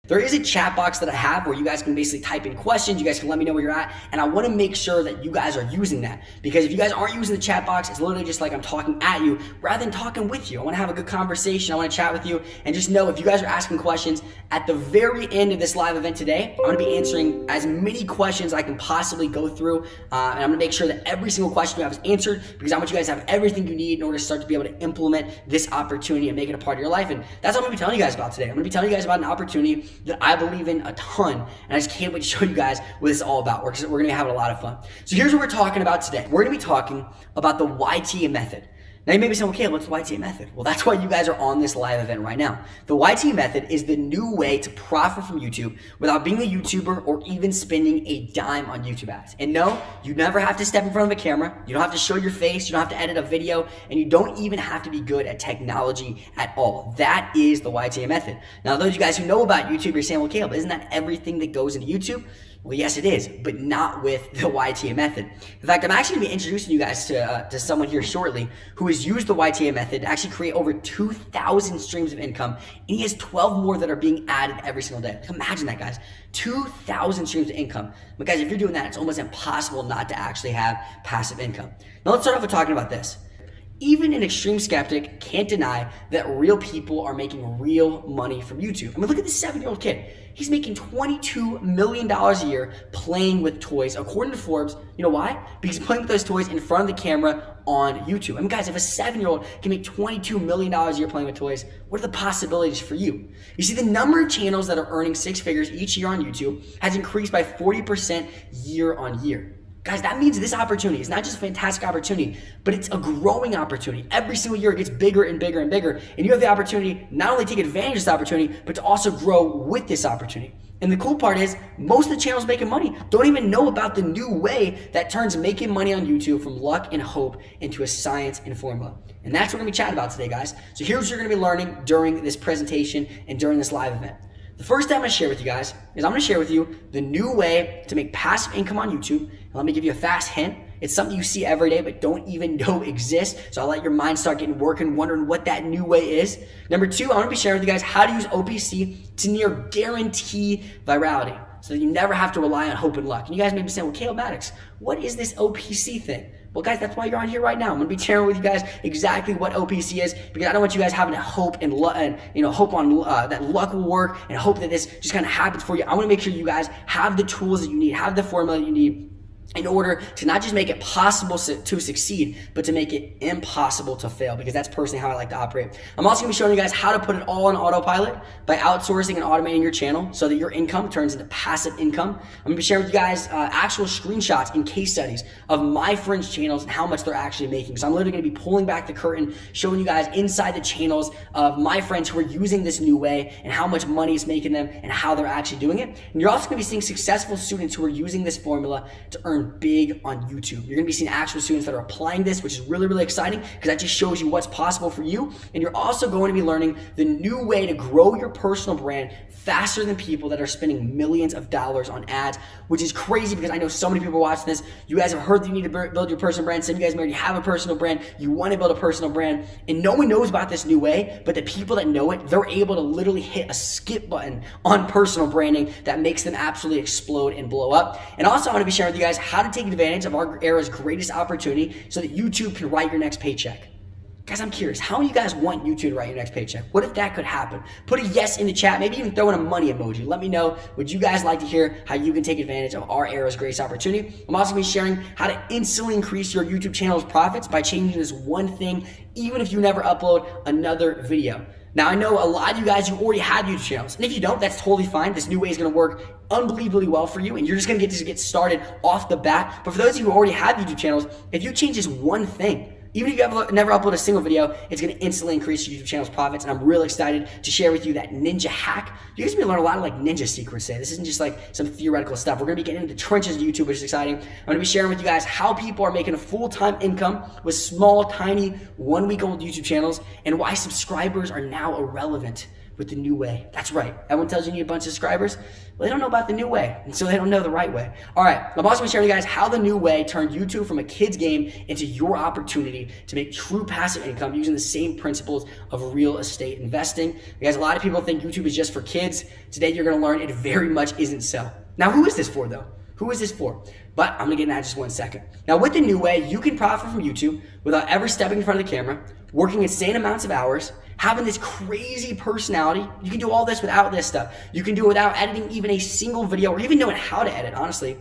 There is a chat box that I have where you guys can basically type in questions, you guys can let me know where you're at, and I wanna make sure that you guys are using that. Because if you guys aren't using the chat box, it's literally just like I'm talking at you rather than talking with you. I wanna have a good conversation, I wanna chat with you, and just know if you guys are asking questions, at the very end of this live event today, I'm gonna be answering as many questions I can possibly go through, and I'm gonna make sure that every single question you have is answered, because I want you guys to have everything you need in order to start to be able to implement this opportunity and make it a part of your life. And that's what I'm gonna be telling you guys about today. I'm gonna be telling you guys about an opportunity that I believe in a ton, and I just can't wait to show you guys what it's all about. We're gonna be having a lot of fun. So here's what we're talking about today. We're gonna be talking about the YTA method. Now you may be saying, okay, what's the YTA method? Well, that's why you guys are on this live event right now. The YTA method is the new way to profit from YouTube without being a YouTuber or even spending a dime on YouTube ads. And no, you never have to step in front of a camera. You don't have to show your face. You don't have to edit a video. And you don't even have to be good at technology at all. That is the YTA method. Now, those of you guys who know about YouTube, you're saying, well, Caleb, isn't that everything that goes into YouTube? Well, yes, it is, but not with the YTA method. In fact, I'm actually going to be introducing you guys to someone here shortly who has used the YTA method to actually create over 2,000 streams of income, and he has 12 more that are being added every single day. Imagine that, guys. 2,000 streams of income. But guys, if you're doing that, it's almost impossible not to actually have passive income. Now, let's start off with talking about this. Even an extreme skeptic can't deny that real people are making real money from YouTube. I mean, look at this 7-year-old kid. He's making $22 million a year playing with toys, according to Forbes. You know why? Because he's playing with those toys in front of the camera on YouTube. I mean, guys, if a 7-year-old can make $22 million a year playing with toys, what are the possibilities for you? You see, the number of channels that are earning 6 figures each year on YouTube has increased by 40% year on year. Guys, that means this opportunity is not just a fantastic opportunity, but it's a growing opportunity. Every single year it gets bigger and bigger and bigger. And you have the opportunity not only to take advantage of this opportunity, but to also grow with this opportunity. And the cool part is most of the channels making money don't even know about the new way that turns making money on YouTube from luck and hope into a science and formula. And that's what we're gonna be chatting about today, guys. So here's what you're gonna be learning during this presentation and during this live event. The first thing I'm gonna share with you guys is I'm gonna share with you the new way to make passive income on YouTube. And let me give you a fast hint. It's something you see every day but don't even know exists. So I'll let your mind start getting working, wondering what that new way is. Number 2, I'm gonna be sharing with you guys how to use OPC to near guarantee virality so that you never have to rely on hope and luck. And you guys may be saying, well, Caleb Maddox, what is this OPC thing? Well, guys, that's why you're on here right now. I'm gonna be sharing with you guys exactly what OPC is, because I don't want you guys having to hope and hope on that luck will work and hope that this just kind of happens for you. I want to make sure you guys have the tools that you need, have the formula that you need in order to not just make it possible to succeed, but to make it impossible to fail, because that's personally how I like to operate. I'm also gonna be showing you guys how to put it all on autopilot by outsourcing and automating your channel so that your income turns into passive income. I'm gonna be sharing with you guys actual screenshots and case studies of my friends' channels and how much they're actually making. So I'm literally gonna be pulling back the curtain, showing you guys inside the channels of my friends who are using this new way and how much money it's making them and how they're actually doing it. And you're also gonna be seeing successful students who are using this formula to earn big on YouTube. You're gonna be seeing actual students that are applying this, which is really, really exciting because that just shows you what's possible for you. And you're also going to be learning the new way to grow your personal brand faster than people that are spending millions of dollars on ads, which is crazy because I know so many people watching this. You guys have heard that you need to build your personal brand. Some of you guys may already have a personal brand. You want to build a personal brand, and no one knows about this new way, but the people that know it, they're able to literally hit a skip button on personal branding that makes them absolutely explode and blow up. And also, I want to be sharing with you guys how to take advantage of our era's greatest opportunity so that YouTube can write your next paycheck. Guys, I'm curious, how many of you guys want YouTube to write your next paycheck? What if that could happen? Put a yes in the chat, maybe even throw in a money emoji. Let me know, would you guys like to hear how you can take advantage of our era's greatest opportunity? I'm also gonna be sharing how to instantly increase your YouTube channel's profits by changing this one thing, even if you never upload another video. Now, I know a lot of you guys who already have YouTube channels, and if you don't, that's totally fine. This new way is gonna work unbelievably well for you, and you're just gonna get started off the bat. But for those of you who already have YouTube channels, if you change this one thing, even if you have never uploaded a single video, it's going to instantly increase your YouTube channel's profits. And I'm really excited to share with you that ninja hack. You guys are going to learn a lot of like ninja secrets today. This isn't just like some theoretical stuff. We're going to be getting into the trenches of YouTube, which is exciting. I'm going to be sharing with you guys how people are making a full-time income with small, tiny, 1-week-old YouTube channels, and why subscribers are now irrelevant with the new way. That's right. Everyone tells you need a bunch of subscribers. Well, they don't know about the new way, and so they don't know the right way. All right, I'm also going to share with you guys how the new way turned YouTube from a kid's game into your opportunity to make true passive income using the same principles of real estate investing. Because a lot of people think YouTube is just for kids. Today, you're going to learn it very much isn't so. Now, who is this for, though? Who is this for? But I'm gonna get into that in just 1 second. Now, with the new way, you can profit from YouTube without ever stepping in front of the camera, working insane amounts of hours, having this crazy personality. You can do all this without this stuff. You can do it without editing even a single video or even knowing how to edit, honestly.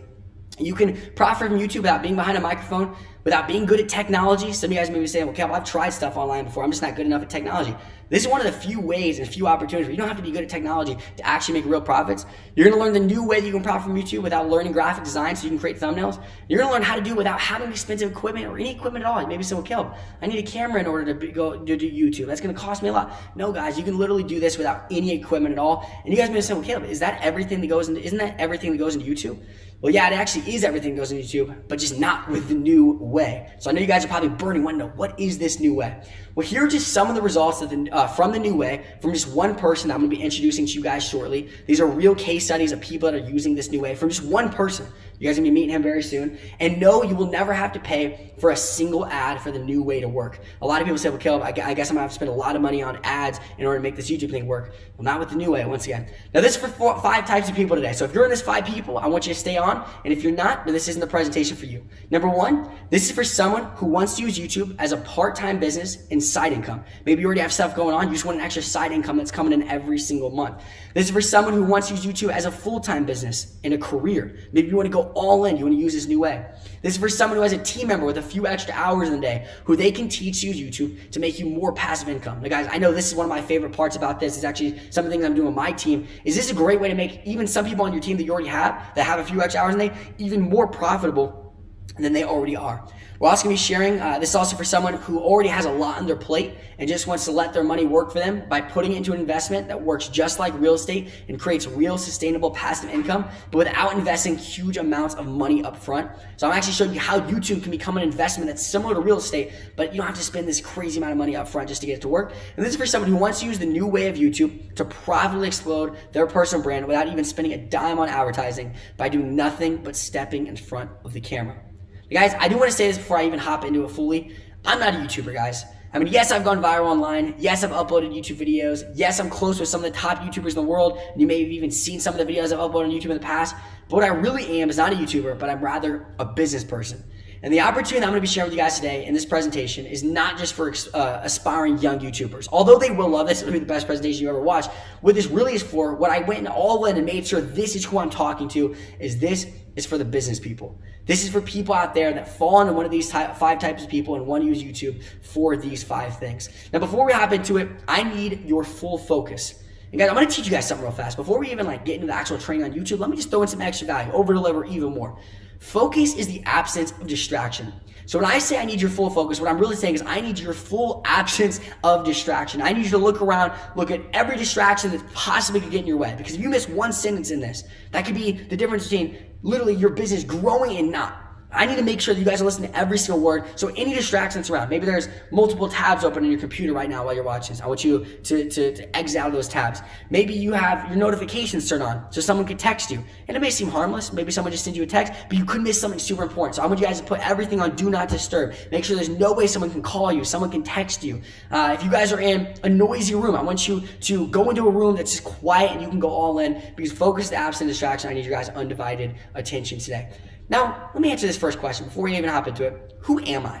You can profit from YouTube without being behind a microphone, without being good at technology. Some of you guys may be saying, well, Cal, I've tried stuff online before. I'm just not good enough at technology. This is one of the few ways and few opportunities where you don't have to be good at technology to actually make real profits. You're gonna learn the new way that you can profit from YouTube without learning graphic design so you can create thumbnails. You're gonna learn how to do it without having expensive equipment or any equipment at all. Maybe someone, Cal, I need a camera in order to go to do YouTube. That's gonna cost me a lot. No, guys, you can literally do this without any equipment at all. And you guys may say, well, Caleb, is that everything that goes into, isn't that everything that goes into YouTube? Well, yeah, it actually is everything that goes into YouTube, but just not with the new way. So I know you guys are probably burning, wanting to know, what is this new way? Well, here are just some of the results of from the new way, from just one person that I'm gonna be introducing to you guys shortly. These are real case studies of people that are using this new way from just one person. You guys are gonna be meeting him very soon. And no, you will never have to pay for a single ad for the new way to work. A lot of people say, well, Caleb, I guess I'm gonna have to spend a lot of money on ads in order to make this YouTube thing work. Well, not with the new way, once again. Now, this is for 5 types of people today. So if you're in this 5 people, I want you to stay on. And if you're not, then this isn't the presentation for you. Number 1, this is for someone who wants to use YouTube as a part-time business and side income. Maybe you already have stuff going on. You just want an extra side income that's coming in every single month. This is for someone who wants to use YouTube as a full-time business and a career. Maybe you want to go all in. You want to use this new way. This is for someone who has a team member with a few extra hours in the day who they can teach you YouTube to make you more passive income. Now, guys, I know this is one of my favorite parts about this. It's actually some of the things I'm doing with my team. Is this a great way to make even some people on your team that you already have, that have a few extra hours in the day, even more profitable than they already are. We're also going to be sharing, this is also for someone who already has a lot on their plate and just wants to let their money work for them by putting it into an investment that works just like real estate and creates real sustainable passive income, but without investing huge amounts of money up front. So I'm actually showing you how YouTube can become an investment that's similar to real estate, but you don't have to spend this crazy amount of money up front just to get it to work. And this is for someone who wants to use the new way of YouTube to profitably explode their personal brand without even spending a dime on advertising by doing nothing but stepping in front of the camera. Guys, I do want to say this before I even hop into it fully. I'm not a YouTuber, guys. I mean, yes, I've gone viral online. Yes, I've uploaded YouTube videos. Yes, I'm close with some of the top YouTubers in the world. And you may have even seen some of the videos I've uploaded on YouTube in the past. But what I really am is not a YouTuber, but I'm rather a business person. And the opportunity that I'm going to be sharing with you guys today in this presentation is not just for aspiring young YouTubers. Although they will love this, it'll be the best presentation you ever watched. What this really is for, what I went all in and made sure this is who I'm talking to, is this is for the business people. This is for people out there that fall into one of these 5 types of people and want to use YouTube for these 5 things. Now, before we hop into it, I need your full focus. And guys, I'm going to teach you guys something real fast. Before we even get into the actual training on YouTube, let me just throw in some extra value, over deliver even more. Focus is the absence of distraction. So when I say I need your full focus, what I'm really saying is I need your full absence of distraction. I need you to look around, look at every distraction that possibly could get in your way. Because if you miss one sentence in this, that could be the difference between literally your business growing and not. I need to make sure that you guys are listening to every single word. So any distraction that's around, maybe there's multiple tabs open on your computer right now while you're watching this. I want you to exit out of those tabs. Maybe you have your notifications turned on so someone could text you. And it may seem harmless. Maybe someone just sends you a text, but you could miss something super important. So I want you guys to put everything on do not disturb. Make sure there's no way someone can call you, someone can text you. If you guys are in a noisy room, I want you to go into a room that's just quiet and you can go all in, because focus is the absent distraction. I need your guys' undivided attention today. Now, let me answer this first question before we even hop into it. Who am I?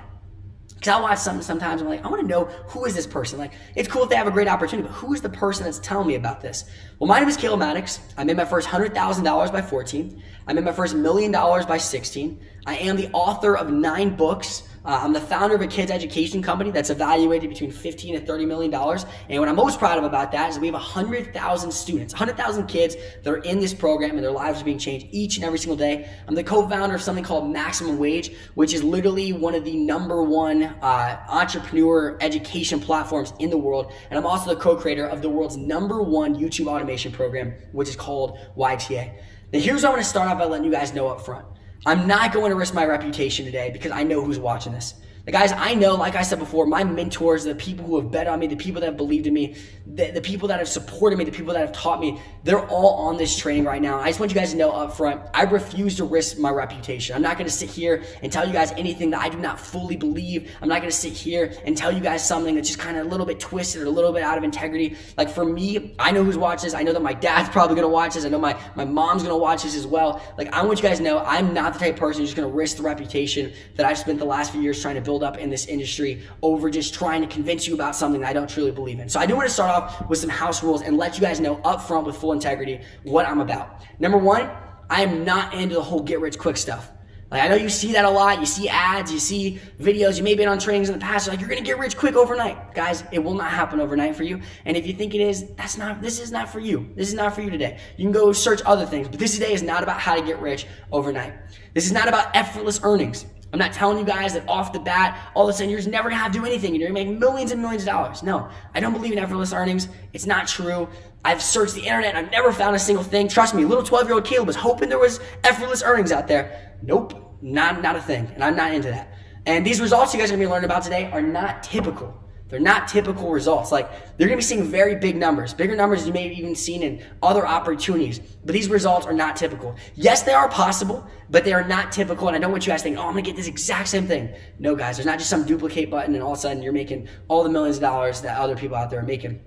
Because I watch something sometimes, I'm like, I want to know, who is this person? Like, it's cool if they have a great opportunity, but who is the person that's telling me about this? Well, my name is Caleb Maddox. I made my first $100,000 by 14. I made my first $1 million by 16. I am the author of 9 books. I'm the founder of a kids education company that's evaluated between $15 and $30 million. And what I'm most proud of about that is that we have 100,000 students, 100,000 kids that are in this program and their lives are being changed each and every single day. I'm the co-founder of something called Maximum Wage, which is literally one of the #1 entrepreneur education platforms in the world. And I'm also the co-creator of the world's #1 YouTube automation program, which is called YTA. Now, here's what I want to start off by letting you guys know up front. I'm not going to risk my reputation today because I know who's watching this. Guys, I know, like I said before, my mentors, the people who have bet on me, the people that have believed in me, the people that have supported me, the people that have taught me, they're all on this training right now. I just want you guys to know up front, I refuse to risk my reputation. I'm not going to sit here and tell you guys anything that I do not fully believe. I'm not going to sit here and tell you guys something that's just kind of a little bit twisted or a little bit out of integrity. Like for me, I know who's watching this. I know that my dad's probably going to watch this. I know my mom's going to watch this as well. Like I want you guys to know I'm not the type of person who's going to risk the reputation that I've spent the last few years trying to build up in this industry over just trying to convince you about something that I don't truly believe in. So I do want to start off with some house rules and let you guys know up front with full integrity what I'm about. Number one, I am not into the whole get rich quick stuff. Like I know you see that a lot. You see ads, you see videos, you may have been on trainings in the past. You're like, you're going to get rich quick overnight. Guys, it will not happen overnight for you. And if you think it is, this is not for you. This is not for you today. You can go search other things, but this today is not about how to get rich overnight. This is not about effortless earnings. I'm not telling you guys that off the bat, all of a sudden you're just never gonna have to do anything and you're gonna make millions and millions of dollars. No, I don't believe in effortless earnings. It's not true. I've searched the internet and I've never found a single thing. Trust me, little 12-year-old Caleb was hoping there was effortless earnings out there. Nope, not a thing, and I'm not into that. And these results you guys are gonna be learning about today are not typical. They're not typical results. Like they're gonna be seeing very big numbers, bigger numbers you may have even seen in other opportunities. But these results are not typical. Yes, they are possible, but they are not typical. And I don't want you guys thinking, oh, I'm gonna get this exact same thing. No, guys, there's not just some duplicate button and all of a sudden you're making all the millions of dollars that other people out there are making.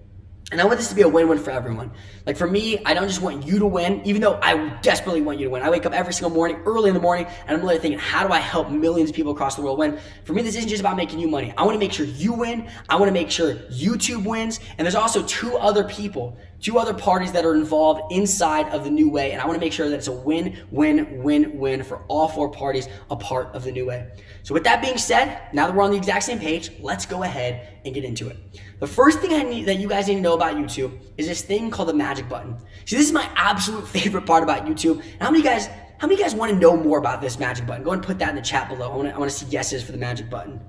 And I want this to be a win-win for everyone. Like for me, I don't just want you to win, even though I desperately want you to win. I wake up every single morning, early in the morning, and I'm literally thinking, how do I help millions of people across the world win? For me, this isn't just about making you money. I want to make sure you win. I want to make sure YouTube wins. And there's also two other parties that are involved inside of the New Way. And I want to make sure that it's a win-win-win-win for all four parties a part of the New Way. So with that being said, now that we're on the exact same page, let's go ahead and get into it. The first thing that you guys need to know about YouTube is this thing called the magic button. See, this is my absolute favorite part about YouTube. And how many of you guys want to know more about this magic button? Go ahead and put that in the chat below. I want to see yeses for the magic button.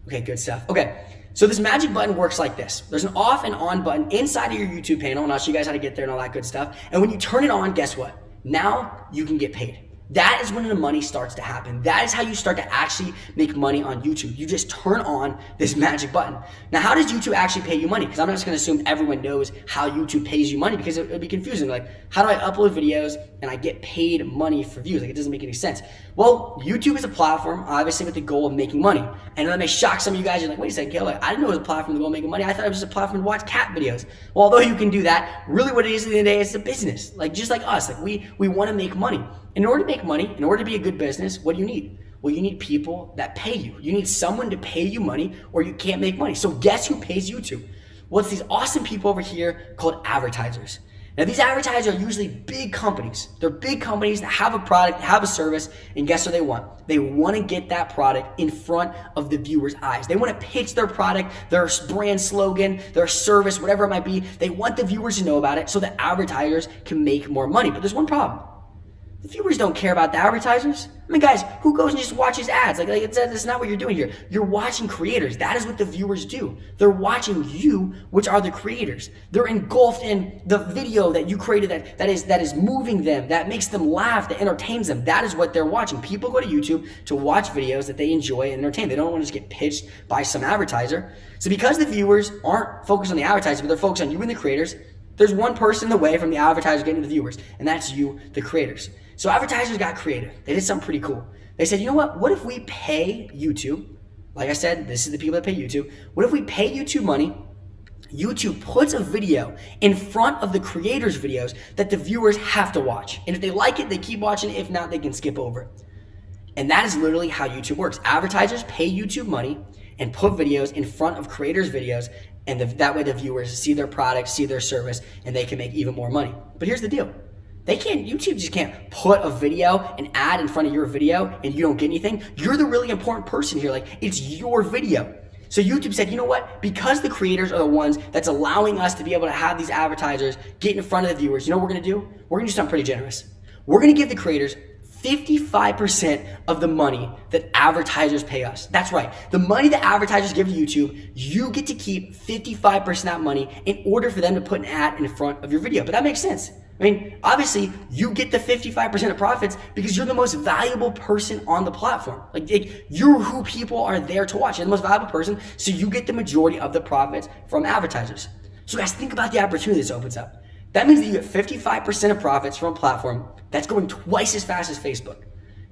Okay, good stuff. Okay, so this magic button works like this. There's an off and on button inside of your YouTube panel, and I'll show you guys how to get there and all that good stuff. And when you turn it on, guess what? Now you can get paid. That is when the money starts to happen. That is how you start to actually make money on YouTube. You just turn on this magic button. Now, how does YouTube actually pay you money? Because I'm not just going to assume everyone knows how YouTube pays you money because it would be confusing. Like, how do I upload videos and I get paid money for views? Like, it doesn't make any sense. Well, YouTube is a platform, obviously, with the goal of making money. And that may shock some of you guys. You're like, wait a second, Caleb, I didn't know it was a platform with the goal of making money. I thought it was just a platform to watch cat videos. Well, although you can do that, really what it is at the end of the day, it's a business. Like, just like us, like we want to make money. In order to make money, in order to be a good business, what do you need? Well, you need people that pay you. You need someone to pay you money or you can't make money. So guess who pays YouTube? Well, it's these awesome people over here called advertisers. Now, these advertisers are usually big companies. They're big companies that have a product, have a service, and guess what they want? They want to get that product in front of the viewer's eyes. They want to pitch their product, their brand slogan, their service, whatever it might be. They want the viewers to know about it so that advertisers can make more money. But there's one problem. The viewers don't care about the advertisers. I mean, guys, who goes and just watches ads? Like that's not what you're doing here. You're watching creators. That is what the viewers do. They're watching you, which are the creators. They're engulfed in the video that you created that is moving them, that makes them laugh, that entertains them. That is what they're watching. People go to YouTube to watch videos that they enjoy and entertain. They don't want to just get pitched by some advertiser. So because the viewers aren't focused on the advertiser, but they're focused on you and the creators, there's one person away from the advertiser getting to the viewers, and that's you, the creators. So advertisers got creative. They did something pretty cool. They said, you know what? What if we pay YouTube? Like I said, this is the people that pay YouTube. What if we pay YouTube money? YouTube puts a video in front of the creators' videos that the viewers have to watch. And if they like it, they keep watching it. If not, they can skip over it. And that is literally how YouTube works. Advertisers pay YouTube money and put videos in front of creators' videos, and that way the viewers see their product, see their service, and they can make even more money. But here's the deal. YouTube just can't put a video, an ad in front of your video and you don't get anything. You're the really important person here. Like, it's your video. So YouTube said, you know what? Because the creators are the ones that's allowing us to be able to have these advertisers get in front of the viewers, you know what we're gonna do? We're gonna do something pretty generous. We're gonna give the creators 55% of the money that advertisers pay us. That's right. The money that advertisers give to YouTube, you get to keep 55% of that money in order for them to put an ad in front of your video. But that makes sense. I mean, obviously, you get the 55% of profits because you're the most valuable person on the platform. Like you're who people are there to watch. You're the most valuable person, so you get the majority of the profits from advertisers. So guys, think about the opportunity this opens up. That means that you get 55% of profits from a platform that's going twice as fast as Facebook.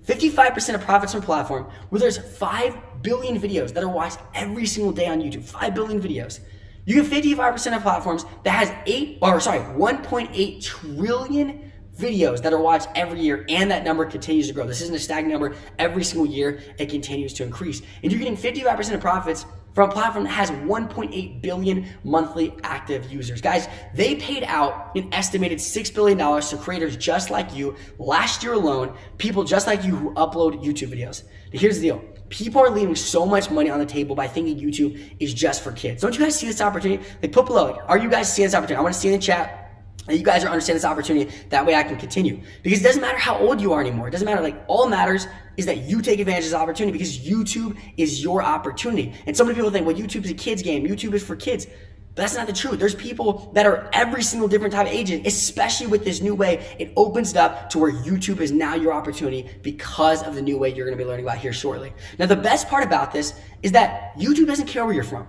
55% of profits from a platform where there's 5 billion videos that are watched every single day on YouTube. 5 billion videos. You get 55% of platforms that has 1.8 trillion videos that are watched every year, and that number continues to grow. This isn't a stagnant number. Every single year, it continues to increase. And you're getting 55% of profits from a platform that has 1.8 billion monthly active users. Guys, they paid out an estimated $6 billion to creators just like you last year alone, people just like you who upload YouTube videos. Now, here's the deal. People are leaving so much money on the table by thinking YouTube is just for kids. Don't you guys see this opportunity? Like, put below, like, are you guys seeing this opportunity? I want to see in the chat that you guys are understanding this opportunity. That way I can continue. Because it doesn't matter how old you are anymore. It doesn't matter. Like, all that matters is that you take advantage of this opportunity because YouTube is your opportunity. And so many people think, well, YouTube is a kid's game. YouTube is for kids. But that's not the truth. There's people that are every single different type of agent, especially with this new way. It opens it up to where YouTube is now your opportunity because of the new way you're going to be learning about here shortly. Now, the best part about this is that YouTube doesn't care where you're from.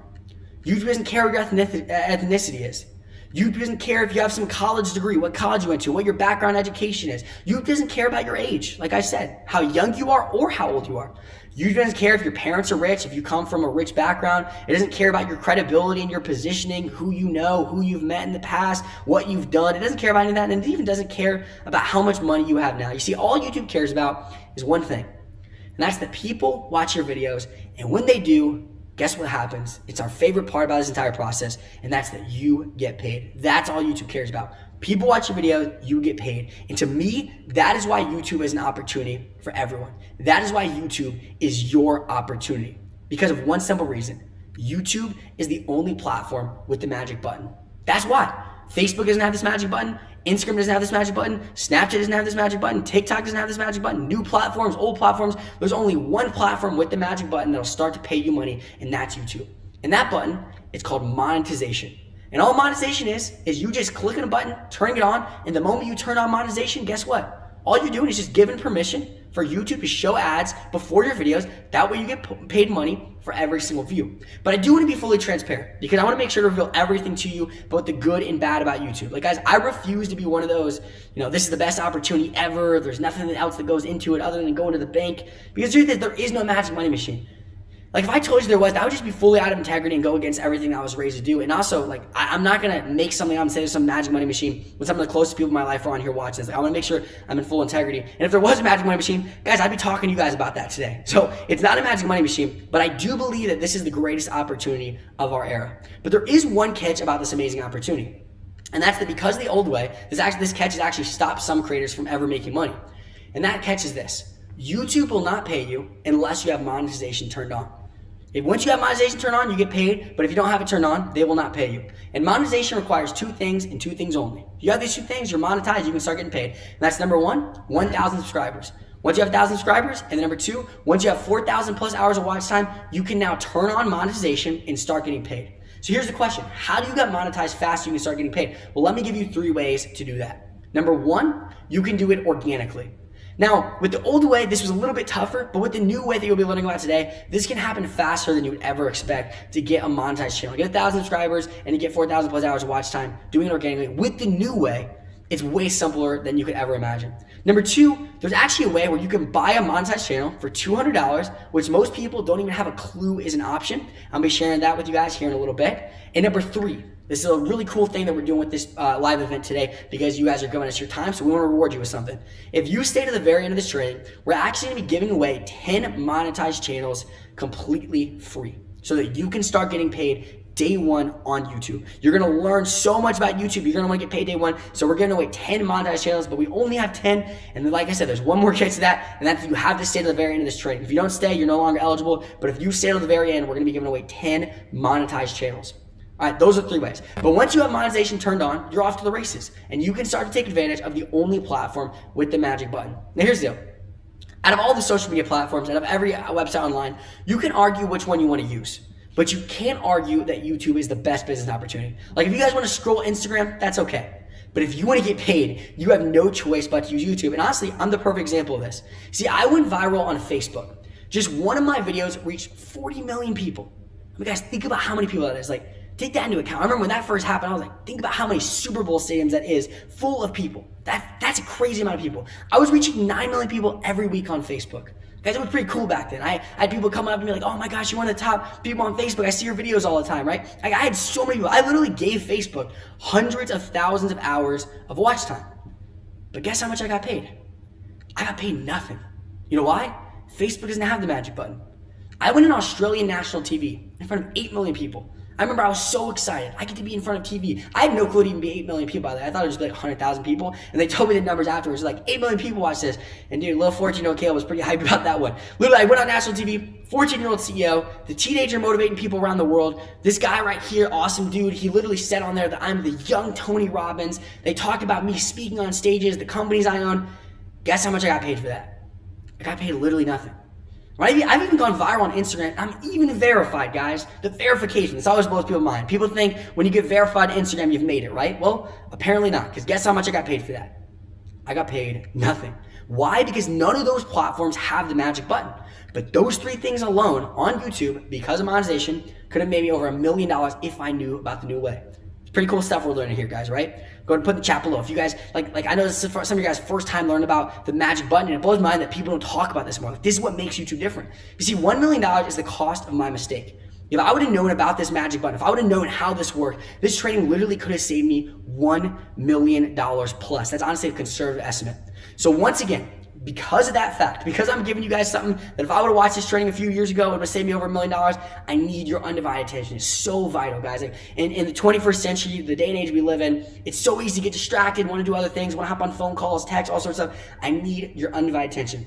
YouTube doesn't care what your ethnicity is. YouTube doesn't care if you have some college degree, what college you went to, what your background education is. YouTube doesn't care about your age, like I said, how young you are or how old you are. YouTube doesn't care if your parents are rich, if you come from a rich background. It doesn't care about your credibility and your positioning, who you know, who you've met in the past, what you've done. It doesn't care about any of that, and it even doesn't care about how much money you have now. You see, all YouTube cares about is one thing, and that's that people watch your videos, and when they do, guess what happens? It's our favorite part about this entire process, and that's that you get paid. That's all YouTube cares about. People watch your video, you get paid. And to me, that is why YouTube is an opportunity for everyone. That is why YouTube is your opportunity. Because of one simple reason. YouTube is the only platform with the magic button. That's why. Facebook doesn't have this magic button. Instagram doesn't have this magic button. Snapchat doesn't have this magic button. TikTok doesn't have this magic button. New platforms, old platforms. There's only one platform with the magic button that'll start to pay you money, and that's YouTube. And that button, it's called monetization. And all monetization is you just clicking a button, turning it on, and the moment you turn on monetization, guess what? All you're doing is just giving permission for YouTube to show ads before your videos. That way you get paid money for every single view. But I do want to be fully transparent because I want to make sure to reveal everything to you, both the good and bad about YouTube. Like, guys, I refuse to be one of those, this is the best opportunity ever. There's nothing else that goes into it other than going to the bank. Because the truth is, there is no magic money machine. Like, if I told you there was, that would just be fully out of integrity and go against everything I was raised to do. And also, like, I'm not going to make something, I'm saying there's some magic money machine when some of the closest people in my life are on here watching this. Like, I want to make sure I'm in full integrity. And if there was a magic money machine, guys, I'd be talking to you guys about that today. So it's not a magic money machine, but I do believe that this is the greatest opportunity of our era. But there is one catch about this amazing opportunity. And that's that because of the old way, this catch has actually stopped some creators from ever making money. And that catch is this. YouTube will not pay you unless you have monetization turned on. Once you have monetization turned on, you get paid, but if you don't have it turned on, they will not pay you. And monetization requires two things and two things only. If you have these two things, you're monetized, you can start getting paid. And that's number one, 1,000 subscribers. Once you have 1,000 subscribers, and then number two, once you have 4,000 plus hours of watch time, you can now turn on monetization and start getting paid. So here's the question. How do you get monetized fast so you can start getting paid? Well, let me give you 3 ways to do that. Number one, you can do it organically. Now, with the old way, this was a little bit tougher, but with the new way that you'll be learning about today, this can happen faster than you would ever expect to get a monetized channel. Get 1,000 subscribers and to get 4,000 plus hours of watch time doing it organically. With the new way, it's way simpler than you could ever imagine. Number two, there's actually a way where you can buy a monetized channel for $200, which most people don't even have a clue is an option. I'll be sharing that with you guys here in a little bit. And number three, this is a really cool thing that we're doing with this live event today because you guys are giving us your time, so we want to reward you with something. If you stay to the very end of this training, we're actually going to be giving away 10 monetized channels completely free so that you can start getting paid day one on YouTube. You're going to learn so much about YouTube. You're going to want to get paid day one. So we're giving away 10 monetized channels, but we only have 10. And then, like I said, there's one more catch to that, and that's you have to stay to the very end of this training. If you don't stay, you're no longer eligible. But if you stay to the very end, we're going to be giving away 10 monetized channels. All right, those are 3 ways. But once you have monetization turned on, you're off to the races. And you can start to take advantage of the only platform with the magic button. Now, here's the deal. Out of all the social media platforms, out of every website online, you can argue which one you want to use. But you can't argue that YouTube is the best business opportunity. Like, if you guys want to scroll Instagram, that's okay. But if you want to get paid, you have no choice but to use YouTube. And honestly, I'm the perfect example of this. See, I went viral on Facebook. Just one of my videos reached 40 million people. I mean, guys, think about how many people that is. Like, take that into account. I remember when that first happened, I was like, think about how many Super Bowl stadiums that is full of people. That's a crazy amount of people. I was reaching 9 million people every week on Facebook. Guys, it was pretty cool back then. I had people come up and be like, oh my gosh, you're one of the top people on Facebook. I see your videos all the time, right? Like, I had so many people. I literally gave Facebook hundreds of thousands of hours of watch time. But guess how much I got paid? I got paid nothing. You know why? Facebook doesn't have the magic button. I went on Australian national TV in front of 8 million people. I remember I was so excited. I get to be in front of TV. I had no clue it'd even be 8 million people by the way. I thought it would just be like 100,000 people. And they told me the numbers afterwards. Like 8 million people watch this. And dude, little 14-year-old Caleb was pretty hyped about that one. Literally, I went on national TV, 14-year-old CEO, the teenager motivating people around the world. This guy right here, awesome dude. He literally said on there that I'm the young Tony Robbins. They talked about me speaking on stages, the companies I own. Guess how much I got paid for that? I got paid literally nothing. Right? I've even gone viral on Instagram. I'm even verified, guys. The verification, this always blows people's mind. People think when you get verified on Instagram, you've made it, right? Well, apparently not, because guess how much I got paid for that? I got paid nothing. Why? Because none of those platforms have the magic button. But those 3 things alone on YouTube, because of monetization, could have made me over $1 million if I knew about the new way. It's pretty cool stuff we're learning here, guys, right? Go ahead and put in the chat below. If you guys, like I know this is some of you guys' first time learning about the magic button, and it blows my mind that people don't talk about this more. Like, this is what makes YouTube different. You see, $1 million is the cost of my mistake. If I would have known about this magic button, if I would have known how this worked, this training literally could have saved me $1 million plus. That's honestly a conservative estimate. So once again, because of that fact, because I'm giving you guys something that if I would have watched this training a few years ago, it would have saved me over $1 million, I need your undivided attention. It's so vital, guys. Like, in the 21st century, the day and age we live in, it's so easy to get distracted, want to do other things, want to hop on phone calls, text, all sorts of stuff. I need your undivided attention.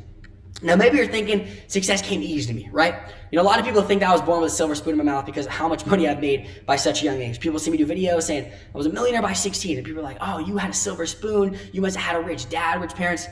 Now, maybe you're thinking success came easy to me, right? You know, a lot of people think that I was born with a silver spoon in my mouth because of how much money I've made by such a young age. People see me do videos saying I was a millionaire by 16, and people are like, oh, you had a silver spoon. You must have had a rich dad, rich parents.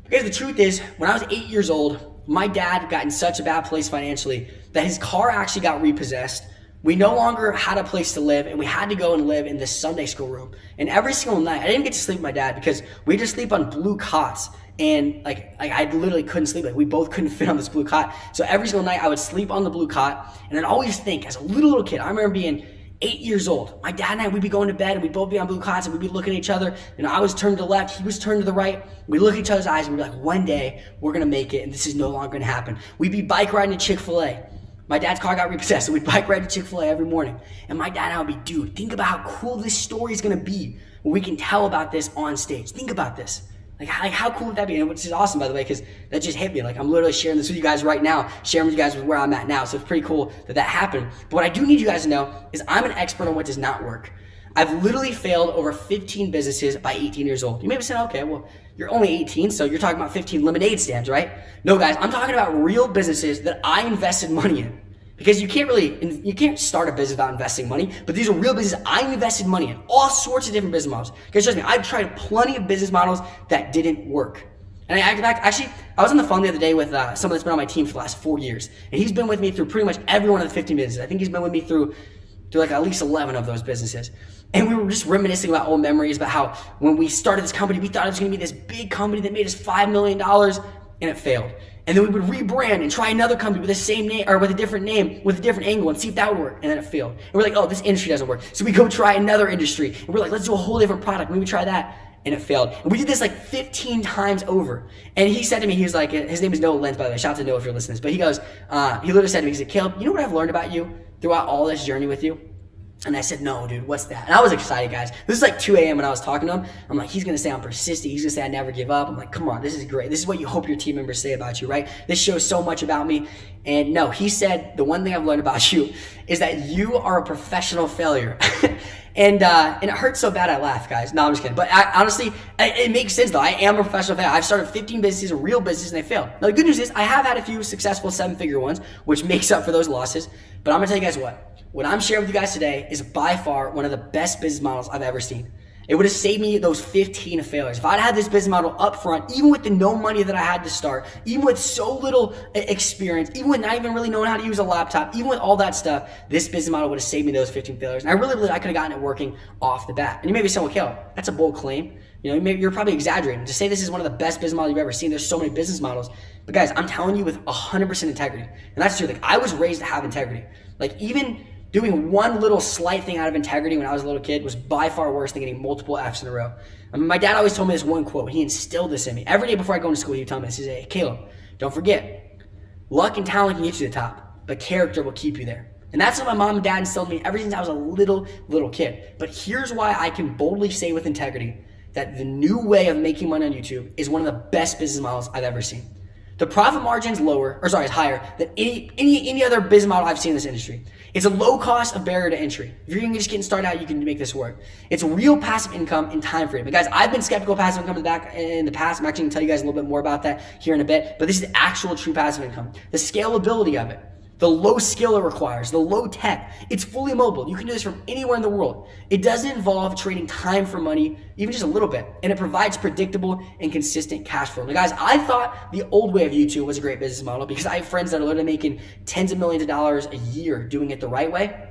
Because the truth is, when I was 8 years old, my dad got in such a bad place financially that his car actually got repossessed. We no longer had a place to live, and we had to go and live in this Sunday school room. And every single night, I didn't get to sleep with my dad because we just sleep on blue cots. And like I literally couldn't sleep. Like, we both couldn't fit on this blue cot. So every single night I would sleep on the blue cot. And I'd always think, as a little kid, I remember being 8 years old. My dad and I, we'd be going to bed and we'd both be on blue cots and we'd be looking at each other. You know, I was turned to the left, he was turned to the right. We'd look at each other's eyes and we'd be like, one day we're gonna make it and this is no longer gonna happen. We'd be bike riding to Chick-fil-A. My dad's car got repossessed, so we'd bike ride to Chick-fil-A every morning. And my dad and I would be, dude, think about how cool this story is gonna be when we can tell about this on stage. Think about this. Like how cool would that be? And which is awesome, by the way, because that just hit me. Like, I'm literally sharing this with you guys right now, sharing with you guys where I'm at now. So it's pretty cool that that happened. But what I do need you guys to know is I'm an expert on what does not work. I've literally failed over 15 businesses by 18 years old. You may be saying, okay, well, you're only 18, so you're talking about 15 lemonade stands, right? No, guys, I'm talking about real businesses that I invested money in. Because you can't start a business without investing money, but these are real businesses I invested money in, all sorts of different business models. Because trust me, I've tried plenty of business models that didn't work. And I was on the phone the other day with someone that's been on my team for the last 4 years, and he's been with me through pretty much every one of the 15 businesses. I think he's been with me through like at least 11 of those businesses. And we were just reminiscing about old memories about how when we started this company, we thought it was going to be this big company that made us $5 million, and it failed. And then we would rebrand and try another company with the same name or with a different name, with a different angle, and see if that would work. And then it failed. And we're like, oh, this industry doesn't work. So we go try another industry. And we're like, let's do a whole different product. Maybe try that. And it failed. And we did this like 15 times over. And he said to me, he was like, his name is Noah Lenz, by the way. Shout out to Noah if you're listening to this. But he goes, he literally said to me, he said, Caleb, you know what I've learned about you throughout all this journey with you? And I said, no, dude, what's that? And I was excited, guys. This is like 2 a.m. when I was talking to him. I'm like, he's going to say I'm persistent. He's going to say I never give up. I'm like, come on, this is great. This is what you hope your team members say about you, right? This shows so much about me. And no, he said, the one thing I've learned about you is that you are a professional failure. And it hurts so bad I laugh, guys. No, I'm just kidding. But honestly, it makes sense, though. I am a professional failure. I've started 15 businesses, a real business, and they failed. Now, the good news is I have had a few successful 7-figure ones, which makes up for those losses. But I'm going to tell you guys what. What I'm sharing with you guys today is by far one of the best business models I've ever seen. It would have saved me those 15 failures. If I'd had this business model up front, even with the no money that I had to start, even with so little experience, even with not even really knowing how to use a laptop, even with all that stuff, this business model would have saved me those 15 failures. And I really believe I could have gotten it working off the bat. And you may be saying, well, Caleb, that's a bold claim. You know, you're probably exaggerating. To say this is one of the best business models you've ever seen, there's so many business models. But guys, I'm telling you with 100% integrity. And that's true. Like, I was raised to have integrity. Like, even doing one little slight thing out of integrity when I was a little kid was by far worse than getting multiple F's in a row. I mean, my dad always told me this one quote. He instilled this in me. Every day before I go into school, he would tell me this. He said, hey, Caleb, don't forget, luck and talent can get you to the top, but character will keep you there. And that's what my mom and dad instilled in me ever since I was a little kid. But here's why I can boldly say with integrity that the new way of making money on YouTube is one of the best business models I've ever seen. The profit margin is higher than any other business model I've seen in this industry. It's a low cost of barrier to entry. If you're just getting started out, you can make this work. It's real passive income in time frame. But guys, I've been skeptical of passive income in the past. I'm actually going to tell you guys a little bit more about that here in a bit. But this is actual true passive income. The scalability of it. The low skill it requires, the low tech. It's fully mobile. You can do this from anywhere in the world. It doesn't involve trading time for money, even just a little bit. And it provides predictable and consistent cash flow. Now guys, I thought the old way of YouTube was a great business model because I have friends that are literally making tens of millions of dollars a year doing it the right way.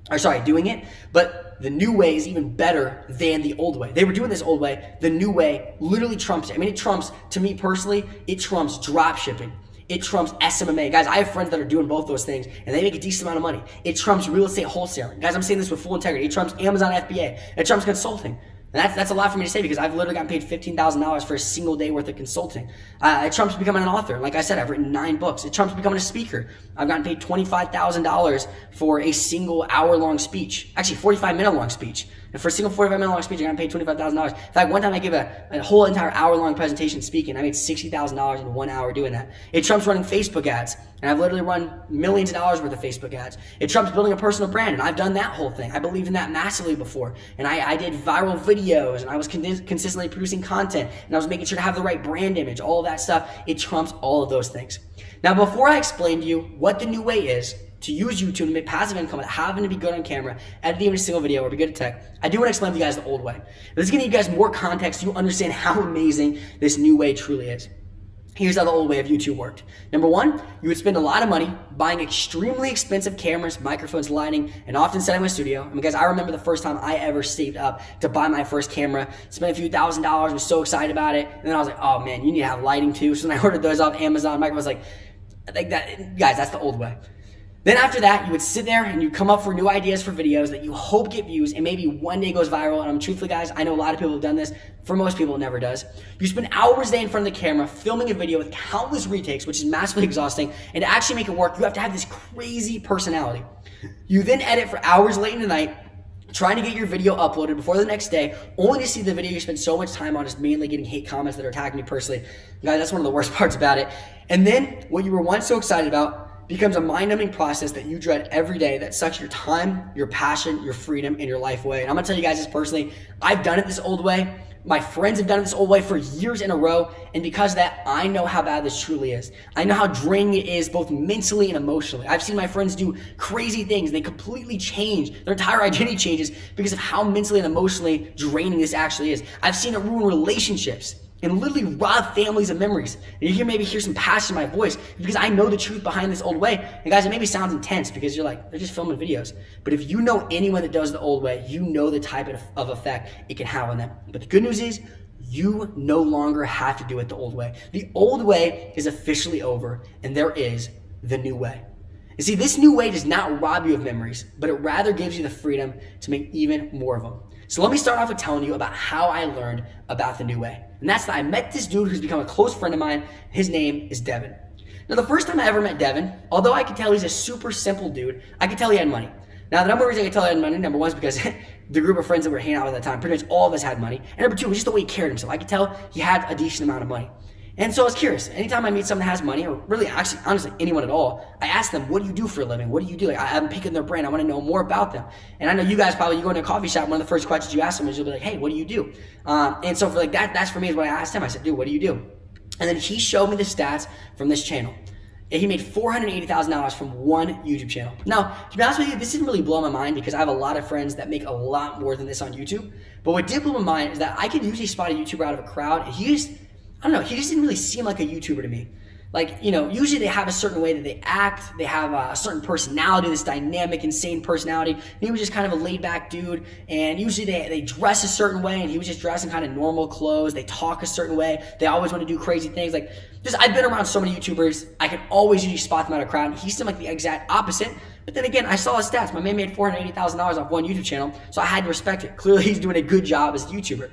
But the new way is even better than the old way. They were doing this old way. The new way literally trumps it. I mean, it trumps, to me personally, it trumps drop shipping. It trumps SMMA. Guys, I have friends that are doing both those things, and they make a decent amount of money. It trumps real estate wholesaling. Guys, I'm saying this with full integrity. It trumps Amazon FBA. It trumps consulting. And that's a lot for me to say because I've literally gotten paid $15,000 for a single day worth of consulting. It trumps becoming an author. Like I said, I've written 9 books. It trumps becoming a speaker. I've gotten paid $25,000 for a single hour-long speech. Actually, 45-minute long speech. And for a single 45-minute long speech, I got paid $25,000. In fact, one time I gave a whole entire hour-long presentation speaking. I made $60,000 in 1 hour doing that. It trumps running Facebook ads. And I've literally run millions of dollars worth of Facebook ads. It trumps building a personal brand, and I've done that whole thing. I believed in that massively before. And I did viral videos, and I was consistently producing content, and I was making sure to have the right brand image, all of that stuff. It trumps all of those things. Now, before I explain to you what the new way is to use YouTube to make passive income without having to be good on camera, editing a single video, or be good at tech, I do want to explain to you guys the old way. This is going to give you guys more context so you understand how amazing this new way truly is. Here's how the old way of YouTube worked. Number one, you would spend a lot of money buying extremely expensive cameras, microphones, lighting, and often setting up a studio. I mean, guys, I remember the first time I ever saved up to buy my first camera, spent a few $1,000s, was so excited about it, and then I was like, oh man, you need to have lighting too. So then I ordered those off Amazon. Microphones, like that, guys, that's the old way. Then after that, you would sit there and you'd come up for new ideas for videos that you hope get views and maybe one day goes viral. And I'm truthfully, guys, I know a lot of people have done this. For most people, it never does. You spend hours a day in front of the camera filming a video with countless retakes, which is massively exhausting. And to actually make it work, you have to have this crazy personality. You then edit for hours late in the night, trying to get your video uploaded before the next day, only to see the video you spent so much time on just mainly getting hate comments that are attacking me personally. Guys, that's one of the worst parts about it. And then what you were once so excited about becomes a mind-numbing process that you dread every day that sucks your time, your passion, your freedom, and your life away. And I'm gonna tell you guys this personally, I've done it this old way. My friends have done it this old way for years in a row. And because of that, I know how bad this truly is. I know how draining it is both mentally and emotionally. I've seen my friends do crazy things. They completely change. Their entire identity changes because of how mentally and emotionally draining this actually is. I've seen it ruin relationships and literally rob families of memories. And you maybe hear some passion in my voice because I know the truth behind this old way. And guys, it maybe sounds intense because you're like, they're just filming videos. But if you know anyone that does the old way, you know the type of effect it can have on them. But the good news is, you no longer have to do it the old way. The old way is officially over, and there is the new way. You see, this new way does not rob you of memories, but it rather gives you the freedom to make even more of them. So let me start off with telling you about how I learned about the new way. And that's that I met this dude who's become a close friend of mine. His name is Devin. Now, the first time I ever met Devin, although I could tell he's a super simple dude, I could tell he had money. Now, the number of reasons I could tell he had money, number one is because the group of friends that were hanging out with at that time, pretty much all of us had money. And number two was just the way he carried himself. I could tell he had a decent amount of money. And so I was curious. Anytime I meet someone that has money, or really actually, honestly, anyone at all, I ask them, what do you do for a living? What do you do? Like, I'm picking their brain. I want to know more about them. And I know you guys probably, you go into a coffee shop, one of the first questions you ask them is you'll be like, hey, what do you do? And so for that's for me is what I asked him. I said, dude, what do you do? And then he showed me the stats from this channel. He made $480,000 from one YouTube channel. Now, to be honest with you, this didn't really blow my mind because I have a lot of friends that make a lot more than this on YouTube. But what did blow my mind is that I could usually spot a YouTuber out of a crowd, and he just didn't really seem like a YouTuber to me. Like, usually they have a certain way that they act. They have a certain personality, this dynamic, insane personality. And he was just kind of a laid-back dude. And usually they dress a certain way, and he was just dressed in kind of normal clothes. They talk a certain way. They always want to do crazy things. Like, I've been around so many YouTubers. I can always usually spot them out of a crowd. He seemed like the exact opposite. But then again, I saw his stats. My man made $480,000 off one YouTube channel, so I had to respect it. Clearly, he's doing a good job as a YouTuber.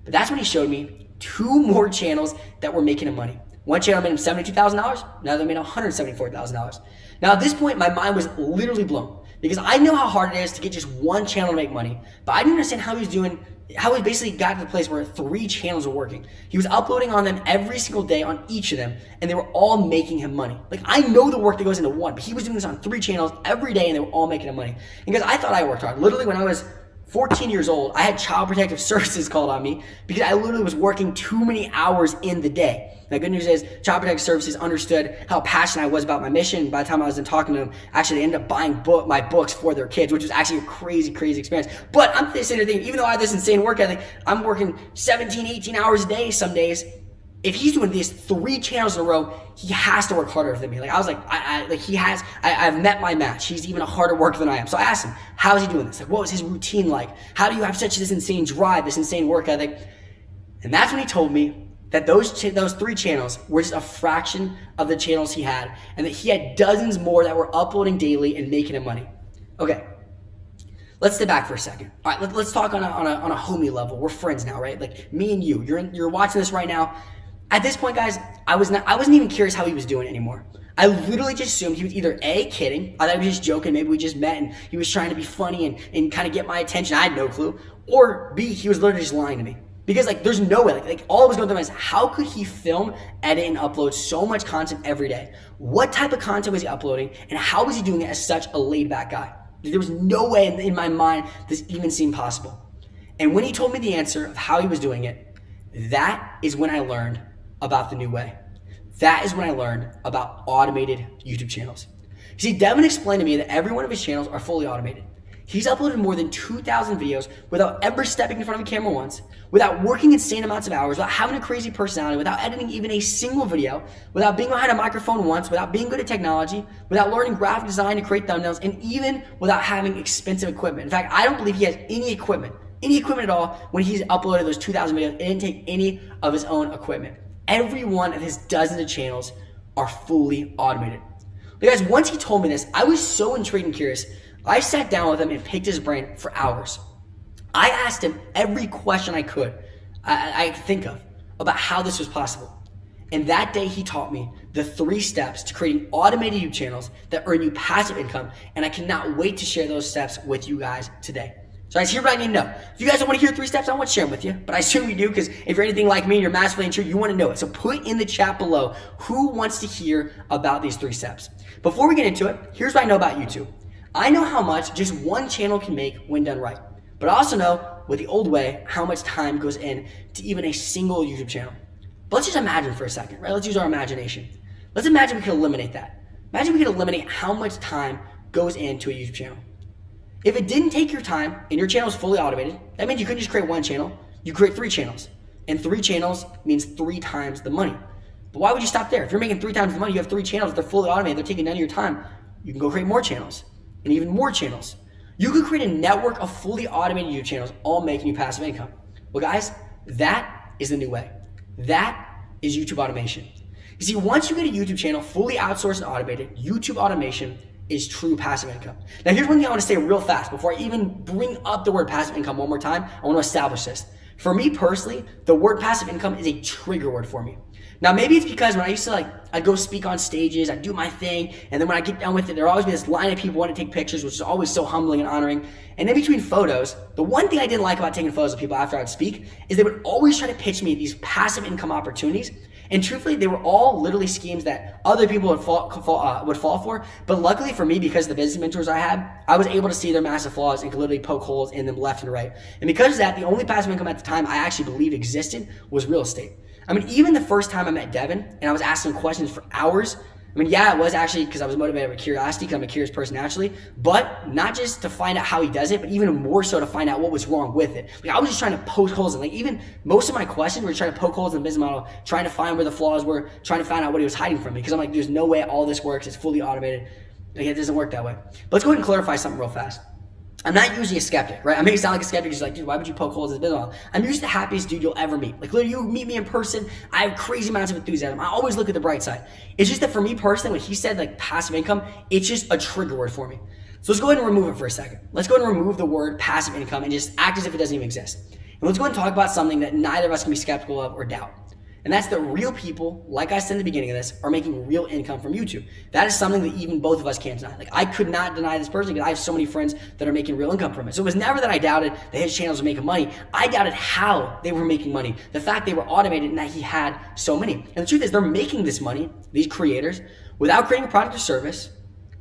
But that's when he showed me 2 more channels that were making him money. One channel made him $72,000, another made him $174,000. Now at this point, my mind was literally blown because I know how hard it is to get just one channel to make money, but I didn't understand how he basically got to the place where 3 channels were working. He was uploading on them every single day on each of them, and they were all making him money. Like, I know the work that goes into one, but he was doing this on 3 channels every day, and they were all making him money. And because I thought I worked hard. Literally, when I was 14 years old, I had Child Protective Services called on me because I literally was working too many hours in the day. The good news is Child Protective Services understood how passionate I was about my mission. By the time I was done talking to them, actually they ended up buying my books for their kids, which was actually a crazy, crazy experience. But I'm sitting there thinking, even though I have this insane work ethic, I'm working 17, 18 hours a day some days. If he's doing these 3 channels in a row, he has to work harder than me. Like, I was like, I've met my match. He's even a harder worker than I am. So I asked him, how is he doing this? Like, what was his routine like? How do you have this insane drive, this insane work ethic? And that's when he told me that those 3 channels were just a fraction of the channels he had, and that he had dozens more that were uploading daily and making him money. Okay, let's step back for a second. All right, let's talk on a homie level. We're friends now, right? Like, me and you. You're watching this right now. At this point, guys, I wasn't even curious how he was doing anymore. I literally just assumed he was either A, kidding, I thought he was just joking, maybe we just met and he was trying to be funny and kind of get my attention. I had no clue. Or B, he was literally just lying to me. Because there's no way, like all I was going through my mind is, how could he film, edit, and upload so much content every day? What type of content was he uploading, and how was he doing it as such a laid-back guy? There was no way in my mind this even seemed possible. And when he told me the answer of how he was doing it, that is when I learned about the new way. That is when I learned about automated YouTube channels. You see, Devin explained to me that every one of his channels are fully automated. He's uploaded more than 2,000 videos without ever stepping in front of a camera once, without working insane amounts of hours, without having a crazy personality, without editing even a single video, without being behind a microphone once, without being good at technology, without learning graphic design to create thumbnails, and even without having expensive equipment. In fact, I don't believe he has any equipment at all when he's uploaded those 2,000 videos. It didn't take any of his own equipment. Every one of his dozens of channels are fully automated. But guys, once he told me this, I was so intrigued and curious. I sat down with him and picked his brain for hours. I asked him every question I could think of about how this was possible. And that day he taught me the 3 steps to creating automated YouTube channels that earn you passive income. And I cannot wait to share those steps with you guys today. So guys, here's what I need to know. If you guys don't want to hear 3 steps, I want to share them with you. But I assume you do, because if you're anything like me and you're massively intrigued, you want to know it. So put in the chat below who wants to hear about these 3 steps. Before we get into it, here's what I know about YouTube. I know how much just one channel can make when done right. But I also know, with the old way, how much time goes in to even a single YouTube channel. But let's just imagine for a second, right? Let's use our imagination. Let's imagine we could eliminate that. Imagine we could eliminate how much time goes into a YouTube channel. If it didn't take your time and your channel is fully automated, that means you couldn't just create 1 channel, you create 3 channels. And 3 channels means 3 times the money. But why would you stop there? If you're making 3 times the money, you have 3 channels, they're fully automated, they're taking none of your time, you can go create more channels and even more channels. You could create a network of fully automated YouTube channels, all making you passive income. Well guys, that is the new way. That is YouTube automation. You see, once you get a YouTube channel fully outsourced and automated, YouTube automation is true passive income. Now here's one thing I want to say real fast before I even bring up the word passive income one more time. I want to establish this. For me personally, the word passive income is a trigger word for me. Now maybe it's because when I used to I'd go speak on stages, I'd do my thing, and then when I get done with it, there'd always be this line of people wanting to take pictures, which is always so humbling and honoring. And in between photos, the one thing I didn't like about taking photos of people after I'd speak is they would always try to pitch me these passive income opportunities. And truthfully, they were all literally schemes that other people would fall for. But luckily for me, because of the business mentors I had, I was able to see their massive flaws and could literally poke holes in them left and right. And because of that, the only passive income at the time I actually believed existed was real estate. I mean, even the first time I met Devin and I was asking questions for hours, I mean, yeah, it was actually because I was motivated by curiosity, because I'm a curious person naturally, but not just to find out how he does it, but even more so to find out what was wrong with it. Like, I was just trying to poke holes in, like, even most of my questions were trying to poke holes in the business model, trying to find where the flaws were, trying to find out what he was hiding from me, because I'm like, there's no way all this works. It's fully automated. Like, it doesn't work that way. But let's go ahead and clarify something real fast. I'm not usually a skeptic, right? I make it sound like a skeptic. He's like, dude, why would you poke holes in this business model? I'm usually the happiest dude you'll ever meet. Like, literally, you meet me in person, I have crazy amounts of enthusiasm. I always look at the bright side. It's just that for me personally, when he said like passive income, it's just a trigger word for me. So let's go ahead and remove it for a second. Let's go ahead and remove the word passive income and just act as if it doesn't even exist. And let's go ahead and talk about something that neither of us can be skeptical of or doubt. And that's that real people, like I said in the beginning of this, are making real income from YouTube. That is something that even both of us can't deny. Like, I could not deny this person because I have so many friends that are making real income from it. So it was never that I doubted that his channels were making money. I doubted how they were making money. The fact they were automated and that he had so many. And the truth is, they're making this money, these creators, without creating a product or service,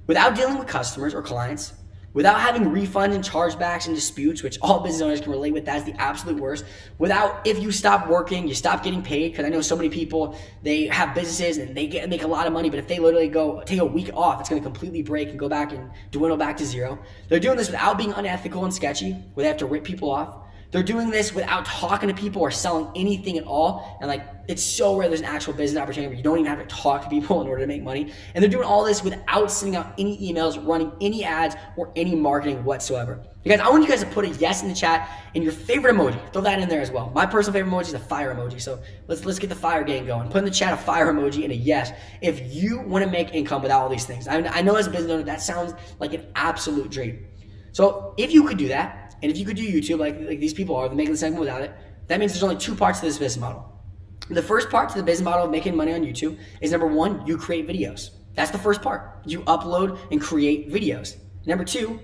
without dealing with customers or clients, without having refunds and chargebacks and disputes, which all business owners can relate with. That's the absolute worst. Without, if you stop working, you stop getting paid, because I know so many people, they have businesses and they make a lot of money, but if they literally go take a week off, it's going to completely break and go back and dwindle back to zero. They're doing this without being unethical and sketchy, where they have to rip people off. They're doing this without talking to people or selling anything at all. And like, it's so rare there's an actual business opportunity where you don't even have to talk to people in order to make money. And they're doing all this without sending out any emails, running any ads, or any marketing whatsoever. You guys, I want you guys to put a yes in the chat and your favorite emoji. Throw that in there as well. My personal favorite emoji is a fire emoji. So let's get the fire game going. Put in the chat a fire emoji and a yes if you want to make income without all these things. I know as a business owner, that sounds like an absolute dream. So if you could do that, and if you could do YouTube like these people are, they're making this income without it, that means there's only two parts to this business model. The first part to the business model of making money on YouTube is, number one, you create videos. That's the first part. You upload and create videos. Number two,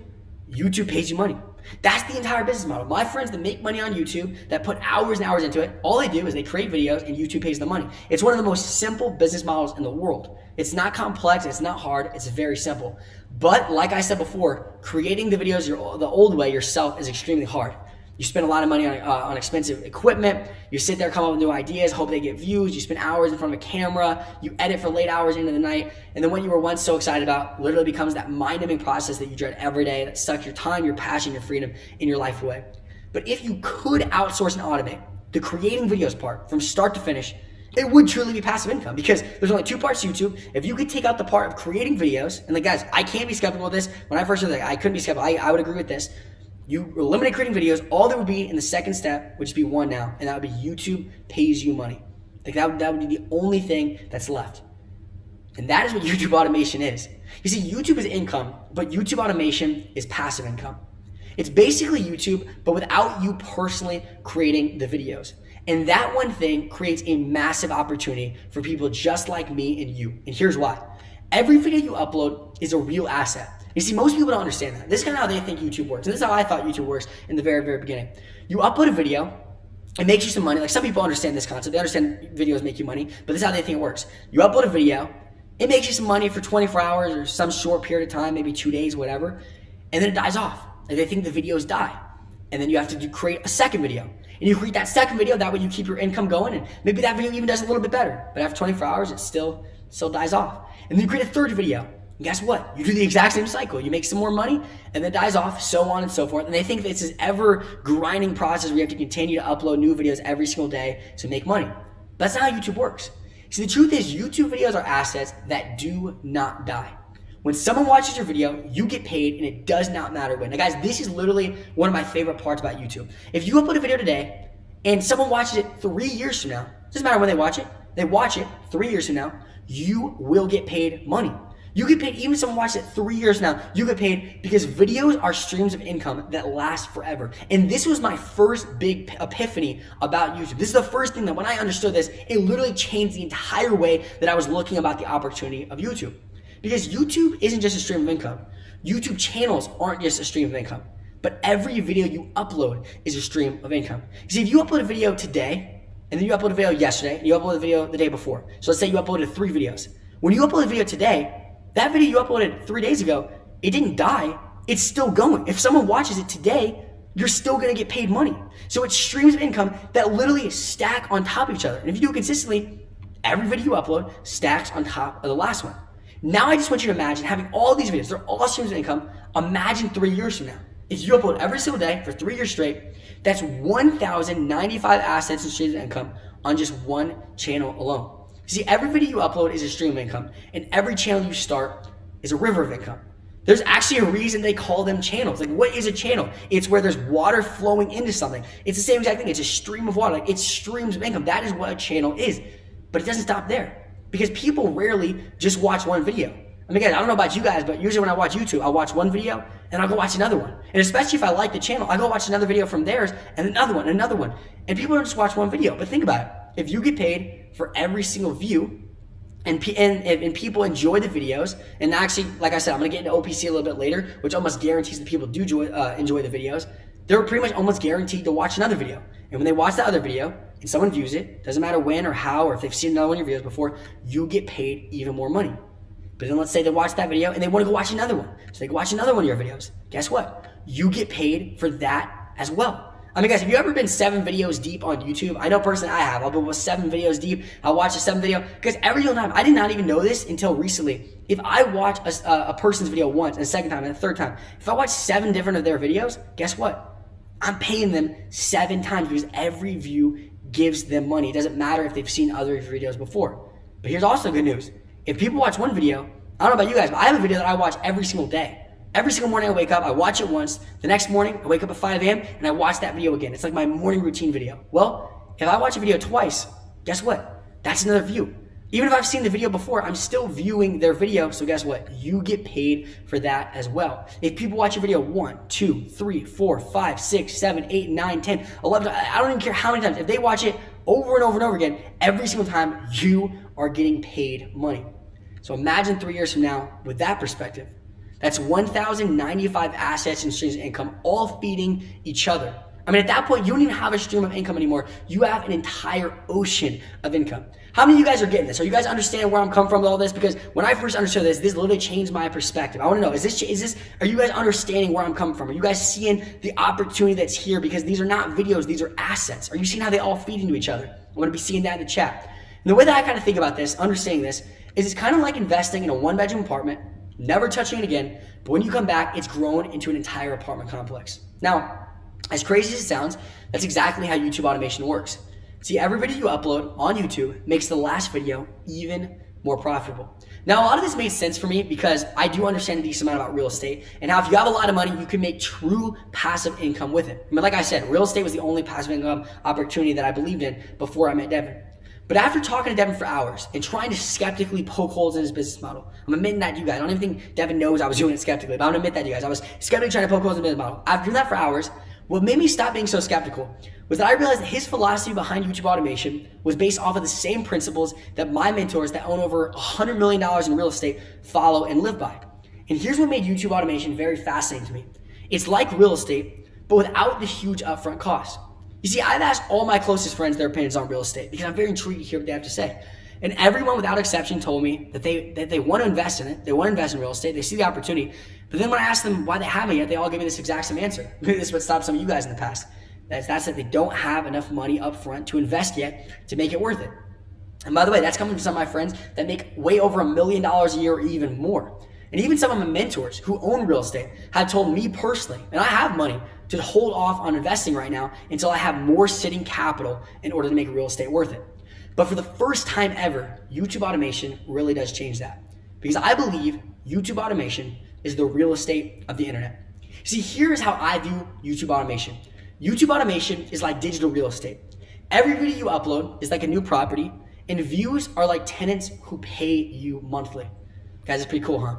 YouTube pays you money. That's the entire business model. My friends that make money on YouTube, that put hours and hours into it, all they do is they create videos and YouTube pays them money. It's one of the most simple business models in the world. It's not complex, it's not hard, it's very simple. But like I said before, creating the videos the old way yourself is extremely hard. You spend a lot of money on expensive equipment. You sit there, come up with new ideas, hope they get views. You spend hours in front of a camera. You edit for late hours into the night. And then what you were once so excited about literally becomes that mind-numbing process that you dread every day that sucks your time, your passion, your freedom, and your life away. But if you could outsource and automate the creating videos part from start to finish, it would truly be passive income, because there's only two parts to YouTube. If you could take out the part of creating videos, and like, guys, I can't be skeptical of this. When I first heard that, I couldn't be skeptical. I would agree with this. You eliminate creating videos. All there would be in the second step would just be one now, and that would be YouTube pays you money. Like, that would be the only thing that's left. And that is what YouTube automation is. You see, YouTube is income, but YouTube automation is passive income. It's basically YouTube, but without you personally creating the videos. And that one thing creates a massive opportunity for people just like me and you. And here's why. Every video you upload is a real asset. You see, most people don't understand that. This is kind of how they think YouTube works. And this is how I thought YouTube works in the very, very beginning. You upload a video, it makes you some money. Like, some people understand this concept. They understand videos make you money, but this is how they think it works. You upload a video, it makes you some money for 24 hours or some short period of time, maybe 2 days, whatever, and then it dies off. Like, they think the videos die. And then you have to create a second video. And you create that second video, that way you keep your income going, and maybe that video even does a little bit better. But after 24 hours, it still dies off. And then you create a third video. And guess what? You do the exact same cycle. You make some more money, and then it dies off, so on and so forth. And they think that it's this ever grinding process where you have to continue to upload new videos every single day to make money. But that's not how YouTube works. See, the truth is, YouTube videos are assets that do not die. When someone watches your video, you get paid, and it does not matter when. Now guys, this is literally one of my favorite parts about YouTube. If you upload a video today and someone watches it 3 years from now, it doesn't matter when they watch it 3 years from now, you will get paid money. You get paid, even if someone watches it 3 years now, you get paid, because videos are streams of income that last forever. And this was my first big epiphany about YouTube. This is the first thing that when I understood this, it literally changed the entire way that I was looking about the opportunity of YouTube. Because YouTube isn't just a stream of income. YouTube channels aren't just a stream of income. But every video you upload is a stream of income. See, if you upload a video today, and then you upload a video yesterday, and you upload a video the day before. So let's say you uploaded 3 videos. When you upload a video today, that video you uploaded 3 days ago, it didn't die, it's still going. If someone watches it today, you're still gonna get paid money. So it's streams of income that literally stack on top of each other. And if you do it consistently, every video you upload stacks on top of the last one. Now I just want you to imagine having all these videos. They're all streams of income. Imagine 3 years from now. If you upload every single day for 3 years straight, that's 1,095 assets and streams of income on just one channel alone. See, every video you upload is a stream of income, and every channel you start is a river of income. There's actually a reason they call them channels. Like, what is a channel? It's where there's water flowing into something. It's the same exact thing. It's a stream of water. Like, it's streams of income. That is what a channel is. But it doesn't stop there, because people rarely just watch one video. I mean, guys, I don't know about you guys, but usually when I watch YouTube, I'll watch one video and I'll go watch another one. And especially if I like the channel, I go watch another video from theirs and another one and another one. And people don't just watch one video. But think about it. If you get paid for every single view, and people enjoy the videos, and actually, like I said, I'm going to get into OPC a little bit later, which almost guarantees that people do enjoy the videos. They're pretty much almost guaranteed to watch another video. And when they watch that other video and someone views it, doesn't matter when or how, or if they've seen another one of your videos before, you get paid even more money. But then let's say they watch that video and they want to go watch another one. So they go watch another one of your videos. Guess what? You get paid for that as well. I mean, guys, have you ever been 7 videos deep on YouTube? I know personally I have. I'll be 7 videos deep. I'll watch a 7th video. Because every single time, I did not even know this until recently. If I watch a person's video once, and a second time, and a third time, if I watch 7 different of their videos, guess what? I'm paying them 7 times, because every view gives them money. It doesn't matter if they've seen other videos before. But here's also good news. If people watch one video, I don't know about you guys, but I have a video that I watch every single day. Every single morning I wake up, I watch it once. The next morning, I wake up at 5 a.m. and I watch that video again. It's like my morning routine video. Well, if I watch a video twice, guess what? That's another view. Even if I've seen the video before, I'm still viewing their video. So guess what? You get paid for that as well. If people watch a video 1, 2, 3, 4, 5, 6, 7, 8, 9, 10, 11, I don't even care how many times. If they watch it over and over and over again, every single time, you are getting paid money. So imagine 3 years from now with that perspective. That's 1,095 assets and streams of income all feeding each other. I mean, at that point, you don't even have a stream of income anymore. You have an entire ocean of income. How many of you guys are getting this? Are you guys understanding where I'm coming from with all this? Because when I first understood this literally changed my perspective. I want to know, are you guys understanding where I'm coming from? Are you guys seeing the opportunity that's here? Because these are not videos, these are assets. Are you seeing how they all feed into each other? I'm going to be seeing that in the chat. And the way that I kind of think about this, understanding this, is it's kind of like investing in a 1-bedroom apartment, never touching it again, but when you come back, it's grown into an entire apartment complex. Now, as crazy as it sounds, that's exactly how YouTube automation works. See, every video you upload on YouTube makes the last video even more profitable. Now, a lot of this made sense for me because I do understand a decent amount about real estate and how if you have a lot of money, you can make true passive income with it. I mean, like I said, real estate was the only passive income opportunity that I believed in before I met Devin. But after talking to Devin for hours and trying to skeptically poke holes in his business model, I'm admitting that to you guys. I don't even think Devin knows I was doing it skeptically, but I'm gonna admit that to you guys. I was skeptically trying to poke holes in the business model. After doing that for hours, what made me stop being so skeptical was that I realized that his philosophy behind YouTube automation was based off of the same principles that my mentors that own over $100 million in real estate follow and live by. And here's what made YouTube automation very fascinating to me. It's like real estate, but without the huge upfront cost. You see, I've asked all my closest friends their opinions on real estate because I'm very intrigued to hear what they have to say. And everyone without exception told me that they want to invest in it. They want to invest in real estate. They see the opportunity. But then when I asked them why they haven't yet, they all gave me this exact same answer. Maybe this is what stopped some of you guys in the past. That's that they don't have enough money up front to invest yet to make it worth it. And by the way, that's coming from some of my friends that make way over $1 million a year or even more. And even some of my mentors who own real estate have told me personally, and I have money, to hold off on investing right now until I have more sitting capital in order to make real estate worth it. But for the first time ever, YouTube automation really does change that. Because I believe YouTube automation is the real estate of the internet. See, here's how I view YouTube automation. YouTube automation is like digital real estate. Every video you upload is like a new property, and views are like tenants who pay you monthly. Guys, it's pretty cool, huh?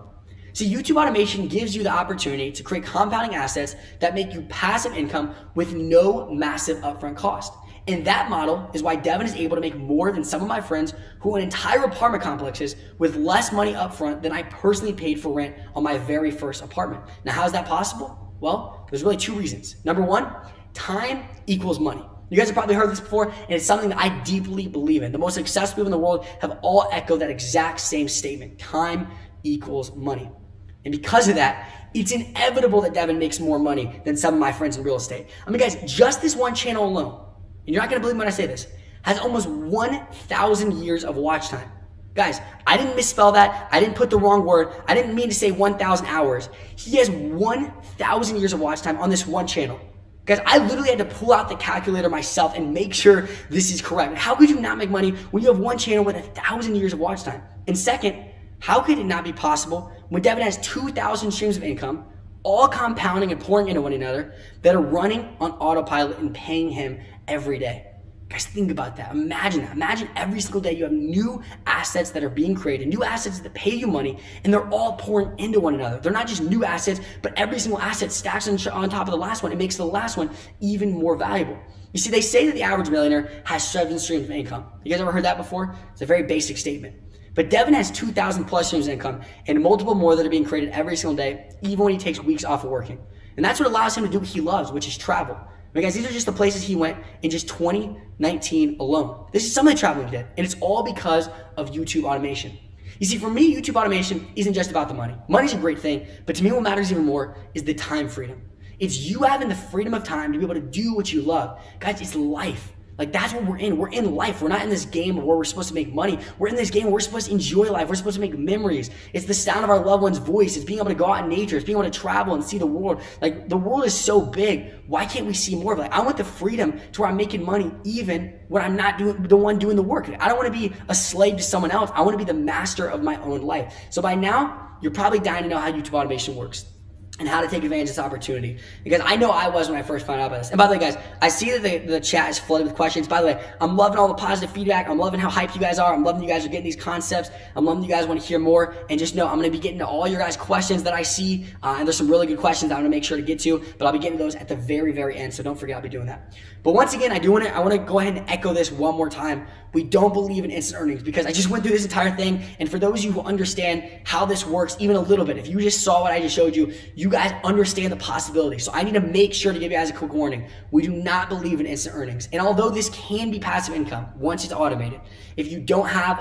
See, YouTube automation gives you the opportunity to create compounding assets that make you passive income with no massive upfront cost. And that model is why Devin is able to make more than some of my friends who own entire apartment complexes with less money upfront than I personally paid for rent on my very first apartment. Now, how is that possible? Well, there's really 2 reasons. Number 1, time equals money. You guys have probably heard this before, and it's something that I deeply believe in. The most successful people in the world have all echoed that exact same statement. Time equals money. And because of that, it's inevitable that Devin makes more money than some of my friends in real estate. I mean, guys, just this one channel alone, and you're not gonna believe me when I say this, has almost 1,000 years of watch time. Guys, I didn't misspell that. I didn't put the wrong word. I didn't mean to say 1,000 hours. He has 1,000 years of watch time on this one channel. Guys, I literally had to pull out the calculator myself and make sure this is correct. How could you not make money when you have one channel with 1,000 years of watch time? And second, how could it not be possible when Devin has 2,000 streams of income, all compounding and pouring into one another, that are running on autopilot and paying him every day? Guys, think about that. Imagine that. Imagine every single day you have new assets that are being created, new assets that pay you money, and they're all pouring into one another. They're not just new assets, but every single asset stacks on top of the last one. It makes the last one even more valuable. You see, they say that the average millionaire has 7 streams of income. You guys ever heard that before? It's a very basic statement. But Devin has 2,000 plus streams of income and multiple more that are being created every single day, even when he takes weeks off of working. And that's what allows him to do what he loves, which is travel. I mean, guys, these are just the places he went in just 2019 alone. This is some of the traveling he did, and it's all because of YouTube automation. You see, for me, YouTube automation isn't just about the money. Money's a great thing, but to me what matters even more is the time freedom. It's you having the freedom of time to be able to do what you love. Guys, it's life. Like, that's what we're in. We're in life. We're not in this game where we're supposed to make money. We're in this game where we're supposed to enjoy life. We're supposed to make memories. It's the sound of our loved one's voice. It's being able to go out in nature. It's being able to travel and see the world. Like, the world is so big. Why can't we see more of it? Like, I want the freedom to where I'm making money even when I'm not the one doing the work. I don't want to be a slave to someone else. I want to be the master of my own life. So by now, you're probably dying to know how YouTube automation works and how to take advantage of this opportunity. Because I know I was when I first found out about this. And by the way, guys, I see that the chat is flooded with questions. By the way, I'm loving all the positive feedback. I'm loving how hyped you guys are. I'm loving you guys are getting these concepts. I'm loving you guys want to hear more. And just know I'm going to be getting to all your guys' questions that I see. And there's some really good questions I'm going to make sure to get to. But I'll be getting to those at the very, very end. So don't forget I'll be doing that. But once again, I want to go ahead and echo this one more time. We don't believe in instant earnings because I just went through this entire thing. And for those of you who understand how this works even a little bit, if you just saw what I just showed you, you guys understand the possibility. So I need to make sure to give you guys a quick warning. We do not believe in instant earnings. And although this can be passive income once it's automated, if you don't have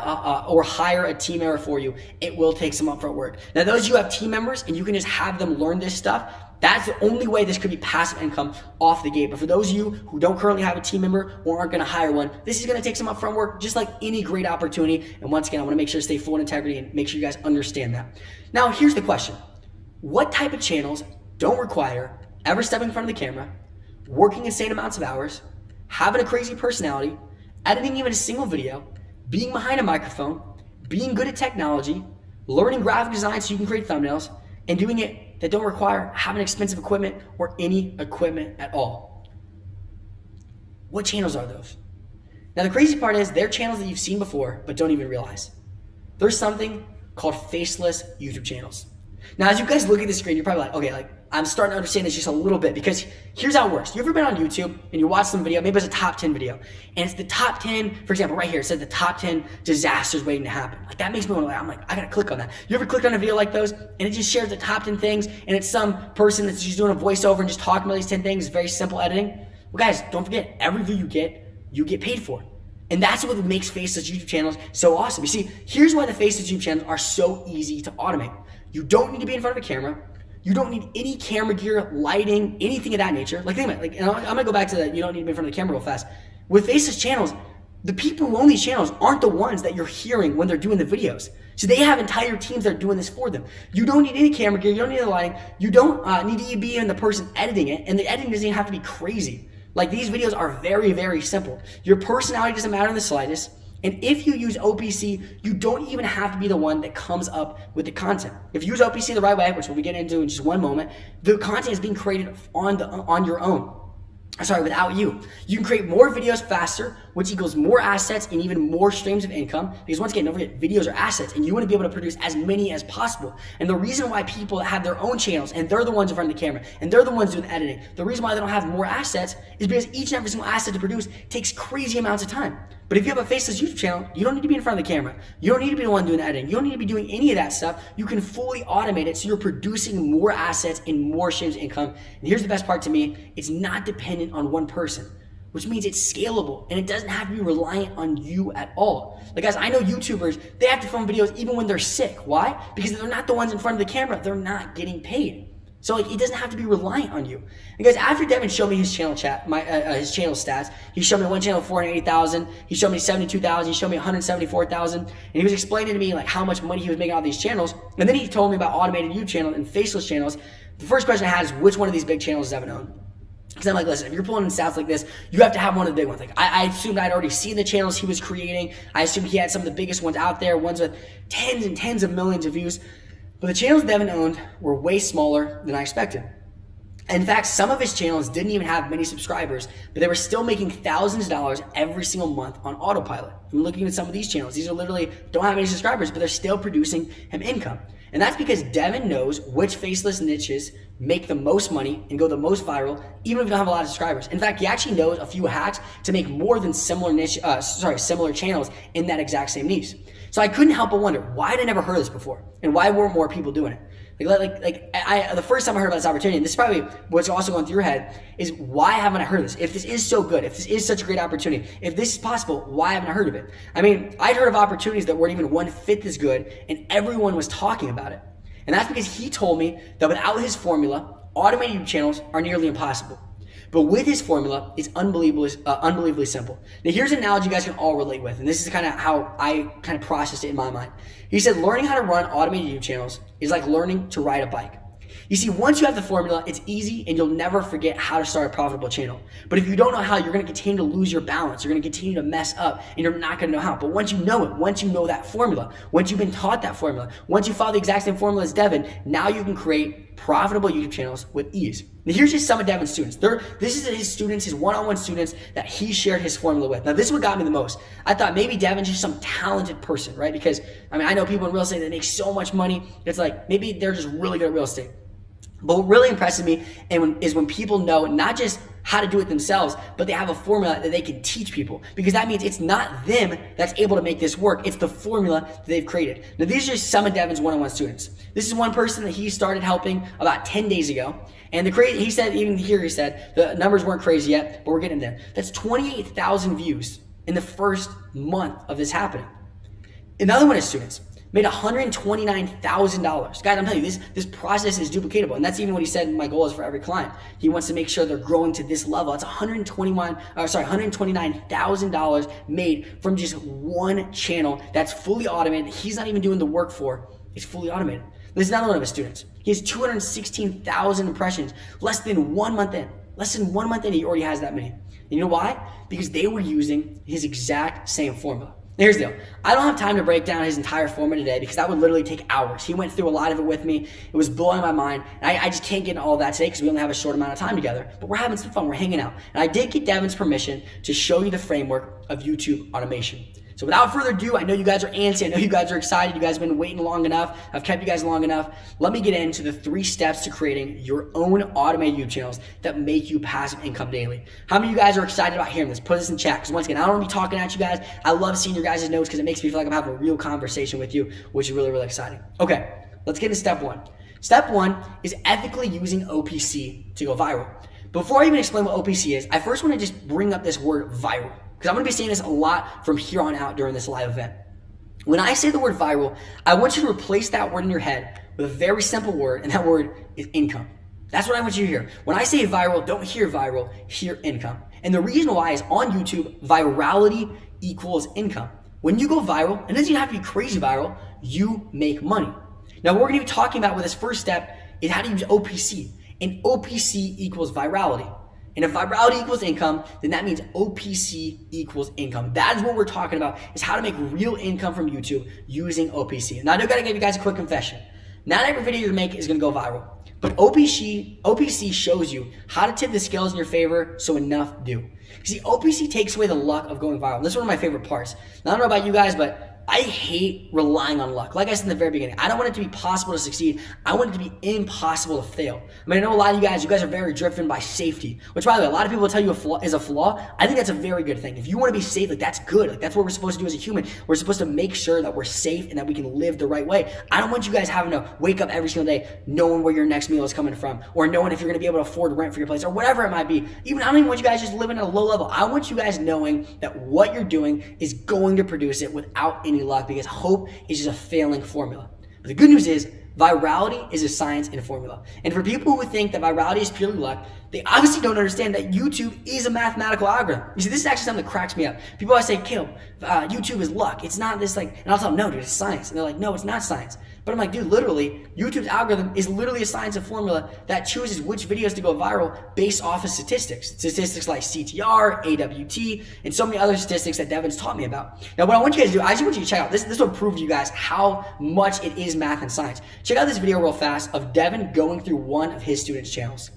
or hire a team member for you, it will take some upfront work. Now, those of you who have team members and you can just have them learn this stuff, that's the only way this could be passive income off the gate. But for those of you who don't currently have a team member or aren't going to hire one, this is going to take some upfront work, just like any great opportunity. And once again, I want to make sure to stay full in integrity and make sure you guys understand that. Now, here's the question. What type of channels don't require ever stepping in front of the camera, working insane amounts of hours, having a crazy personality, editing even a single video, being behind a microphone, being good at technology, learning graphic design so you can create thumbnails, and doing it that don't require having expensive equipment or any equipment at all? What channels are those? Now, the crazy part is they're channels that you've seen before but don't even realize. There's something called faceless YouTube channels. Now, as you guys look at the screen, you're probably like, okay, like I'm starting to understand this just a little bit, because here's how it works. You ever been on YouTube and you watch some video, maybe it's a top 10 video, and it's the top 10, for example, right here, it says the top 10 disasters waiting to happen. Like, that makes me want to, I'm like, I gotta click on that. You ever clicked on a video like those and it just shares the top 10 things, and it's some person that's just doing a voiceover and just talking about these 10 things, very simple editing? Well, guys, don't forget, every view you get paid for. And that's what makes faceless YouTube channels so awesome. You see, here's why the faceless YouTube channels are so easy to automate. You don't need to be in front of a camera. You don't need any camera gear, lighting, anything of that nature. Like, think about it. Like, and I'm gonna go back to the you don't need to be in front of the camera real fast. With faceless channels, the people who own these channels aren't the ones that you're hearing when they're doing the videos. So they have entire teams that are doing this for them. You don't need any camera gear. You don't need the lighting. You don't need to be in the person editing it. And the editing doesn't even have to be crazy. Like, these videos are very, very simple. Your personality doesn't matter in the slightest. And if you use OPC, you don't even have to be the one that comes up with the content. If you use OPC the right way, which we'll be getting into in just one moment, the content is being created on your own. Sorry, without you. You can create more videos faster, which equals more assets and even more streams of income. Because once again, don't forget, videos are assets, and you want to be able to produce as many as possible. And the reason why people have their own channels, and they're the ones in front of the camera, and they're the ones doing the editing, the reason why they don't have more assets is because each and every single asset to produce takes crazy amounts of time. But if you have a faceless YouTube channel, you don't need to be in front of the camera. You don't need to be the one doing the editing. You don't need to be doing any of that stuff. You can fully automate it so you're producing more assets and more streams of income. And here's the best part to me. It's not dependent on one person, which means it's scalable and it doesn't have to be reliant on you at all. Like, guys, I know YouTubers, they have to film videos even when they're sick. Why? Because if they're not the ones in front of the camera, they're not getting paid. So like, it doesn't have to be reliant on you. Because after Devin showed me his channel his channel stats, he showed me one channel 480,000, he showed me 72,000, he showed me 174,000, and he was explaining to me like how much money he was making on these channels. And then he told me about automated YouTube channels and faceless channels. The first question I had is, which one of these big channels does Devin own? Because I'm like, listen, if you're pulling in stats like this, you have to have one of the big ones. Like I assumed I'd already seen the channels he was creating. I assumed he had some of the biggest ones out there, ones with tens and tens of millions of views. But the channels Devin owned were way smaller than I expected. In fact, some of his channels didn't even have many subscribers, but they were still making thousands of dollars every single month on autopilot. I'm looking at some of these channels. These are literally don't have any subscribers, but they're still producing him income. And that's because Devin knows which faceless niches make the most money and go the most viral, even if you don't have a lot of subscribers. In fact, he actually knows a few hacks to make more than similar channels in that exact same niche. So I couldn't help but wonder, why had I never heard of this before? And why weren't more people doing it? The first time I heard about this opportunity, and this is probably what's also going through your head, is why haven't I heard of this? If this is so good, if this is such a great opportunity, if this is possible, why haven't I heard of it? I mean, I'd heard of opportunities that weren't even one fifth as good, and everyone was talking about it. And that's because he told me that without his formula, automated YouTube channels are nearly impossible. But with his formula, it's unbelievably simple. Now here's an analogy you guys can all relate with, and this is kind of how I kind of processed it in my mind. He said learning how to run automated YouTube channels is like learning to ride a bike. You see, once you have the formula, it's easy and you'll never forget how to start a profitable channel. But if you don't know how, you're going to continue to lose your balance. You're going to continue to mess up and you're not going to know how. But once you know it, once you know that formula, once you've been taught that formula, once you follow the exact same formula as Devin, now you can create profitable YouTube channels with ease. Now here's just some of Devin's students. This is his students, his one-on-one students that he shared his formula with. Now this is what got me the most. I thought maybe Devin's just some talented person, right? Because I mean, I know people in real estate that make so much money. It's like maybe they're just really good at real estate. But what really impresses me is when people know not just how to do it themselves, but they have a formula that they can teach people. Because that means it's not them that's able to make this work. It's the formula that they've created. Now, these are just some of Devin's one-on-one students. This is one person that he started helping about 10 days ago. And he said, even here he said, the numbers weren't crazy yet, but we're getting there. That's 28,000 views in the first month of this happening. Another one of his students made $129,000. Guys, I'm telling you, this process is duplicatable. And that's even what he said my goal is for every client. He wants to make sure they're growing to this level. It's $129,000 made from just one channel that's fully automated. He's not even doing the work for. It's fully automated. This is another one of his students. He has 216,000 impressions less than 1 month in. Less than 1 month in, he already has that many. And you know why? Because they were using his exact same formula. Here's the deal. I don't have time to break down his entire formula today because that would literally take hours. He went through a lot of it with me. It was blowing my mind. And I just can't get into all of that today because we only have a short amount of time together. But we're having some fun. We're hanging out. And I did get Devin's permission to show you the framework of YouTube automation. So without further ado, I know you guys are antsy. I know you guys are excited. You guys have been waiting long enough. I've kept you guys long enough. Let me get into the 3 steps to creating your own automated YouTube channels that make you passive income daily. How many of you guys are excited about hearing this? Put this in chat. Because once again, I don't want to be talking at you guys. I love seeing your guys' notes because it makes me feel like I'm having a real conversation with you, which is really, really exciting. Okay, let's get into step 1. Step 1 is ethically using OPC to go viral. Before I even explain what OPC is, I first want to just bring up this word viral. Because I'm going to be saying this a lot from here on out during this live event. When I say the word viral, I want you to replace that word in your head with a very simple word, and that word is income. That's what I want you to hear. When I say viral, don't hear viral, hear income. And the reason why is on YouTube, virality equals income. When you go viral, and it doesn't even have to be crazy viral, you make money. Now, what we're going to be talking about with this first step is how to use OPC. And OPC equals virality. And if virality equals income, then that means OPC equals income. That is what we're talking about, is how to make real income from YouTube using OPC. Now, I do gotta give you guys a quick confession. Not every video you make is gonna go viral, but OPC shows you how to tip the scales in your favor so enough do. You see, OPC takes away the luck of going viral. This is one of my favorite parts. Now, I don't know about you guys, but I hate relying on luck. Like I said in the very beginning, I don't want it to be possible to succeed. I want it to be impossible to fail. I mean, I know a lot of you guys are very driven by safety, which by the way, a lot of people will tell you is a flaw. I think that's a very good thing. If you want to be safe, like that's good. Like that's what we're supposed to do as a human. We're supposed to make sure that we're safe and that we can live the right way. I don't want you guys having to wake up every single day knowing where your next meal is coming from, or knowing if you're going to be able to afford rent for your place, or whatever it might be. I don't even want you guys just living at a low level. I want you guys knowing that what you're doing is going to produce it without any luck, because hope is just a failing formula. But the good news is Virality is a science and a formula. And for people who think that virality is purely luck, they obviously don't understand that YouTube is a mathematical algorithm. You see, this is actually something that cracks me up. People always say, Caleb, YouTube is luck. It's not this like, and I'll tell them, no, dude, it's science. And they're like, no, it's not science. But I'm like, dude, literally, YouTube's algorithm is literally a science and formula that chooses which videos to go viral based off of statistics. Statistics like CTR, AWT, and so many other statistics that Devin's taught me about. Now, what I want you guys to do, I just want you to check out, this will prove to you guys how much it is math and science. Check out this video real fast of Devin going through one of his students' channels.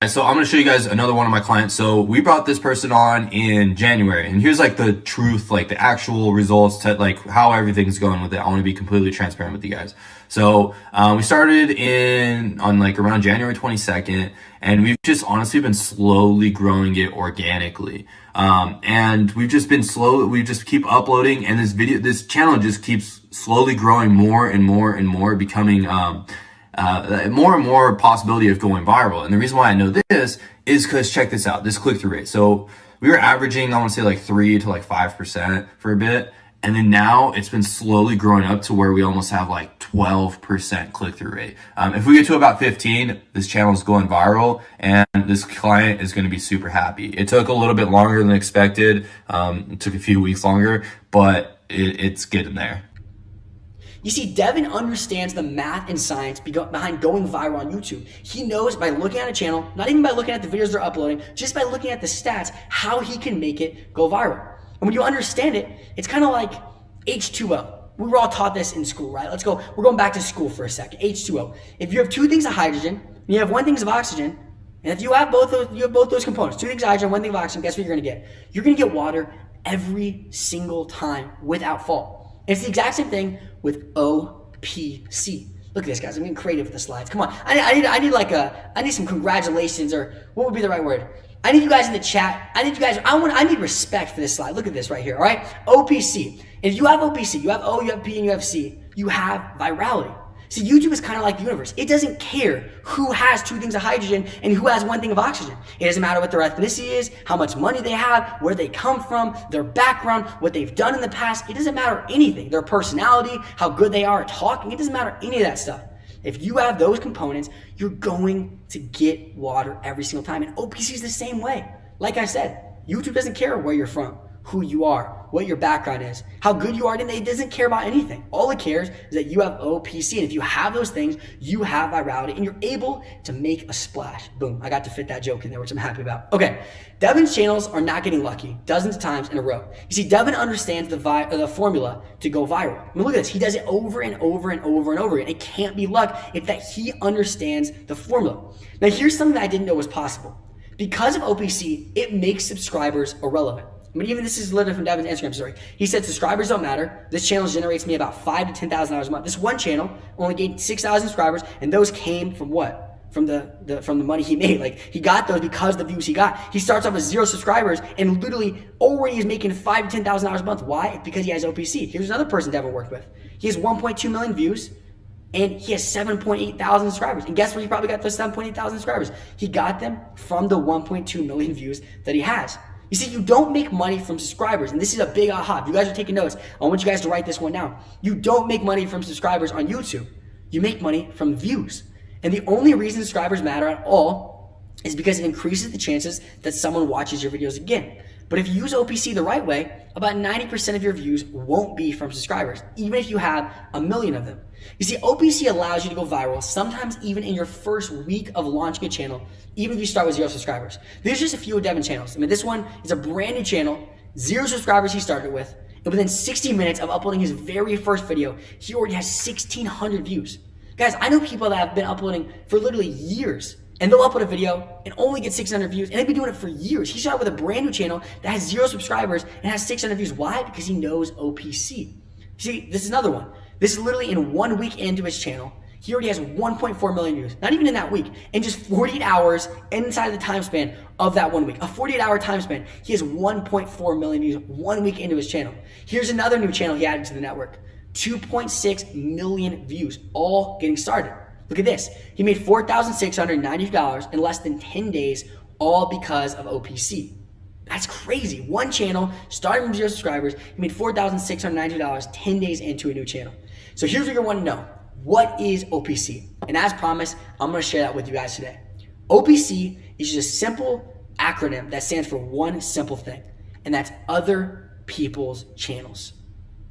So I'm going to show you guys another one of my clients. So we brought this person on in January, and here's like the truth, like the actual results to like how everything's going with it. I want to be completely transparent with you guys. So we started on like around January 22nd, and we've just honestly been slowly growing it organically. And we've just been we just keep uploading, and this channel just keeps slowly growing more and more and more, becoming more and more possibility of going viral. And the reason why I know this is because check this out, this click-through rate. So we were averaging, I want to say like 3 to like 5% for a bit. And then now it's been slowly growing up to where we almost have like 12% click-through rate. If we get to about 15, this channel is going viral and this client is going to be super happy. It took a little bit longer than expected. It took a few weeks longer, but it's getting there. You see, Devin understands the math and science behind going viral on YouTube. He knows by looking at a channel, not even by looking at the videos they're uploading, just by looking at the stats, how he can make it go viral. And when you understand it, it's kind of like H2O. We were all taught this in school, right? We're going back to school for a second. H2O. If you have 2 things of hydrogen, and you have 1 thing of oxygen, and if you have both those components, 2 things of hydrogen, 1 thing of oxygen, guess what you're gonna get? You're gonna get water every single time without fault. It's the exact same thing with OPC. Look at this, guys. I'm getting creative with the slides. Come on. I need some congratulations, or what would be the right word? I need you guys in the chat. I need respect for this slide. Look at this right here. All right. OPC. If you have OPC, you have O, you have P, and you have C, you have virality. See, YouTube is kind of like the universe. It doesn't care who has 2 things of hydrogen and who has 1 thing of oxygen. It doesn't matter what their ethnicity is, how much money they have, where they come from, their background, what they've done in the past. It doesn't matter anything. Their personality, how good they are at talking. It doesn't matter any of that stuff. If you have those components, you're going to get water every single time. And OPC is the same way. Like I said, YouTube doesn't care where you're from, who you are, what your background is, how good you are. It doesn't care about anything. All it cares is that you have OPC. And if you have those things, you have virality and you're able to make a splash. Boom. I got to fit that joke in there, which I'm happy about. Okay. Devin's channels are not getting lucky dozens of times in a row. You see, Devin understands the formula to go viral. I mean, look at this. He does it over and over and over and over again. It can't be luck. It's that he understands the formula. Now, here's something that I didn't know was possible. Because of OPC, it makes subscribers irrelevant. I mean, even this is literally from Devin's Instagram story. He said, subscribers don't matter. This channel generates me about $5,000 to $10,000 a month. This one channel only gained 6,000 subscribers, and those came from what? From the money he made. Like, he got those because of the views he got. He starts off with 0 subscribers and literally already is making $5,000 to $10,000 a month. Why? It's because he has OPC. Here's another person Devin worked with. He has 1.2 million views, and he has 7.8 thousand subscribers. And guess where he probably got those 7.8 thousand subscribers? He got them from the 1.2 million views that he has. You see, you don't make money from subscribers. And this is a big aha. If you guys are taking notes, I want you guys to write this one down. You don't make money from subscribers on YouTube. You make money from views. And the only reason subscribers matter at all is because it increases the chances that someone watches your videos again. But if you use OPC the right way, about 90% of your views won't be from subscribers, even if you have 1 million of them. You see, OPC allows you to go viral, sometimes even in your first week of launching a channel, even if you start with 0 subscribers. There's just a few of Devin's channels. I mean, this one is a brand new channel, 0 subscribers he started with, and within 60 minutes of uploading his very first video, he already has 1,600 views. Guys, I know people that have been uploading for literally years, and they'll upload a video and only get 600 views, and they've been doing it for years. He started with a brand new channel that has 0 subscribers and has 600 views. Why? Because he knows OPC. See, this is another one. This is literally in 1 week into his channel. He already has 1.4 million views. Not even in that week. In just 48 hours inside of the time span of that 1 week. A 48-hour time span. He has 1.4 million views 1 week into his channel. Here's another new channel he added to the network. 2.6 million views, all getting started. Look at this. He made $4,690 in less than 10 days, all because of OPC. That's crazy. One channel, starting from 0 subscribers, he made $4,690 10 days into a new channel. So here's what you want to know. what is OPC? And as promised, I'm gonna share that with you guys today. OPC is just a simple acronym that stands for one simple thing, and that's other people's channels.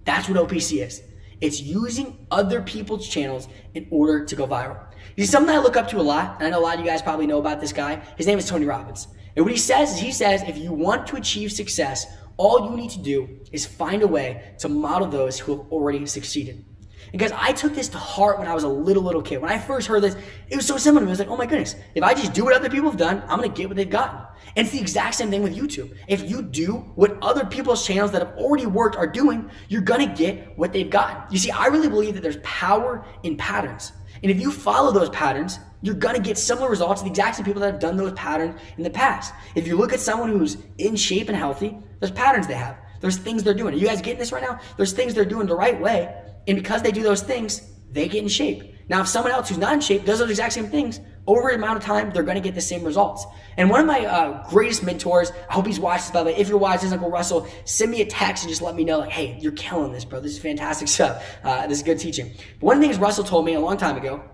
That's what OPC is. It's using other people's channels in order to go viral. You see, something I look up to a lot, and I know a lot of you guys probably know about this guy. His name is Tony Robbins. And what he says is, if you want to achieve success, all you need to do is find a way to model those who have already succeeded. And guys, I took this to heart when I was a little kid. When I first heard this, it was so simple to me. I was like, oh my goodness, if I just do what other people have done, I'm going to get what they've gotten. And it's the exact same thing with YouTube. If you do what other people's channels that have already worked are doing, you're going to get what they've gotten. You see, I really believe that there's power in patterns. And if you follow those patterns, you're going to get similar results to the exact same people that have done those patterns in the past. If you look at someone who's in shape and healthy, there's patterns they have. There's things they're doing. Are you guys getting this right now? There's things they're doing the right way. And because they do those things, they get in shape. Now, if someone else who's not in shape does those exact same things, over an amount of time, they're going to get the same results. And one of my greatest mentors, I hope he's watched this, by the way. If you're watching this, Uncle Russell, send me a text and just let me know, like, hey, you're killing this, bro. This is fantastic stuff. This is good teaching. But one of the things Russell told me a long time ago,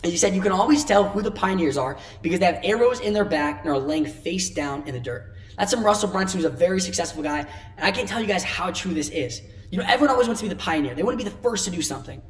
and he said, you can always tell who the pioneers are because they have arrows in their back and are laying face down in the dirt. That's from Russell Brunson, who's a very successful guy. And I can't tell you guys how true this is. You know, everyone always wants to be the pioneer. They want to be the first to do something.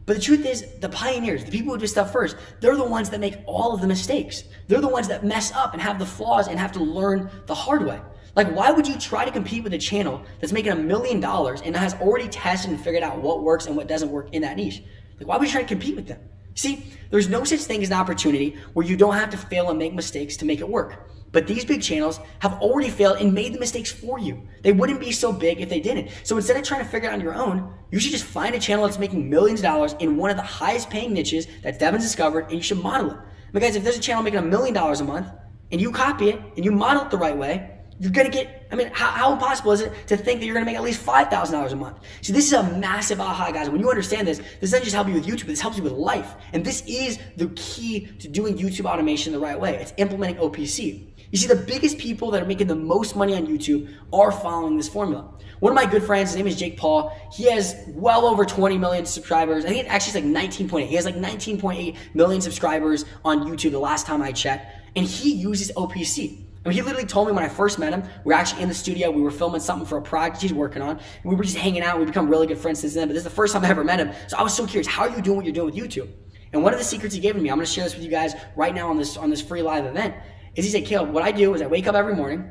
But the truth is, the pioneers, the people who do stuff first, they're the ones that make all of the mistakes. They're the ones that mess up and have the flaws and have to learn the hard way. Like, why would you try to compete with a channel that's making $1 million and has already tested and figured out what works and what doesn't work in that niche? Like, why would you try to compete with them? See, there's no such thing as an opportunity where you don't have to fail and make mistakes to make it work. But these big channels have already failed and made the mistakes for you. They wouldn't be so big if they didn't. So instead of trying to figure it out on your own, you should just find a channel that's making millions of dollars in one of the highest paying niches that Devin's discovered, and you should model it. Because if there's a channel making $1 million a month and you copy it and you model it the right way, you're gonna get, I mean, how impossible is it to think that you're gonna make at least $5,000 a month? See, this is a massive aha, guys. When you understand this doesn't just help you with YouTube, this helps you with life. And this is the key to doing YouTube automation the right way. It's implementing OPC. You see, the biggest people that are making the most money on YouTube are following this formula. One of my good friends, his name is Jake Paul. He has well over 20 million subscribers. I think it actually is like 19.8. He has like 19.8 million subscribers on YouTube the last time I checked. And he uses OPC. I mean, he literally told me when I first met him, we were actually in the studio, we were filming something for a project he's working on, and we were just hanging out, we become really good friends since then, but this is the first time I ever met him, so I was so curious, how are you doing what you're doing with YouTube? And one of the secrets he gave me, I'm gonna share this with you guys right now on this free live event, is he said, Caleb, what I do is I wake up every morning,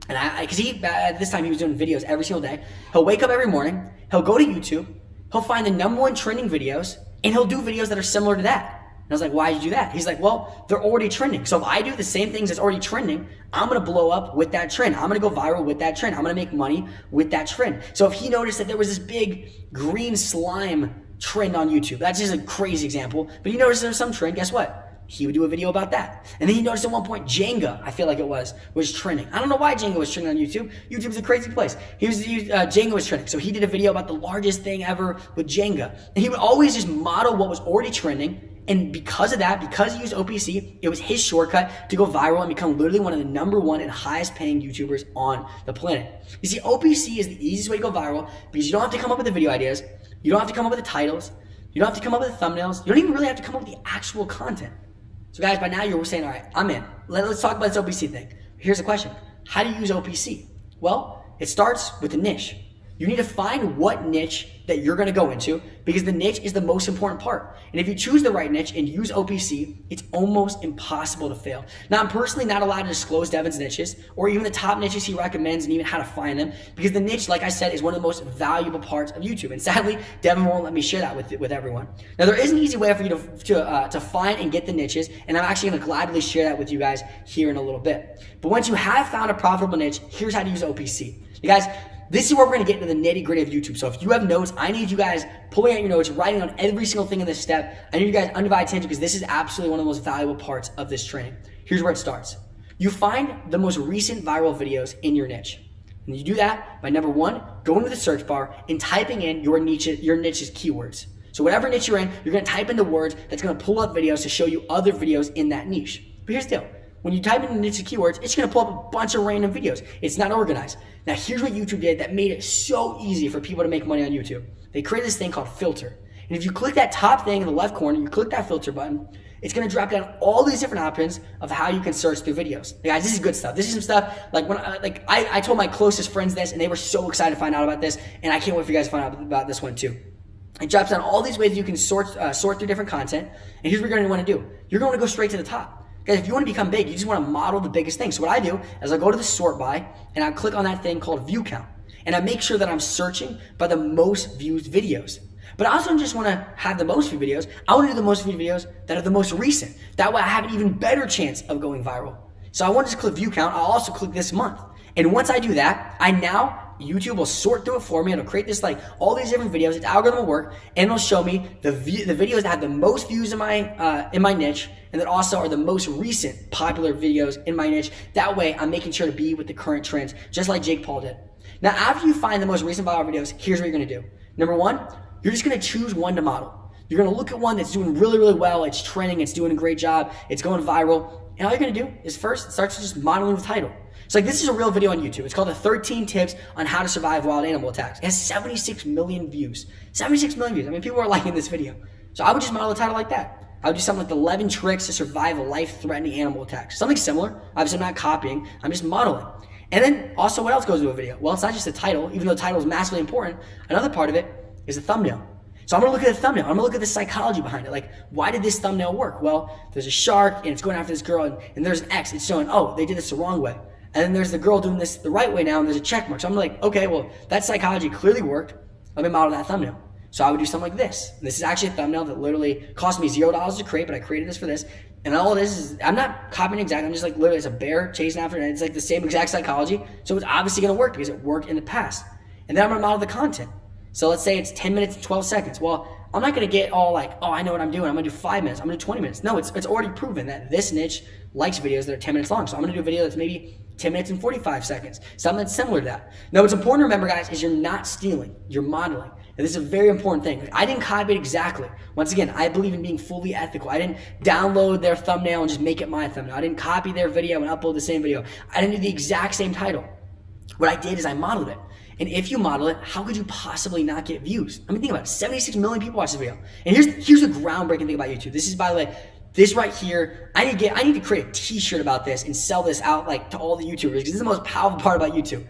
and because at this time he was doing videos every single day, he'll wake up every morning, he'll go to YouTube, he'll find the #1 trending videos, and he'll do videos that are similar to that. And I was like, why did you do that? He's like, well, they're already trending. So if I do the same things that's already trending, I'm going to blow up with that trend. I'm going to go viral with that trend. I'm going to make money with that trend. So if he noticed that there was this big green slime trend on YouTube, that's just a crazy example, but he noticed there's some trend, guess what? He would do a video about that. And then he noticed at one point Jenga, I feel like it was trending. I don't know why Jenga was trending on YouTube. YouTube's a crazy place. Jenga was trending. So he did a video about the largest thing ever with Jenga. And he would always just model what was already trending. And because of that, because he used OPC, it was his shortcut to go viral and become literally one of the #1 and highest paying YouTubers on the planet. You see, OPC is the easiest way to go viral because you don't have to come up with the video ideas. You don't have to come up with the titles. You don't have to come up with the thumbnails. You don't even really have to come up with the actual content. So guys, by now you're saying, all right, I'm in. Let's talk about this OPC thing. Here's the question. How do you use OPC? Well, it starts with a niche. You need to find what niche that you're going to go into because the niche is the most important part. And if you choose the right niche and use OPC, it's almost impossible to fail. Now, I'm personally not allowed to disclose Devin's niches or even the top niches he recommends and even how to find them because the niche, like I said, is one of the most valuable parts of YouTube. And sadly, Devin won't let me share that with everyone. Now, there is an easy way for you to find and get the niches, and I'm actually going to gladly share that with you guys here in a little bit. But once you have found a profitable niche, here's how to use OPC. You guys, this is where we're going to get into the nitty gritty of YouTube. So if you have notes, I need you guys pulling out your notes, writing on every single thing in this step. I need you guys undivided attention because this is absolutely one of the most valuable parts of this training. Here's where it starts. You find the most recent viral videos in your niche. And you do that by #1, going to the search bar and typing in your niche's keywords. So whatever niche you're in, you're going to type in the words that's going to pull up videos to show you other videos in that niche. But here's the deal. When you type in the niche keywords, it's going to pull up a bunch of random videos. It's not organized. Now, here's what YouTube did that made it so easy for people to make money on YouTube. They created this thing called Filter. And if you click that top thing in the left corner, you click that filter button, it's gonna drop down all these different options of how you can search through videos. Guys, this is good stuff. This is some stuff like when I told my closest friends this, and they were so excited to find out about this, and I can't wait for you guys to find out about this one too. It drops down all these ways you can sort through different content, and here's what you're gonna wanna do. You're gonna go straight to the top. Guys, if you want to become big, you just want to model the biggest thing. So what I do is I go to the sort by, and I click on that thing called view count. And I make sure that I'm searching by the most viewed videos. But I also don't just want to have the most viewed videos. I want to do the most viewed videos that are the most recent. That way I have an even better chance of going viral. So I want to just click view count. I'll also click this month. And once I do that, YouTube will sort through it for me. It'll create this like all these different videos. Its algorithm will work, and it'll show me the videos that have the most views in my niche, and that also are the most recent popular videos in my niche. That way, I'm making sure to be with the current trends, just like Jake Paul did. Now, after you find the most recent viral videos, here's what you're gonna do. Number one, you're just gonna choose one to model. You're gonna look at one that's doing really, really well. It's trending. It's doing a great job. It's going viral. And all you're gonna do is first start to just modeling the title. So like this is a real video on YouTube. It's called the 13 Tips on How to Survive Wild Animal Attacks. It has 76 million views. 76 million views. I mean, people are liking this video. So I would just model the title like that. I would do something like the 11 Tricks to Survive a Life-Threatening Animal Attack. Something similar. Obviously, I'm not copying. I'm just modeling. And then also, what else goes into a video? Well, it's not just the title, even though the title is massively important. Another part of it is the thumbnail. So I'm gonna look at the thumbnail. I'm gonna look at the psychology behind it. Like, why did this thumbnail work? Well, there's a shark and it's going after this girl, and there's an X. It's showing, oh, they did this the wrong way. And then there's the girl doing this the right way now, and there's a check mark. So I'm like, okay, well, that psychology clearly worked. Let me model that thumbnail. So I would do something like this. And this is actually a thumbnail that literally cost me $0 to create, but I created this for this. And all it is I'm not copying exactly. I'm just like literally, it's a bear chasing after it, and it's like the same exact psychology. So it's obviously gonna work because it worked in the past. And then I'm gonna model the content. So let's say it's 10 minutes and 12 seconds. Well, I'm not gonna get all like, oh, I know what I'm doing. I'm gonna do 5 minutes. I'm gonna do 20 minutes. No, it's already proven that this niche likes videos that are 10 minutes long. So I'm gonna do a video that's maybe 10 minutes and 45 seconds. Something that's similar to that. Now, what's important to remember, guys, is you're not stealing. You're modeling. And this is a very important thing. I didn't copy it exactly. Once again, I believe in being fully ethical. I didn't download their thumbnail and just make it my thumbnail. I didn't copy their video and upload the same video. I didn't do the exact same title. What I did is I modeled it. And if you model it, how could you possibly not get views? I mean, think about it. 76 million people watch this video. And here's the groundbreaking thing about YouTube. This is, by the way, this right here, I need to create a t-shirt about this and sell this out like to all the YouTubers, because this is the most powerful part about YouTube.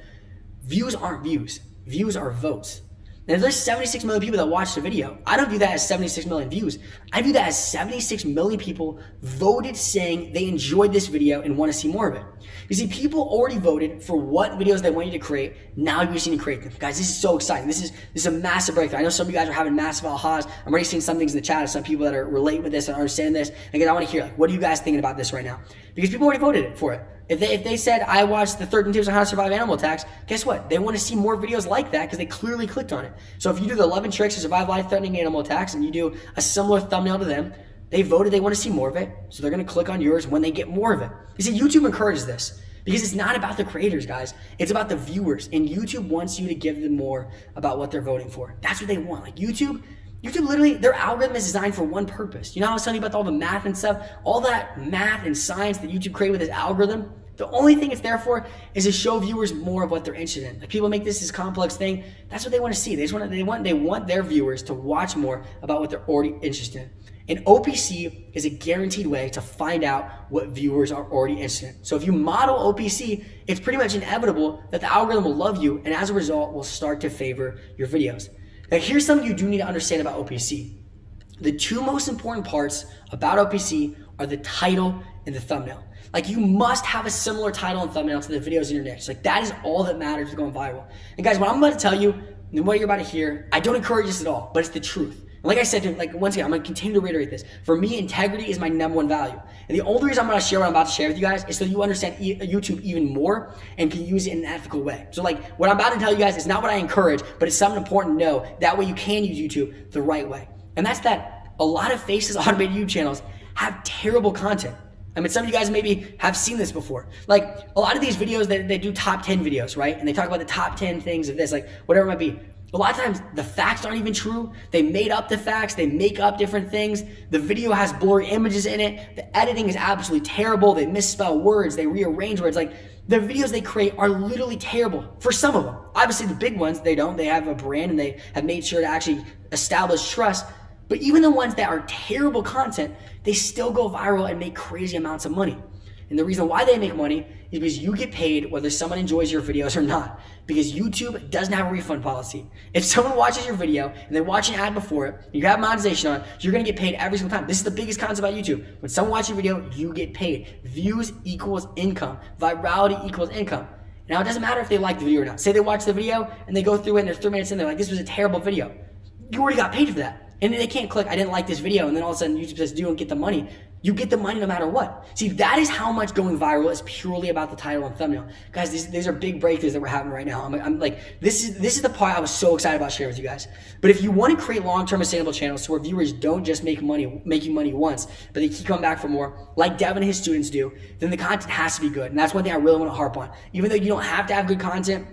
Views aren't views. Views are votes. And if there's 76 million people that watch the video, I don't view that as 76 million views. I view that as 76 million people voted saying they enjoyed this video and want to see more of it. You see, people already voted for what videos they want you to create. Now you just need to create them. Guys, this is so exciting. This is a massive breakthrough. I know some of you guys are having massive ahas. I'm already seeing some things in the chat of some people that are relating with this and understand this. And again, I want to hear, like, what are you guys thinking about this right now? Because people already voted for it. If they said, I watched the 13 Tips on How to Survive Animal Attacks, guess what? They want to see more videos like that because they clearly clicked on it. So if you do the 11 Tricks to Survive Life-Threatening Animal Attacks and you do a similar thumbnail to them, they voted they want to see more of it, so they're going to click on yours when they get more of it. You see, YouTube encourages this because it's not about the creators, guys. It's about the viewers, and YouTube wants you to give them more about what they're voting for. That's what they want. Like YouTube literally, their algorithm is designed for one purpose. You know how I was telling you about all the math and stuff? All that math and science that YouTube created with its algorithm, the only thing it's there for is to show viewers more of what they're interested in. Like, people make this complex thing. That's what they want to see. They want their viewers to watch more about what they're already interested in. And OPC is a guaranteed way to find out what viewers are already interested in. So if you model OPC, it's pretty much inevitable that the algorithm will love you, and as a result, will start to favor your videos. Now, here's something you do need to understand about OPC. The two most important parts about OPC are the title and the thumbnail. Like, you must have a similar title and thumbnail to the videos in your niche. Like, that is all that matters to going viral. And guys, what I'm about to tell you and what you're about to hear, I don't encourage this at all, but it's the truth. And like I said, like, once again, I'm going to continue to reiterate this. For me, integrity is my #1 value. And the only reason I'm going to share what I'm about to share with you guys is so you understand YouTube even more and can use it in an ethical way. So, like, what I'm about to tell you guys is not what I encourage, but it's something important to know. That way you can use YouTube the right way. And that's that a lot of Faces Automated YouTube channels have terrible content. I mean, some of you guys maybe have seen this before. Like, a lot of these videos, they do top 10 videos, right? And they talk about the top 10 things of this, like, whatever it might be. A lot of times, the facts aren't even true. They made up the facts. They make up different things. The video has blurry images in it. The editing is absolutely terrible. They misspell words. They rearrange words. Like, the videos they create are literally terrible for some of them. Obviously, the big ones, they don't. They have a brand, and they have made sure to actually establish trust. But even the ones that are terrible content, they still go viral and make crazy amounts of money. And the reason why they make money is because you get paid whether someone enjoys your videos or not. Because YouTube doesn't have a refund policy. If someone watches your video and they watch an ad before it, and you have monetization on, you're gonna get paid every single time. This is the biggest concept about YouTube. When someone watches your video, you get paid. Views equals income. Virality equals income. Now, it doesn't matter if they like the video or not. Say they watch the video and they go through it and they're 3 minutes in, they're like, this was a terrible video. You already got paid for that. And they can't click, I didn't like this video, and then all of a sudden YouTube says, do and get the money. You get the money no matter what. See, that is how much going viral is purely about the title and thumbnail. Guys, these are big breakthroughs that we're having right now. I'm like, this is the part I was so excited about sharing with you guys. But if you want to create long-term sustainable channels so where viewers don't just make you money once, but they keep coming back for more, like Devin and his students do, then the content has to be good. And that's one thing I really want to harp on. Even though you don't have to have good content,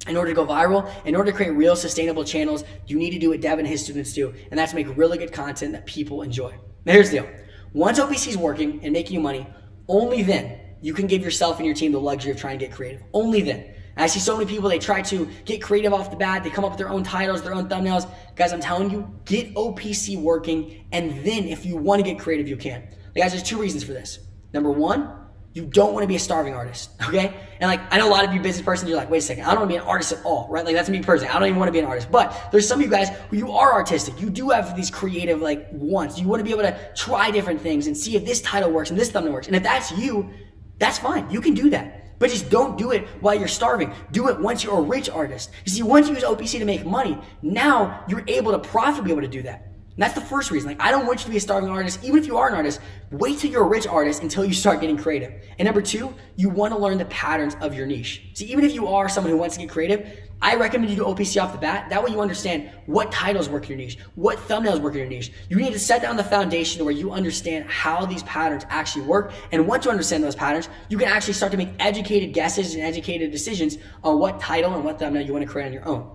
in order to go viral, in order to create real sustainable channels, you need to do what Devin and his students do, and that's make really good content that people enjoy. Now here's the deal. Once OPC is working and making you money, only then you can give yourself and your team the luxury of trying to get creative. Only then. And I see so many people, they try to get creative off the bat, they come up with their own titles, their own thumbnails. Guys, I'm telling you, get OPC working, and then if you want to get creative, you can. Guys, there's 2 reasons for this. Number 1, you don't want to be a starving artist, okay? And like, I know a lot of you business persons, you're like, wait a second, I don't want to be an artist at all, right? Like, that's me personally. I don't even want to be an artist. But there's some of you guys who you are artistic. You do have these creative, like, wants. You want to be able to try different things and see if this title works and this thumbnail works. And if that's you, that's fine. You can do that. But just don't do it while you're starving. Do it once you're a rich artist. You see, once you use OPC to make money, now you're able to profitably be able to do that. And that's the first reason. Like, I don't want you to be a starving artist. Even if you are an artist, wait till you're a rich artist until you start getting creative. And number 2, you want to learn the patterns of your niche. See, even if you are someone who wants to get creative, I recommend you do OPC off the bat. That way you understand what titles work in your niche, what thumbnails work in your niche. You need to set down the foundation where you understand how these patterns actually work. And once you understand those patterns, you can actually start to make educated guesses and educated decisions on what title and what thumbnail you want to create on your own.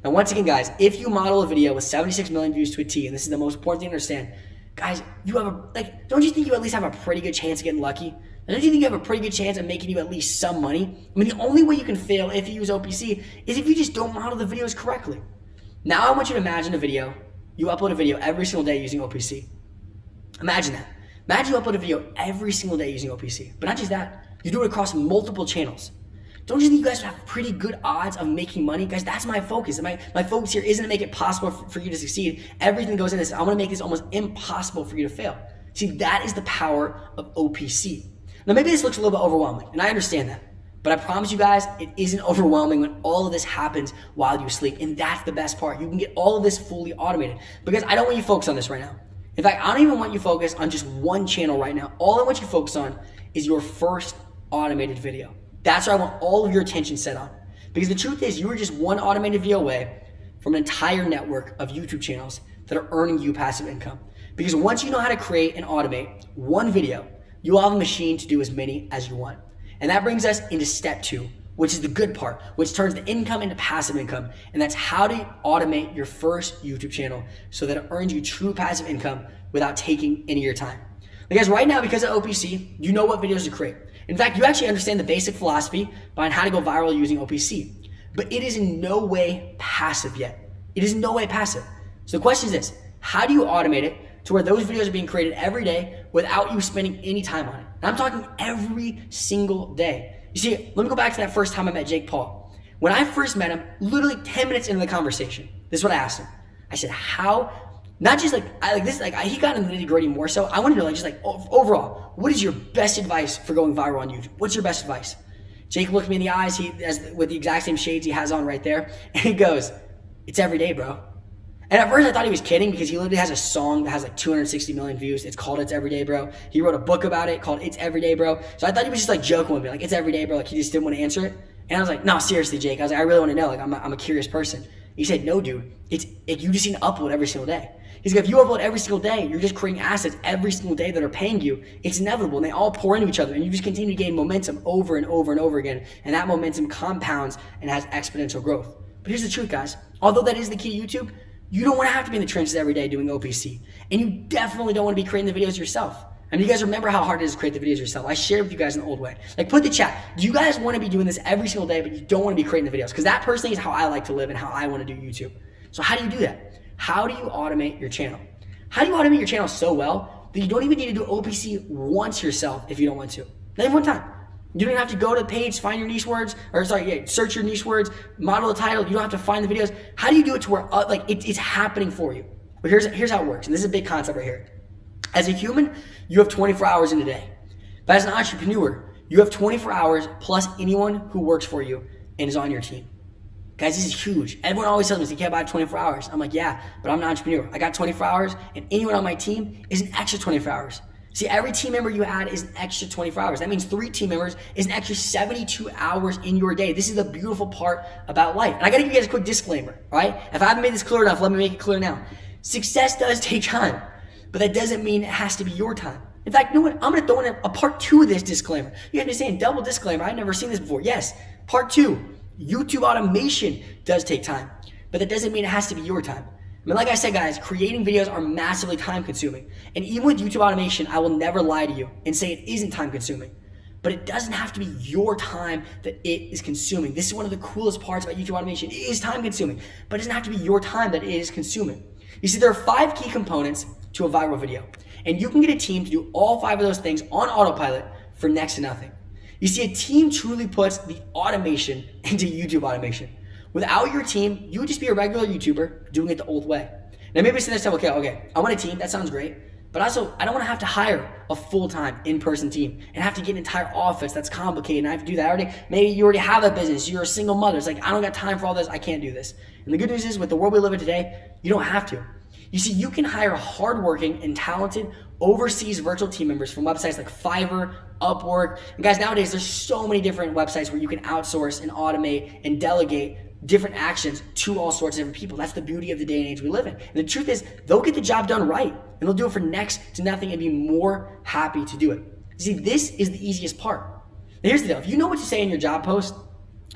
Now, once again, guys, if you model a video with 76 million views to a T, and this is the most important thing to understand, guys, you have don't you think you at least have a pretty good chance of getting lucky? Don't you think you have a pretty good chance of making you at least some money? I mean, the only way you can fail if you use OPC is if you just don't model the videos correctly. Now, I want you to imagine a video. You upload a video every single day using OPC. Imagine that. Imagine you upload a video every single day using OPC. But not just that, you do it across multiple channels. Don't you think you guys would have pretty good odds of making money? Guys, that's my focus. My focus here isn't to make it possible for you to succeed. Everything goes in this. I want to make this almost impossible for you to fail. See, that is the power of OPC. Now, maybe this looks a little bit overwhelming, and I understand that. But I promise you guys, it isn't overwhelming when all of this happens while you sleep. And that's the best part. You can get all of this fully automated. Because I don't want you to focus on this right now. In fact, I don't even want you to focus on just one channel right now. All I want you to focus on is your first automated video. That's where I want all of your attention set on. Because the truth is, you are just one automated video away from an entire network of YouTube channels that are earning you passive income. Because once you know how to create and automate one video, you'll have a machine to do as many as you want. And that brings us into step 2, which is the good part, which turns the income into passive income. And that's how to automate your first YouTube channel so that it earns you true passive income without taking any of your time. Because right now, because of OPC, you know what videos to create. In fact, you actually understand the basic philosophy behind how to go viral using OPC. But it is in no way passive yet. It is in no way passive. So the question is this: how do you automate it to where those videos are being created every day without you spending any time on it? And I'm talking every single day. You see, let me go back to that first time I met Jake Paul. When I first met him, literally 10 minutes into the conversation, this is what I asked him. I said, how, not just he got into the nitty gritty more so. I wanted to know, overall, what is your best advice for going viral on YouTube? What's your best advice? Jake looked me in the eyes, with the exact same shades he has on right there, and he goes, it's every day, bro. And at first I thought he was kidding because he literally has a song that has like 260 million views. It's called It's Everyday, Bro. He wrote a book about it called It's Everyday, Bro. So I thought he was just like joking with me, like, it's everyday, bro. Like, he just didn't want to answer it. And I was like, no, seriously, Jake. I was like, I really want to know. Like, I'm a curious person. He said, no, dude. You just need to upload every single day. He's like, if you upload every single day, you're just creating assets every single day that are paying you. It's inevitable, and they all pour into each other, and you just continue to gain momentum over and over and over again. And that momentum compounds and has exponential growth. But here's the truth, guys. Although that is the key to YouTube, you don't want to have to be in the trenches every day doing OPC. And you definitely don't want to be creating the videos yourself. I mean, you guys remember how hard it is to create the videos yourself. I shared with you guys in the old way. Like, put the chat. Do you guys want to be doing this every single day, but you don't want to be creating the videos? Because that personally is how I like to live and how I want to do YouTube. So how do you do that? How do you automate your channel? How do you automate your channel so well that you don't even need to do OPC once yourself if you don't want to? Not even one time. You don't even have to go to the page, find your niche words, search your niche words, model the title. You don't have to find the videos. How do you do it to where it's happening for you? But here's how it works, and this is a big concept right here. As a human, you have 24 hours in a day. But as an entrepreneur, you have 24 hours plus anyone who works for you and is on your team. Guys, this is huge. Everyone always tells me, you can't buy 24 hours. I'm like, yeah, but I'm an entrepreneur. I got 24 hours, and anyone on my team is an extra 24 hours. See, every team member you add is an extra 24 hours. That means 3 team members is an extra 72 hours in your day. This is the beautiful part about life. And I gotta give you guys a quick disclaimer, right? If I haven't made this clear enough, let me make it clear now. Success does take time, but that doesn't mean it has to be your time. In fact, you know what? I'm gonna throw in a part 2 of this disclaimer. You have to say double disclaimer. I've never seen this before. Yes, part 2. YouTube automation does take time, but that doesn't mean it has to be your time. I mean, like I said, guys, creating videos are massively time consuming. And even with YouTube automation, I will never lie to you and say it isn't time consuming. But it doesn't have to be your time that it is consuming. This is one of the coolest parts about YouTube automation. It is time consuming, but it doesn't have to be your time that it is consuming. You see, there are 5 key components to a viral video. And you can get a team to do all 5 of those things on autopilot for next to nothing. You see, a team truly puts the automation into YouTube automation. Without your team, you would just be a regular YouTuber doing it the old way. Now maybe say this, okay, I want a team, that sounds great, but also I don't want to have to hire a full-time in-person team and have to get an entire office that's complicated and I have to do that. Maybe you already have a business, you're a single mother, it's like, I don't got time for all this, I can't do this. And the good news is, with the world we live in today, you don't have to. You see, you can hire hardworking and talented overseas virtual team members from websites like Fiverr, Upwork. And guys, nowadays there's so many different websites where you can outsource and automate and delegate different actions to all sorts of different people. That's the beauty of the day and age we live in. And the truth is, they'll get the job done right, and they'll do it for next to nothing and be more happy to do it. See, this is the easiest part. Now here's the deal. If you know what to say in your job post,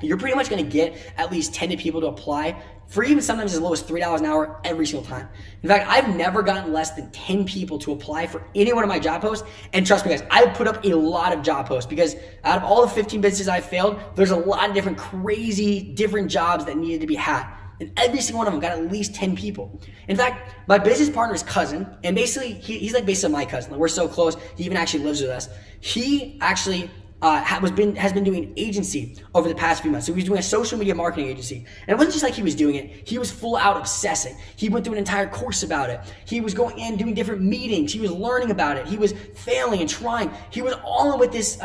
you're pretty much gonna get at least 10 people to apply for even sometimes as low as $3 an hour every single time. In fact, I've never gotten less than 10 people to apply for any one of my job posts. And trust me guys, I've put up a lot of job posts because out of all the 15 businesses I've failed, there's a lot of different crazy, different jobs that needed to be had. And every single one of them got at least 10 people. In fact, my business partner's cousin, and basically, he's like basically my cousin. Like, we're so close, he even actually lives with us. He actually has been doing agency over the past few months. So he was doing a social media marketing agency. And it wasn't just like he was doing it. He was full out obsessing. He went through an entire course about it. He was going in, doing different meetings. He was learning about it. He was failing and trying. He was all in with this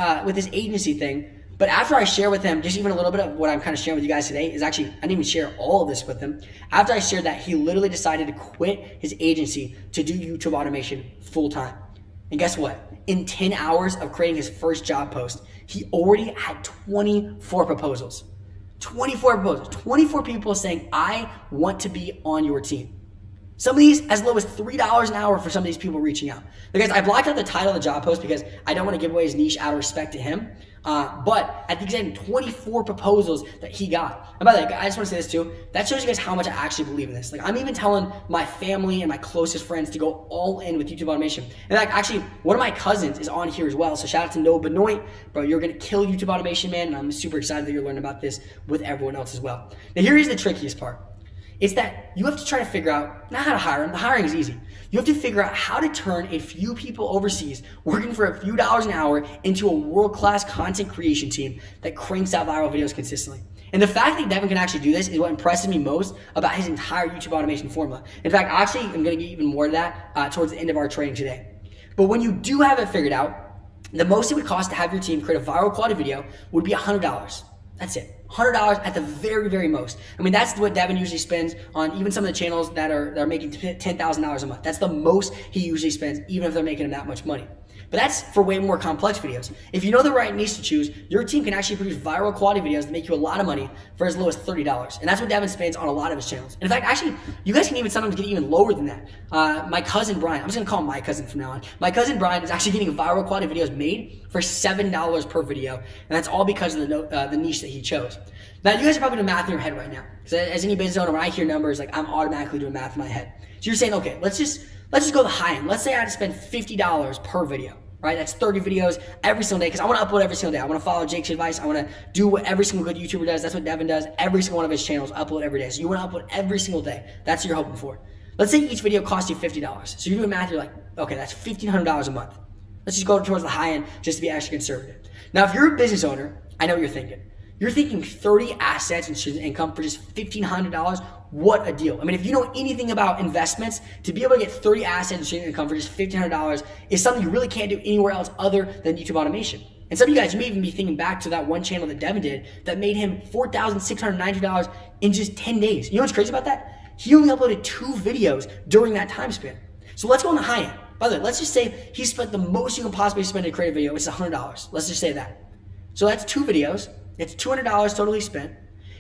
agency thing. But after I share with him just even a little bit of what I'm kind of sharing with you guys today is actually, I didn't even share all of this with him. After I shared that, he literally decided to quit his agency to do YouTube automation full time. And guess what? In 10 hours of creating his first job post, he already had 24 proposals. 24 proposals. 24 people saying, I want to be on your team. Some of these as low as $3 an hour for some of these people reaching out. Because I blocked out the title of the job post because I don't want to give away his niche out of respect to him. But at the exact 24 proposals that he got. And by the way, I just want to say this too. That shows you guys how much I actually believe in this. Like, I'm even telling my family and my closest friends to go all in with YouTube automation. In fact, actually, one of my cousins is on here as well. So shout out to Noah Benoit. Bro, you're going to kill YouTube automation, man. And I'm super excited that you're learning about this with everyone else as well. Now, here is the trickiest part. It's that you have to try to figure out not how to hire them. The hiring is easy. You have to figure out how to turn a few people overseas working for a few dollars an hour into a world-class content creation team that cranks out viral videos consistently. And the fact that Devin can actually do this is what impresses me most about his entire YouTube automation formula. In fact, actually, I'm going to get even more to that towards the end of our training today. But when you do have it figured out, the most it would cost to have your team create a viral quality video would be $100. That's it. $100 at the very, very most. I mean, that's what Devin usually spends on even some of the channels that are making $10,000 a month. That's the most he usually spends, even if they're making him that much money. But that's for way more complex videos. If you know the right niche to choose, your team can actually produce viral quality videos that make you a lot of money for as low as $30. And that's what Devin spends on a lot of his channels. In fact, actually, you guys can even sometimes get even lower than that. My cousin Brian, I'm just gonna call him my cousin from now on. My cousin Brian is actually getting viral quality videos made for $7 per video. And that's all because of the niche that he chose. Now, you guys are probably doing math in your head right now. Because as any business owner, when I hear numbers, like, I'm automatically doing math in my head. So you're saying, okay, let's just go the high end. Let's say I had to spend $50 per video. Right, that's 30 videos every single day because I want to upload every single day. I want to follow Jake's advice. I want to do what every single good YouTuber does. That's what Devin does. Every single one of his channels upload every day. So you want to upload every single day. That's what you're hoping for. Let's say each video costs you $50. So you're doing math, you're like, okay, that's $1,500 a month. Let's just go towards the high end just to be extra conservative. Now, if you're a business owner, I know what you're thinking. You're thinking 30 assets and student income for just $1,500. What a deal. I mean, if you know anything about investments, to be able to get 30 assets and student income for just $1,500 is something you really can't do anywhere else other than YouTube automation. And some of you guys may even be thinking back to that one channel that Devin did that made him $4,690 in just 10 days. You know what's crazy about that? He only uploaded 2 videos during that time span. So let's go on the high end. By the way, let's just say he spent the most you can possibly spend to create a video, which is $100. Let's just say that. So that's 2 videos. It's $200 totally spent.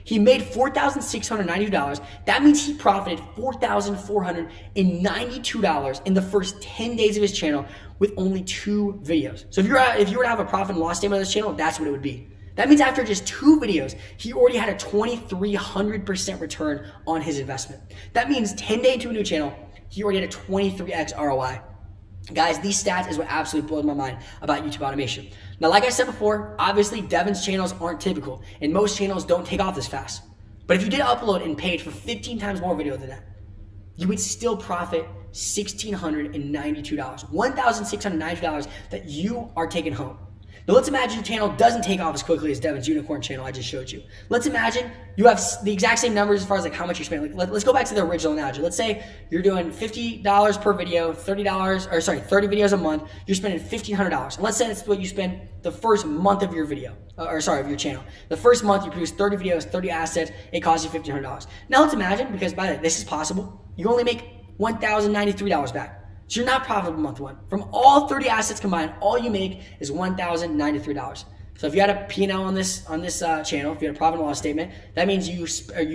He made $4,692. That means he profited $4,492 in the first 10 days of his channel with only 2 videos. So if you were to have a profit and loss statement on this channel, that's what it would be. That means after just 2 videos, he already had a 2,300% return on his investment. That means 10 days into a new channel, he already had a 23x ROI. Guys, these stats is what absolutely blows my mind about YouTube automation. Now, like I said before, obviously Devin's channels aren't typical, and most channels don't take off this fast. But if you did upload and paid for 15 times more video than that, you would still profit $1,692, $1,692 that you are taking home. Now let's imagine your channel doesn't take off as quickly as Devin's unicorn channel I just showed you. Let's imagine you have the exact same numbers as far as like how much you're spending. Like, let's go back to the original analogy. Let's say you're doing $50 per video, $30 videos a month. You're spending $1,500. And let's say that's what you spend the first month of your video, of your channel. The first month you produce 30 videos, 30 assets. It costs you $1,500. Now let's imagine, because by the way, this is possible, you only make $1,093 back. So you're not profitable month 1. From all 30 assets combined, all you make is $1,093. So if you had a P&L on this channel, if you had a profit and loss statement, that means you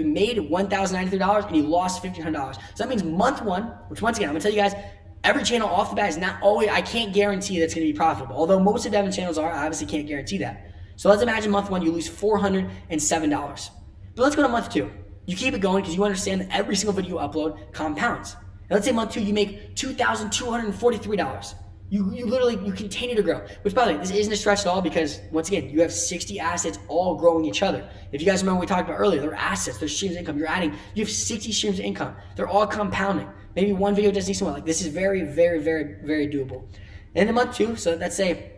made $1,093 and you lost $1,500. So that means month 1, which once again, I'm gonna tell you guys, every channel off the bat is not always, I can't guarantee that's gonna be profitable. Although most of Devin's channels are, I obviously can't guarantee that. So let's imagine month 1, you lose $407. But let's go to month 2. You keep it going because you understand that every single video you upload compounds. Now let's say month 2, you make $2,243. You continue to grow. Which, by the way, this isn't a stretch at all because, once again, you have 60 assets all growing each other. If you guys remember what we talked about earlier, they're assets, they're streams of income. You have 60 streams of income. They're all compounding. Maybe one video doesn't do well. Like, this is very, very, very, very doable. And then month 2, so let's say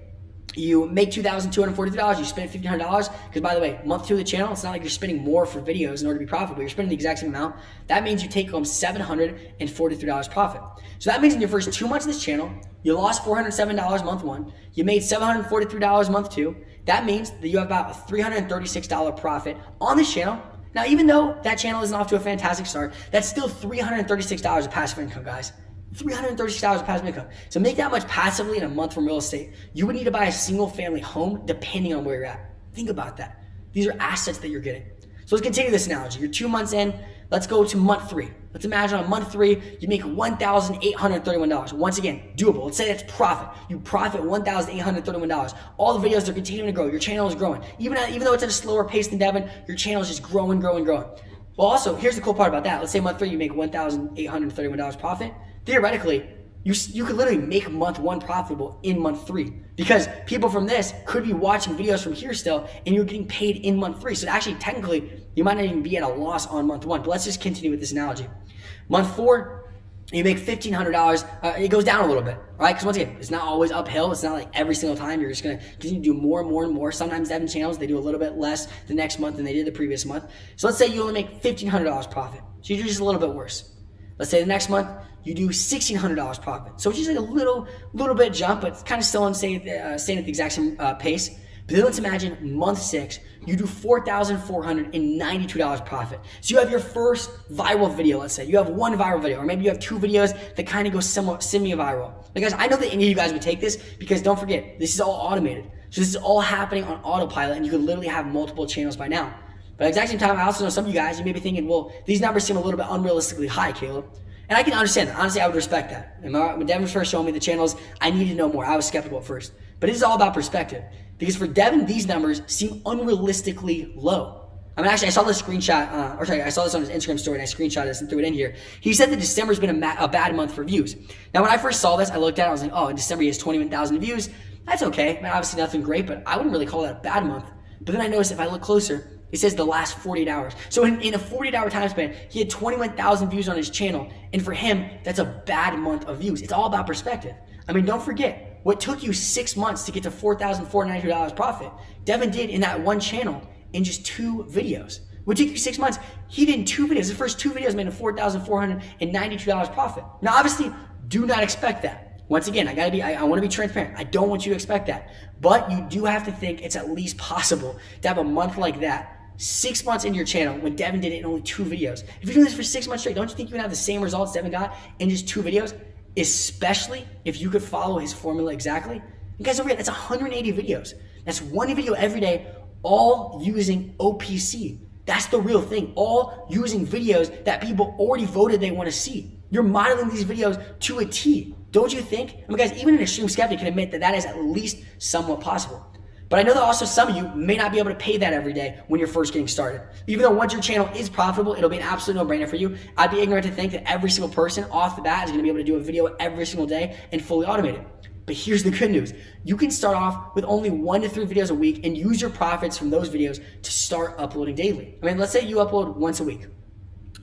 you make $2,243, you spend $1,500, because by the way, month 2 of the channel, it's not like you're spending more for videos in order to be profitable. You're spending the exact same amount. That means you take home $743 profit. So that means in your first 2 months of this channel, you lost $407 month 1. You made $743 month 2. That means that you have about a $336 profit on this channel. Now, even though that channel isn't off to a fantastic start, that's still $336 of passive income, guys. $336 of passive income. So make that much passively in a month from real estate. You would need to buy a single family home depending on where you're at. Think about that. These are assets that you're getting. So let's continue this analogy. You're 2 months in. Let's go to month 3. Let's imagine on month 3, you make $1,831. Once again, doable. Let's say that's profit. You profit $1,831. All the videos are continuing to grow. Your channel is growing. Even though it's at a slower pace than Devin, your channel is just growing, growing, growing. Well, also, here's the cool part about that. Let's say month 3, you make $1,831 profit. Theoretically, you could literally make month 1 profitable in month 3 because people from this could be watching videos from here still and you're getting paid in month 3. So actually, technically, you might not even be at a loss on month 1, but let's just continue with this analogy. Month 4, you make $1,500, it goes down a little bit, right? Because once again, it's not always uphill. It's not like every single time you're just gonna continue to do more and more and more. Sometimes Devin channels, they do a little bit less the next month than they did the previous month. So let's say you only make $1,500 profit. So you do just a little bit worse. Let's say the next month, you do $1,600 profit. So it's just like a little bit jump, but it's kind of still staying at the exact same pace. But then let's imagine month 6, you do $4,492 profit. So you have your first viral video, let's say. You have 1 viral video, or maybe you have 2 videos that kind of go semi-viral. Like guys, I know that any of you guys would take this because don't forget, this is all automated. So this is all happening on autopilot and you could literally have multiple channels by now. But at the exact same time, I also know some of you guys, you may be thinking, well, these numbers seem a little bit unrealistically high, Caleb. And I can understand that. Honestly, I would respect that. When Devin first showed me the channels, I needed to know more. I was skeptical at first. But it is all about perspective. Because for Devin, these numbers seem unrealistically low. I mean, actually, I saw this screenshot, I saw this on his Instagram story and I screenshotted this and threw it in here. He said that December's been a bad month for views. Now, when I first saw this, I looked at it, I was like, oh, in December he has 21,000 views. That's okay. I mean, obviously nothing great, but I wouldn't really call that a bad month. But then I noticed if I look closer, It says the last 48 hours. So in a 48-hour time span, he had 21,000 views on his channel. And for him, that's a bad month of views. It's all about perspective. I mean, don't forget, what took you 6 months to get to $4,492 profit, Devin did in that one channel in just 2 videos. What took you 6 months, he did in 2 videos. His first 2 videos made a $4,492 profit. Now, obviously, do not expect that. Once again, I want to be transparent. I don't want you to expect that. But you do have to think it's at least possible to have a month like that, 6 months into your channel when Devin did it in only 2 videos. If you're doing this for 6 months straight, don't you think you can have the same results Devin got in just 2 videos? Especially if you could follow his formula exactly. And guys, don't forget, that's 180 videos. That's 1 video every day, all using OPC. That's the real thing, all using videos that people already voted they want to see. You're modeling these videos to a T. Don't you think? I mean, guys, even an extreme skeptic can admit that that is at least somewhat possible. But I know that also some of you may not be able to pay that every day when you're first getting started. Even though once your channel is profitable, it'll be an absolute no-brainer for you. I'd be ignorant to think that every single person off the bat is gonna be able to do a video every single day and fully automate it. But here's the good news. You can start off with only 1 to 3 videos a week and use your profits from those videos to start uploading daily. I mean, let's say you upload once a week.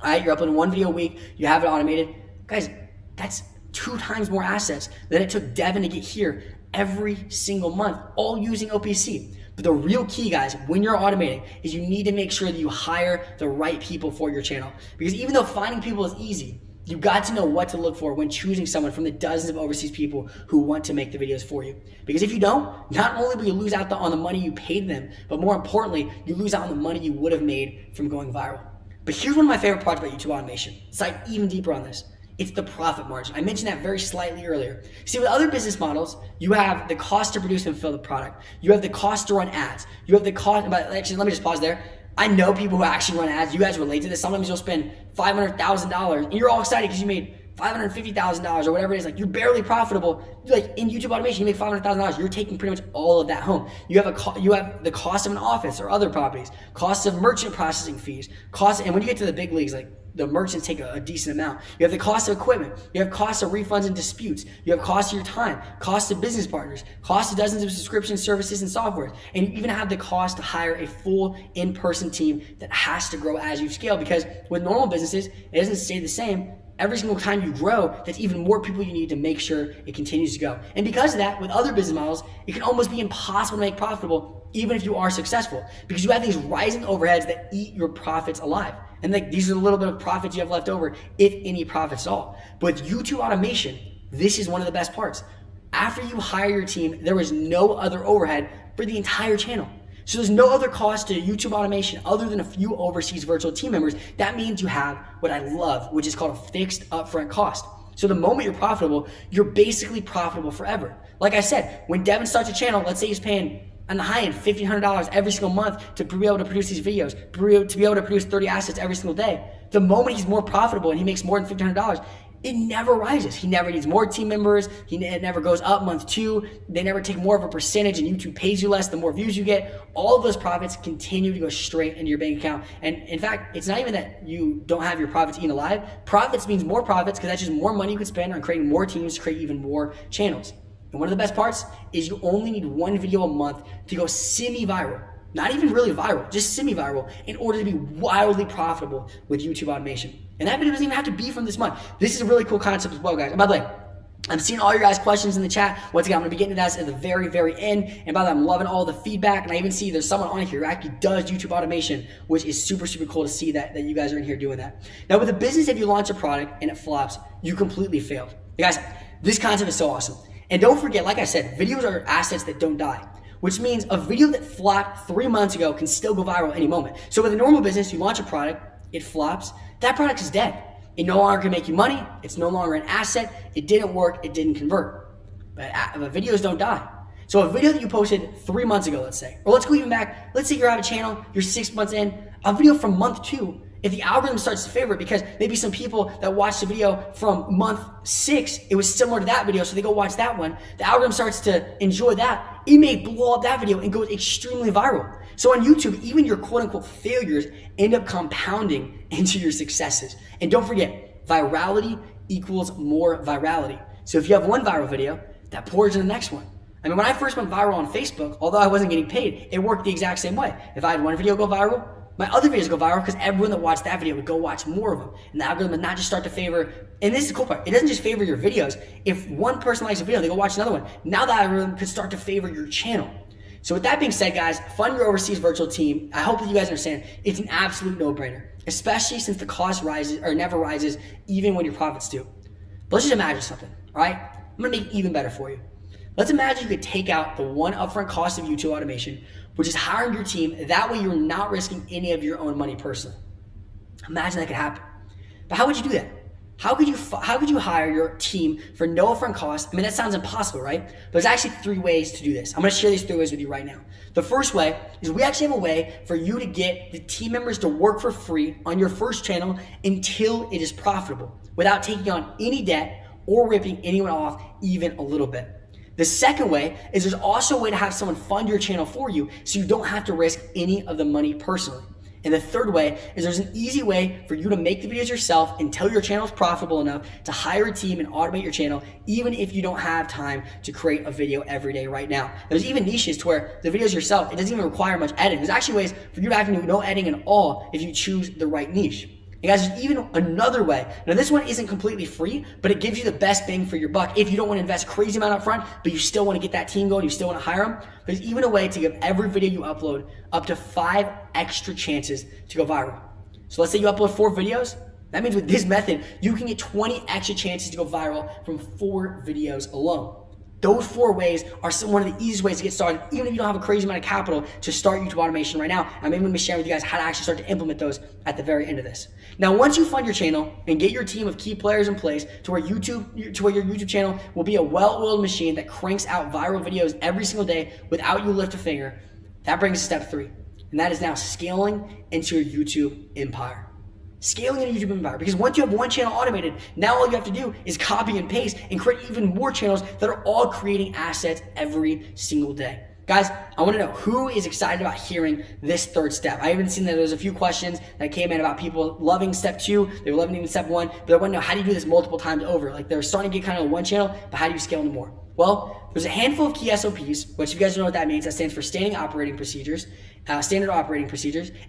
All right, you're uploading 1 video a week, you have it automated. Guys, that's 2 times more assets than it took Devin to get here every single month, all using OPC. But the real key, guys, when you're automating is you need to make sure that you hire the right people for your channel. Because even though finding people is easy, you got to know what to look for when choosing someone from the dozens of overseas people who want to make the videos for you. Because if you don't, not only will you lose out on the money you paid them, but more importantly, you lose out on the money you would have made from going viral. But here's one of my favorite parts about YouTube automation. Let's dive even deeper on this. It's the profit margin. I mentioned that very slightly earlier. See, with other business models, you have the cost to produce and fill the product. You have the cost to run ads. You have the cost, but actually, let me just pause there. I know people who actually run ads. You guys relate to this. Sometimes you'll spend $500,000 and you're all excited because you made $550,000 or whatever it is. Like, you're barely profitable. Like in YouTube automation, you make $500,000. You're taking pretty much all of that home. You have the cost of an office or other properties, costs of merchant processing fees, costs, and when you get to the big leagues, like the merchants take a decent amount. You have the cost of equipment. You have costs of refunds and disputes. You have costs of your time, costs of business partners, costs of dozens of subscription services and software. And you even have the cost to hire a full in-person team that has to grow as you scale, because with normal businesses, it doesn't stay the same. Every single time you grow, that's even more people you need to make sure it continues to go. And because of that, with other business models, it can almost be impossible to make profitable even if you are successful, because you have these rising overheads that eat your profits alive. And like, these are the little bit of profits you have left over, if any profits at all. But with YouTube automation, this is one of the best parts. After you hire your team, there is no other overhead for the entire channel. So there's no other cost to YouTube automation other than a few overseas virtual team members. That means you have what I love, which is called a fixed upfront cost. So the moment you're profitable, you're basically profitable forever. Like I said, when Devin starts a channel, let's say he's paying on the high end $1,500 every single month to be able to produce these videos, to be able to produce 30 assets every single day. The moment he's more profitable and he makes more than $1,500, it never rises. He never needs more team members. It never goes up month 2. They never take more of a percentage, and YouTube pays you less the more views you get. All of those profits continue to go straight into your bank account. And in fact, it's not even that you don't have your profits eaten alive. Profits means more profits, because that's just more money you could spend on creating more teams to create even more channels. And one of the best parts is you only need 1 video a month to go semi-viral. Not even really viral, just semi-viral, in order to be wildly profitable with YouTube automation. And that video doesn't even have to be from this month. This is a really cool concept as well, guys. And by the way, I'm seeing all your guys' questions in the chat. Once again, I'm going to be getting to that at the very, very end. And by the way, I'm loving all the feedback. And I even see there's someone on here who actually does YouTube automation, which is super, super cool to see that you guys are in here doing that. Now, with a business, if you launch a product and it flops, you completely failed. You guys, this concept is so awesome. And don't forget, like I said, videos are assets that don't die, which means a video that flopped 3 months ago can still go viral any moment. So with a normal business, you launch a product, it flops, that product is dead. It no longer can make you money. It's no longer an asset. It didn't work. It didn't convert. But videos don't die. So a video that you posted 3 months ago, let's say, or let's go even back. Let's say you have a channel, you're 6 months in, a video from month 2, if the algorithm starts to favor it, because maybe some people that watched the video from month 6, it was similar to that video, so they go watch that one, the algorithm starts to enjoy that, it may blow up that video and go extremely viral. So on YouTube, even your quote-unquote failures end up compounding into your successes. And don't forget, virality equals more virality. So if you have one viral video, that pours in the next one. I mean, when I first went viral on Facebook, although I wasn't getting paid, it worked the exact same way. If I had one video go viral, my other videos go viral because everyone that watched that video would go watch more of them. And the algorithm would not just start to favor, and this is the cool part, it doesn't just favor your videos. If one person likes a video, they go watch another one. Now the algorithm could start to favor your channel. So with that being said, guys, fund your overseas virtual team. I hope that you guys understand it's an absolute no-brainer, especially since the cost rises or never rises even when your profits do. But let's just imagine something, all right? I'm gonna make it even better for you. Let's imagine you could take out the one upfront cost of YouTube automation, which is hiring your team. That way you're not risking any of your own money personally. Imagine that could happen. But how would you do that? How could you hire your team for no upfront cost? I mean, that sounds impossible, right? But there's actually 3 ways to do this. I'm gonna share these 3 ways with you right now. The first way is we actually have a way for you to get the team members to work for free on your first channel until it is profitable without taking on any debt or ripping anyone off even a little bit. The second way is there's also a way to have someone fund your channel for you so you don't have to risk any of the money personally. And the third way is there's an easy way for you to make the videos yourself until your channel is profitable enough to hire a team and automate your channel, even if you don't have time to create a video every day right now. There's even niches to where the videos yourself, it doesn't even require much editing. There's actually ways for you to have to do no editing at all if you choose the right niche. And guys, there's even another way. Now this one isn't completely free, but it gives you the best bang for your buck if you don't want to invest crazy amount up front, but you still want to get that team going, you still want to hire them. There's even a way to give every video you upload up to 5 extra chances to go viral. So let's say you upload 4 videos. That means with this method, you can get 20 extra chances to go viral from 4 videos alone. Those 4 ways are one of the easiest ways to get started, even if you don't have a crazy amount of capital to start YouTube automation right now. I'm even going to be sharing with you guys how to actually start to implement those at the very end of this. Now, once you fund your channel and get your team of key players in place to where your YouTube channel will be a well-oiled machine that cranks out viral videos every single day without you lift a finger, that brings us to step 3, and that is now scaling into your YouTube empire. Scaling in a YouTube empire, because once you have one channel automated, now all you have to do is copy and paste and create even more channels that are all creating assets every single day. Guys, I want to know who is excited about hearing this 3rd step. I even seen that there's a few questions that came in about people loving step 2, they were loving even step 1, but they want to know how do you do this multiple times over? Like they're starting to get kind of one channel, but how do you scale into more? Well, there's a handful of key SOPs, which if you guys don't know what that means, that stands for standard operating procedures,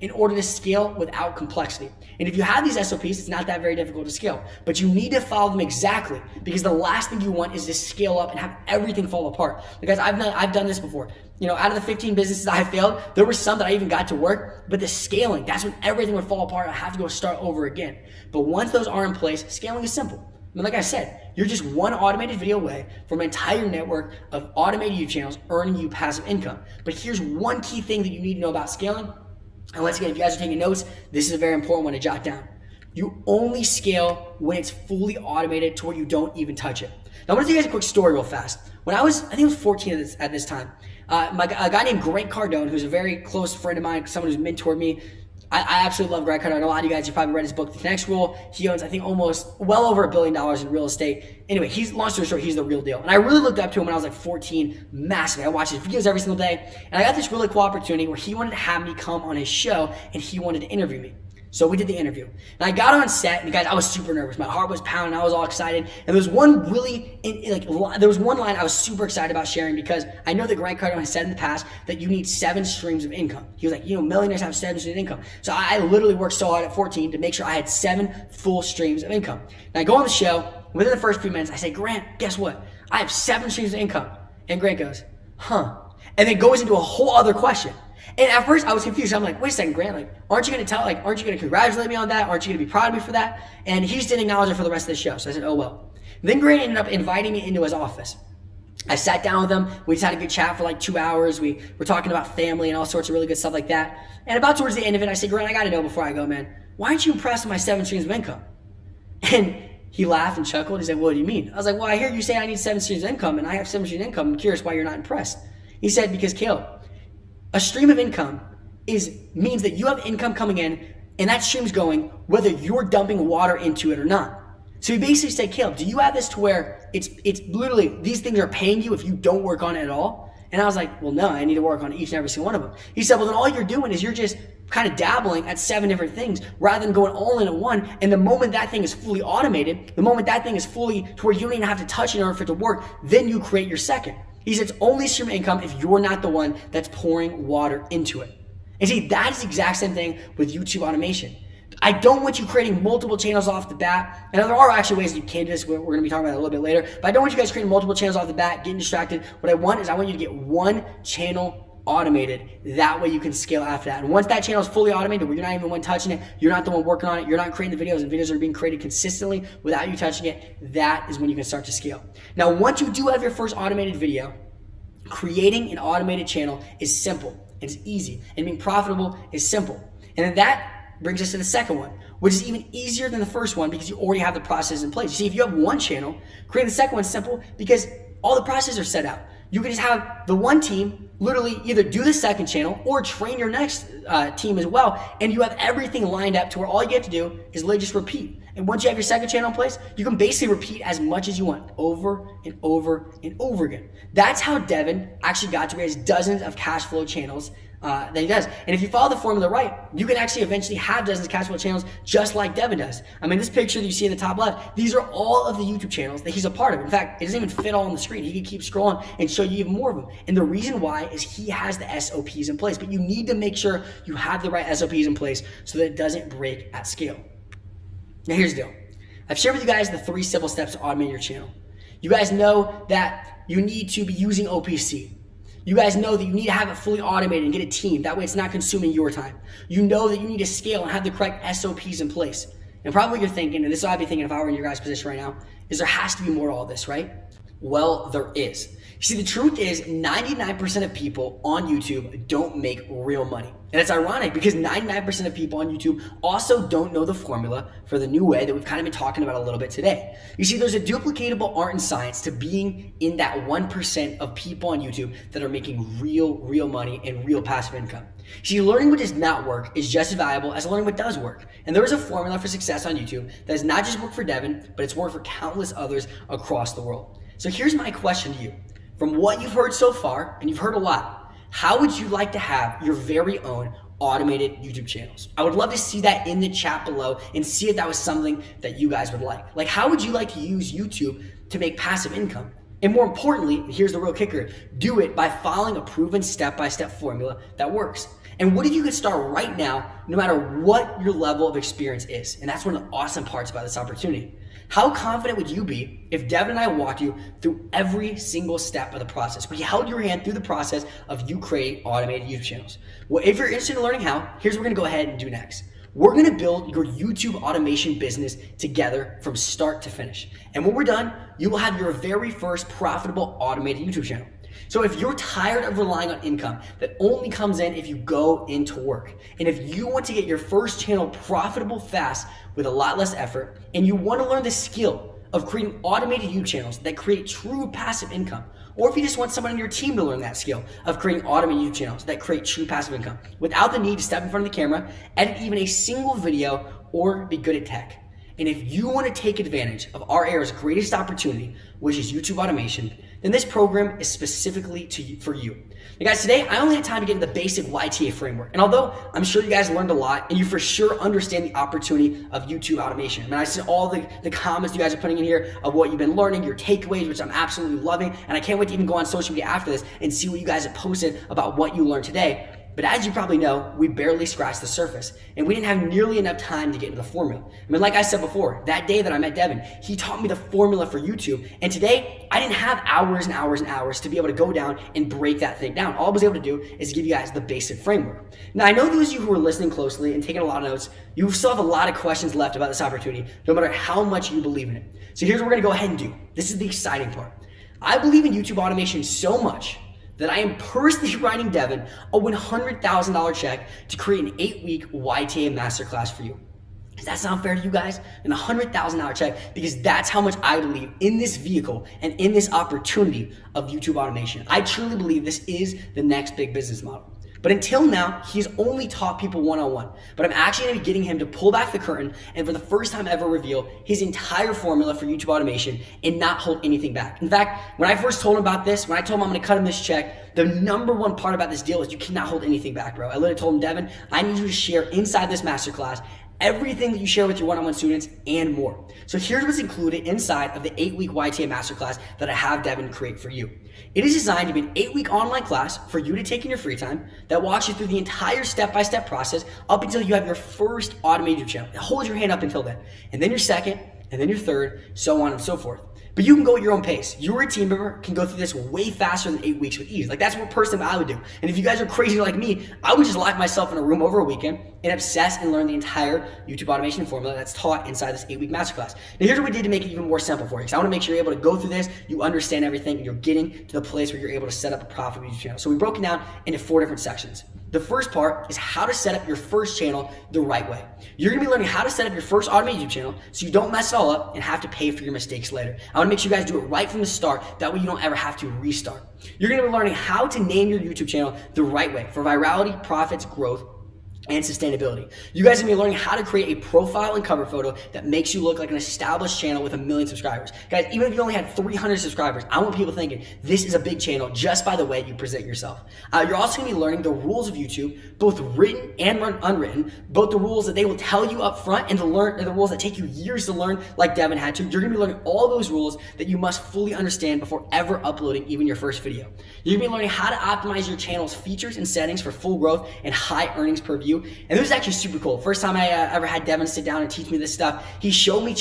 in order to scale without complexity. And if you have these SOPs, it's not that very difficult to scale, but you need to follow them exactly, because the last thing you want is to scale up and have everything fall apart. Because I've done this before. You know, out of the 15 businesses I failed, there were some that I even got to work, but the scaling, that's when everything would fall apart. I have to go start over again. But once those are in place, scaling is simple. I mean, like I said, you're just one automated video away from an entire network of automated YouTube channels earning you passive income. But here's one key thing that you need to know about scaling. And once again, if you guys are taking notes, this is a very important one to jot down. You only scale when it's fully automated to where you don't even touch it. Now, I want to tell you guys a quick story real fast. When I think I was 14 at this time, a guy named Grant Cardone, who's a very close friend of mine, someone who's mentored me. I absolutely love Grant Cardone. I know a lot of you guys have probably read his book, The 10X Rule. He owns, I think, almost well over $1 billion in real estate. Anyway, long story short, he's the real deal. And I really looked up to him when I was like 14, massively. I watched his videos every single day. And I got this really cool opportunity where he wanted to have me come on his show and he wanted to interview me. So we did the interview. And I got on set, and guys, I was super nervous. My heart was pounding. I was all excited. And there was one line I was super excited about sharing because I know that Grant Cardone has said in the past that you need 7 streams of income. He was like, you know, millionaires have 7 streams of income. So I literally worked so hard at 14 to make sure I had 7 full streams of income. And I go on the show. Within the first few minutes, I say, Grant, guess what? I have 7 streams of income. And Grant goes, huh? And then goes into a whole other question. And at first I was confused. I'm like, wait a second, Grant, like, aren't you going to congratulate me on that? Aren't you going to be proud of me for that? And he just didn't acknowledge it for the rest of the show. So I said, oh, well. Then Grant ended up inviting me into his office. I sat down with him. We just had a good chat for like 2 hours. We were talking about family and all sorts of really good stuff like that. And about towards the end of it, I said, Grant, I got to know before I go, man, why aren't you impressed with my 7 streams of income? And he laughed and chuckled. He said, what do you mean? I was like, well, I hear you say I need 7 streams of income, and I have 7 streams of income. I'm curious why you're not impressed. He said, because Caleb, a stream of income means that you have income coming in and that stream's going whether you're dumping water into it or not. So he basically said, Caleb, do you have this to where it's literally these things are paying you if you don't work on it at all? And I was like, well, no, I need to work on each and every single one of them. He said, well, then all you're doing is you're just kind of dabbling at 7 different things rather than going all in at one. And the moment that thing is fully automated, the moment that thing is fully to where you don't even have to touch it in order for it to work, then you create your second. He said it's only stream of income if you're not the one that's pouring water into it. And see, that is the exact same thing with YouTube automation. I don't want you creating multiple channels off the bat. And there are actually ways you can do this. We're going to be talking about it a little bit later. But I don't want you guys creating multiple channels off the bat, getting distracted. What I want is I want you to get one channel automated. That way you can scale after that. And once that channel is fully automated, where you're not even the one touching it, you're not the one working on it, you're not creating the videos, and videos are being created consistently without you touching it, that is when you can start to scale. Now, once you do have your first automated video, creating an automated channel is simple. It's easy. And being profitable is simple. And then that brings us to the second one, which is even easier than the first one because you already have the process in place. You see, if you have one channel, creating the second one is simple because all the processes are set out. You can just have the one team literally either do the second channel or train your next team as well, and you have everything lined up to where all you have to do is literally just repeat. And once you have your second channel in place, you can basically repeat as much as you want over and over and over again. That's how Devin actually got to where he has dozens of cash flow channels that he does. And if you follow the formula right, you can actually eventually have dozens of cash flow channels just like Devin does. I mean, this picture that you see in the top left, these are all of the YouTube channels that he's a part of. In fact, it doesn't even fit all on the screen. He can keep scrolling and show you even more of them. And the reason why is he has the SOPs in place, but you need to make sure you have the right SOPs in place so that it doesn't break at scale. Now here's the deal. I've shared with you guys the 3 simple steps to automate your channel. You guys know that you need to be using OPC. You guys know that you need to have it fully automated and get a team. That way it's not consuming your time. You know that you need to scale and have the correct SOPs in place. And probably you're thinking, and this is what I'd be thinking if I were in your guys' position right now, is there has to be more to all this, right? Well, there is. You see, the truth is 99% of people on YouTube don't make real money. And it's ironic because 99% of people on YouTube also don't know the formula for the new way that we've kind of been talking about a little bit today. You see, there's a duplicatable art and science to being in that 1% of people on YouTube that are making real money and real passive income. See, learning what does not work is just as valuable as learning what does work. And there is a formula for success on YouTube that has not just worked for Devin, but it's worked for countless others across the world. So here's my question to you. From what you've heard so far, and you've heard a lot, how would you like to have your very own automated YouTube channels? I would love to see that in the chat below and see if that was something that you guys would like. Like, how would you like to use YouTube to make passive income? And more importantly, here's the real kicker, do it by following a proven step-by-step formula that works. And what if you could start right now, no matter what your level of experience is? And that's one of the awesome parts about this opportunity. How confident would you be if Devin and I walked you through every single step of the process? We held your hand through the process of you creating automated YouTube channels. Well, if you're interested in learning how, here's what we're gonna go ahead and do next. We're gonna build your YouTube automation business together from start to finish. And when we're done, you will have your very first profitable automated YouTube channel. So if you're tired of relying on income that only comes in if you go into work, and if you want to get your first channel profitable fast with a lot less effort, and you want to learn the skill of creating automated YouTube channels that create true passive income, or if you just want someone on your team to learn that skill of creating automated YouTube channels that create true passive income without the need to step in front of the camera, edit even a single video, or be good at tech. And if you want to take advantage of our era's greatest opportunity, which is YouTube automation, then this program is specifically for you. Now guys, today I only had time to get into the basic YTA framework. And although I'm sure you guys learned a lot and you for sure understand the opportunity of YouTube automation. I mean, I see all the comments you guys are putting in here of what you've been learning, your takeaways, which I'm absolutely loving. And I can't wait to even go on social media after this and see what you guys have posted about what you learned today. But as you probably know, we barely scratched the surface and we didn't have nearly enough time to get into the formula. I mean, like I said before, that day that I met Devin, he taught me the formula for YouTube. And today, I didn't have hours and hours and hours to be able to go down and break that thing down. All I was able to do is give you guys the basic framework. Now, I know those of you who are listening closely and taking a lot of notes, you still have a lot of questions left about this opportunity, no matter how much you believe in it. So here's what we're gonna go ahead and do. This is the exciting part. I believe in YouTube automation so much that I am personally writing Devin a $100,000 check to create an 8-week YTA masterclass for you. Does that sound fair to you guys? An $100,000 check, because that's how much I believe in this vehicle and in this opportunity of YouTube automation. I truly believe this is the next big business model. But until now, he's only taught people one-on-one. But I'm actually gonna be getting him to pull back the curtain and for the first time ever reveal his entire formula for YouTube automation and not hold anything back. In fact, when I first told him about this, when I told him I'm gonna cut him this check, the number one part about this deal is you cannot hold anything back, bro. I literally told him, Devin, I need you to share inside this masterclass everything that you share with your one-on-one students, and more. So here's what's included inside of the 8-week YTA Masterclass that I have Devin create for you. It is designed to be an 8-week online class for you to take in your free time that walks you through the entire step-by-step process up until you have your first automated YouTube channel. It holds your hand up until then, and then your second, and then your third, so on and so forth. But you can go at your own pace. You or a team member can go through this way faster than 8 weeks with ease. Like, that's what personally I would do. And if you guys are crazy like me, I would just lock myself in a room over a weekend and obsess and learn the entire YouTube automation formula that's taught inside this 8-week masterclass. Now, here's what we did to make it even more simple for you, because I want to make sure you're able to go through this, you understand everything, and you're getting to the place where you're able to set up a profitable YouTube channel. So we broke it down into 4 different sections. The first part is how to set up your first channel the right way. You're gonna be learning how to set up your first automated YouTube channel so you don't mess it all up and have to pay for your mistakes later. I wanna make sure you guys do it right from the start. That way you don't ever have to restart. You're gonna be learning how to name your YouTube channel the right way for virality, profits, growth, and sustainability. You guys are gonna be learning how to create a profile and cover photo that makes you look like an established channel with 1 million subscribers. Guys, even if you only had 300 subscribers, I want people thinking this is a big channel just by the way you present yourself. You're also gonna be learning the rules of YouTube, both written and unwritten, both the rules that they will tell you up front and the rules that take you years to learn like Devin had to. You're gonna be learning all those rules that you must fully understand before ever uploading even your first video. You're gonna be learning how to optimize your channel's features and settings for full growth and high earnings per view. And this is actually super cool. First time I ever had Devin sit down and teach me this stuff, he showed me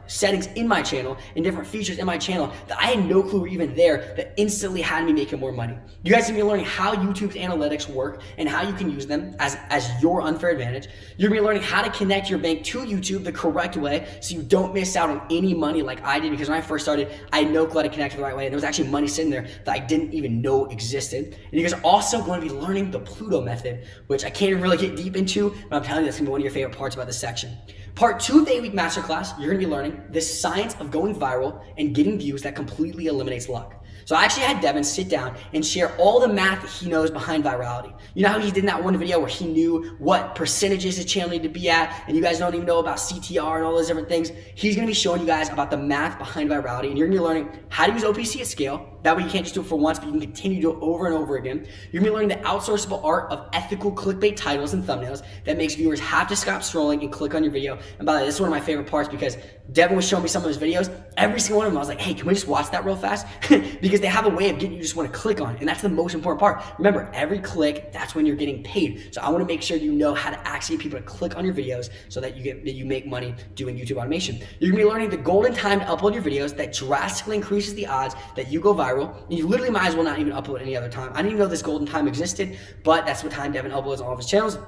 settings in my channel and different features in my channel that I had no clue were even there that instantly had me making more money. You guys are gonna be learning how YouTube's analytics work and how you can use them as your unfair advantage. You're gonna be learning how to connect your bank to YouTube the correct way so you don't miss out on any money like I did, because when I first started, I had no clue how to connect the right way, and there was actually money sitting there that I didn't even know existed. And you guys are also going to be learning the Pluto method, which I can't even really get deep into, but I'm telling you that's gonna be one of your favorite parts about this section. Part 2 of the 8-week masterclass, you're gonna be learning the science of going viral and getting views that completely eliminates luck. So I actually had Devin sit down and share all the math that he knows behind virality. You know how he did in that one video where he knew what percentages his channel needed to be at, and you guys don't even know about CTR and all those different things? He's gonna be showing you guys about the math behind virality, and you're gonna be learning how to use OPC at scale. That way you can't just do it for once, but you can continue to do it over and over again. You're gonna be learning the outsourceable art of ethical clickbait titles and thumbnails that makes viewers have to stop scrolling and click on your video. And by the way, this is one of my favorite parts because Devin was showing me some of his videos. Every single one of them, I was like, hey, can we just watch that real fast? Because they have a way of getting you just want to click on it, and that's the most important part. Remember, every click, that's when you're getting paid. So I want to make sure you know how to actually get people to click on your videos so that you make money doing YouTube automation. You're gonna be learning the golden time to upload your videos that drastically increases the odds that you go viral. And you literally might as well not even upload any other time. I didn't even know this golden time existed, but that's what time Devin uploads on all of his channels.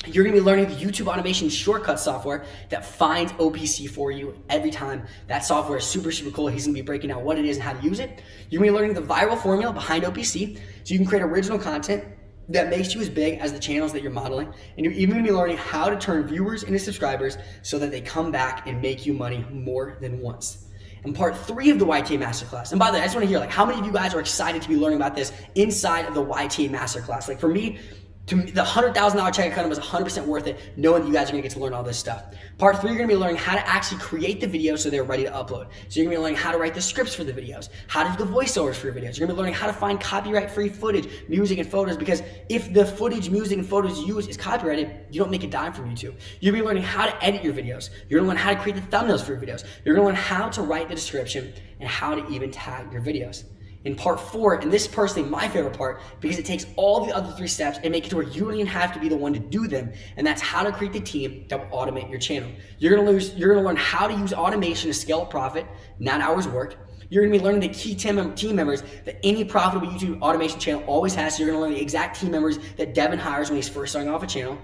You're gonna be learning the YouTube automation shortcut software that finds OPC for you every time. That software is super, super cool. He's gonna be breaking out what it is and how to use it. You're gonna be learning the viral formula behind OPC so you can create original content that makes you as big as the channels that you're modeling. And you're even gonna be learning how to turn viewers into subscribers so that they come back and make you money more than once. And part 3 of the YTA Masterclass. And by the way, I just wanna hear, like, how many of you guys are excited to be learning about this inside of the YTA Masterclass? Like, for me, the $100,000 check account was 100% worth it, knowing that you guys are gonna get to learn all this stuff. Part 3, you're gonna be learning how to actually create the videos so they're ready to upload. So you're gonna be learning how to write the scripts for the videos, how to do the voiceovers for your videos. You're gonna be learning how to find copyright-free footage, music, and photos, because if the footage, music, and photos you use is copyrighted, you don't make a dime from YouTube. You're gonna be learning how to edit your videos. You're gonna learn how to create the thumbnails for your videos. You're gonna learn how to write the description and how to even tag your videos. In part 4, and this is personally my favorite part because it takes all the other 3 steps and make it to where you don't even have to be the one to do them, and that's how to create the team that will automate your channel. You're gonna learn how to use automation to scale up profit, not hours worked. You're gonna be learning the key team members that any profitable YouTube automation channel always has. So you're gonna learn the exact team members that Devin hires when he's first starting off a channel.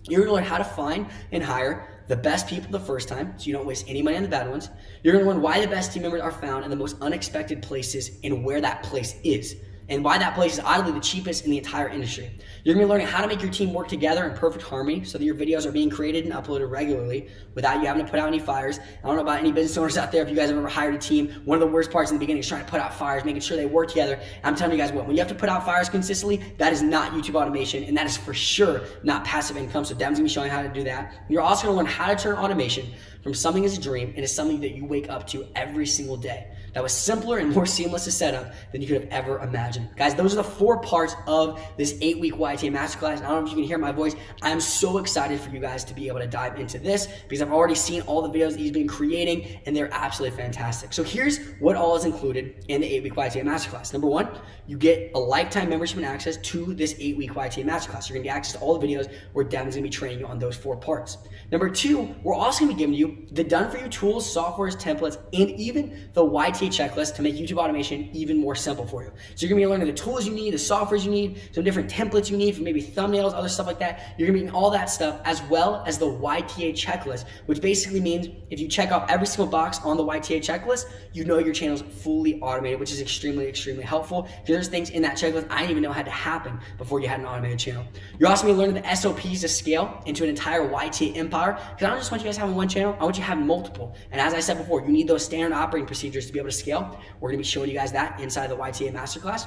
You're gonna learn how to find and hire the best people the first time so you don't waste any money on the bad ones. You're gonna learn why the best team members are found in the most unexpected places and where that place is, and why that place is oddly the cheapest in the entire industry. You're gonna be learning how to make your team work together in perfect harmony so that your videos are being created and uploaded regularly without you having to put out any fires. I don't know about any business owners out there, if you guys have ever hired a team, one of the worst parts in the beginning is trying to put out fires, making sure they work together. And I'm telling you guys what, when you have to put out fires consistently, that is not YouTube automation, and that is for sure not passive income. So Devin's gonna be showing you how to do that. You're also gonna learn how to turn automation from something as a dream into something that you wake up to every single day. That was simpler and more seamless to set up than you could have ever imagined. Guys, those are the 4 parts of this 8-week YTA Masterclass. I don't know if you can hear my voice. I'm so excited for you guys to be able to dive into this because I've already seen all the videos that he's been creating and they're absolutely fantastic. So here's what all is included in the 8-week YTA Masterclass. Number 1, you get a lifetime membership and access to this 8-week YTA Masterclass. You're gonna get access to all the videos where Devin's gonna be training you on those 4 parts. Number 2, we're also gonna be giving you the done-for-you tools, softwares, templates, and even the YTA checklist to make YouTube automation even more simple for you. So you're gonna be learning the tools you need, the softwares you need, some different templates you need for maybe thumbnails, other stuff like that. You're gonna be getting all that stuff as well as the YTA checklist, which basically means if you check off every single box on the YTA checklist, you know your channel's fully automated, which is extremely, extremely helpful because there's things in that checklist I didn't even know had to happen before you had an automated channel. You're also gonna be learning the SOPs to scale into an entire YTA empire because I don't just want you guys having one channel, I want you to have multiple. And as I said before, you need those standard operating procedures to be able to scale. We're gonna be showing you guys that inside the YTA Masterclass.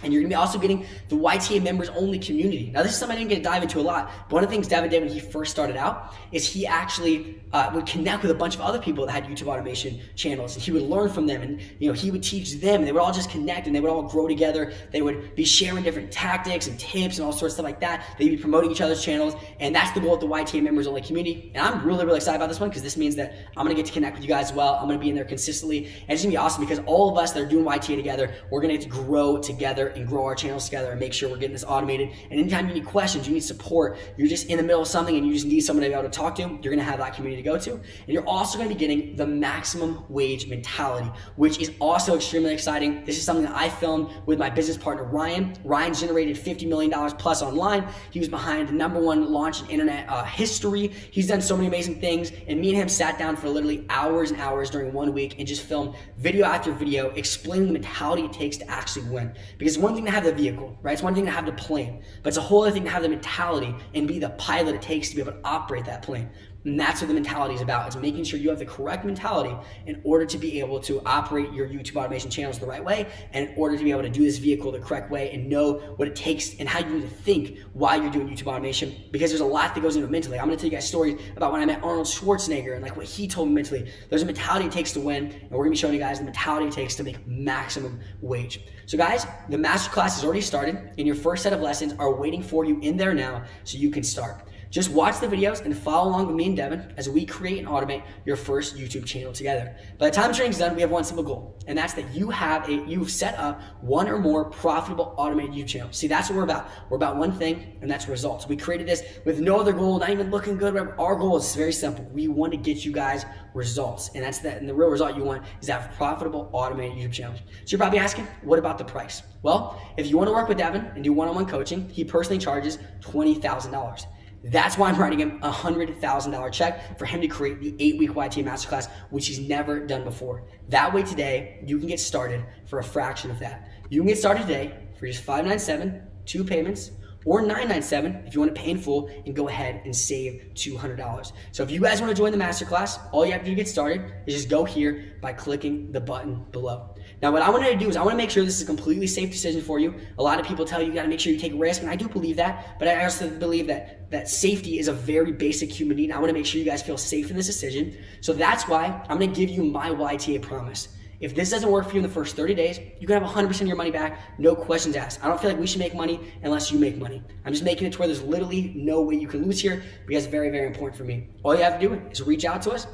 And you're gonna be also getting the YTA members only community. Now this is something I didn't get to dive into a lot, but one of the things Devin did when he first started out is he actually would connect with a bunch of other people that had YouTube automation channels, and he would learn from them, and he would teach them, and they would all just connect, and they would all grow together. They would be sharing different tactics and tips and all sorts of stuff like that. They'd be promoting each other's channels, and that's the goal of the YTA members only community. And I'm really, really excited about this one because this means that I'm gonna get to connect with you guys as well. I'm gonna be in there consistently, and it's gonna be awesome because all of us that are doing YTA together, we're gonna get to grow together and grow our channels together and make sure we're getting this automated. And anytime you need questions, you need support, you're just in the middle of something and you just need someone to be able to talk to, you're gonna have that community to go to. And you're also gonna be getting the maximum wage mentality, which is also extremely exciting. This is something that I filmed with my business partner, Ryan. Ryan's generated $50 million plus online. He was behind the #1 launch in internet history. He's done so many amazing things. And me and him sat down for literally hours and hours during 1 week and just filmed video after video explaining the mentality it takes to actually win. Because it's one thing to have the vehicle, right? It's one thing to have the plane, but it's a whole other thing to have the mentality and be the pilot it takes to be able to operate that plane. And that's what the mentality is about. It's making sure you have the correct mentality in order to be able to operate your YouTube automation channels the right way, and in order to be able to do this vehicle the correct way and know what it takes and how you need to think while you're doing YouTube automation, because there's a lot that goes into it mentally. I'm gonna tell you guys stories about when I met Arnold Schwarzenegger and like what he told me mentally. There's a mentality it takes to win, and we're gonna be showing you guys the mentality it takes to make maximum wage. So guys, the masterclass has already started and your first set of lessons are waiting for you in there now so you can start. Just watch the videos and follow along with me and Devin as we create and automate your first YouTube channel together. By the time the training's done, we have one simple goal, and that's that you've set up one or more profitable automated YouTube channels. See, that's what we're about. We're about one thing, and that's results. We created this with no other goal, not even looking good. Our goal is very simple. We want to get you guys results, and that's that. And the real result you want is to have profitable automated YouTube channels. So you're probably asking, what about the price? Well, if you want to work with Devin and do one-on-one coaching, he personally charges $20,000. That's why I'm writing him a $100,000 check for him to create the 8-week YTA Masterclass, which he's never done before. That way today, you can get started for a fraction of that. You can get started today for just $597, 2 payments, or $997 if you want to pay in full and go ahead and save $200. So if you guys want to join the masterclass, all you have to do to get started is just go here by clicking the button below. Now what I want to do is I want to make sure this is a completely safe decision for you. A lot of people tell you got to make sure you take a risk, and I do believe that, but I also believe that safety is a very basic human need. I want to make sure you guys feel safe in this decision. So that's why I'm going to give you my YTA promise. If this doesn't work for you in the first 30 days, you can have 100% of your money back, no questions asked. I don't feel like we should make money unless you make money. I'm just making it to where there's literally no way you can lose here, because it's very, very important for me. All you have to do is reach out to us.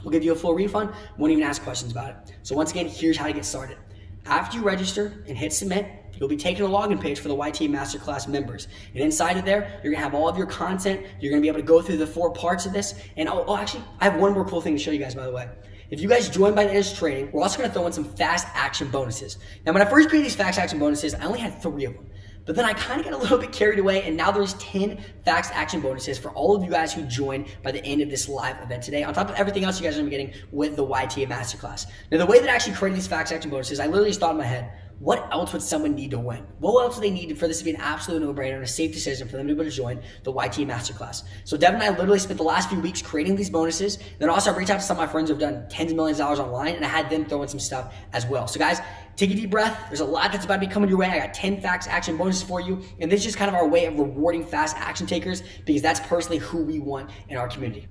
We'll give you a full refund. Won't even ask questions about it. So once again, here's how to get started. After you register and hit submit, you'll be taken a login page for the YTA Masterclass members. And inside of there, you're gonna have all of your content. You're gonna be able to go through the 4 parts of this. And actually, I have one more cool thing to show you guys, by the way. If you guys join by the end of this training, we're also gonna throw in some fast action bonuses. Now, when I first created these fast action bonuses, I only had 3 of them. But then I kind of got a little bit carried away, and now there's 10 fast action bonuses for all of you guys who join by the end of this live event today, on top of everything else you guys are gonna be getting with the YTA Masterclass. Now, the way that I actually created these fast action bonuses, I literally just thought in my head, what else would someone need to win? What else do they need for this to be an absolute no-brainer and a safe decision for them to be able to join the YTA Masterclass? So Devin and I literally spent the last few weeks creating these bonuses. Then also I reached out to some of my friends who have done tens of millions of dollars online, and I had them throw in some stuff as well. So guys, take a deep breath. There's a lot that's about to be coming your way. I got 10 fast action bonuses for you, and this is just kind of our way of rewarding fast action takers, because that's personally who we want in our community.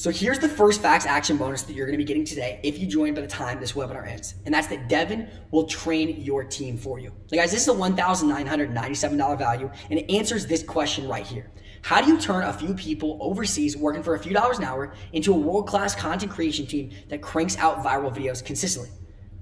So here's the first facts action bonus that you're going to be getting today if you join by the time this webinar ends. And that's that Devin will train your team for you. So guys, this is a $1,997 value, and it answers this question right here. How do you turn a few people overseas working for a few dollars an hour into a world-class content creation team that cranks out viral videos consistently?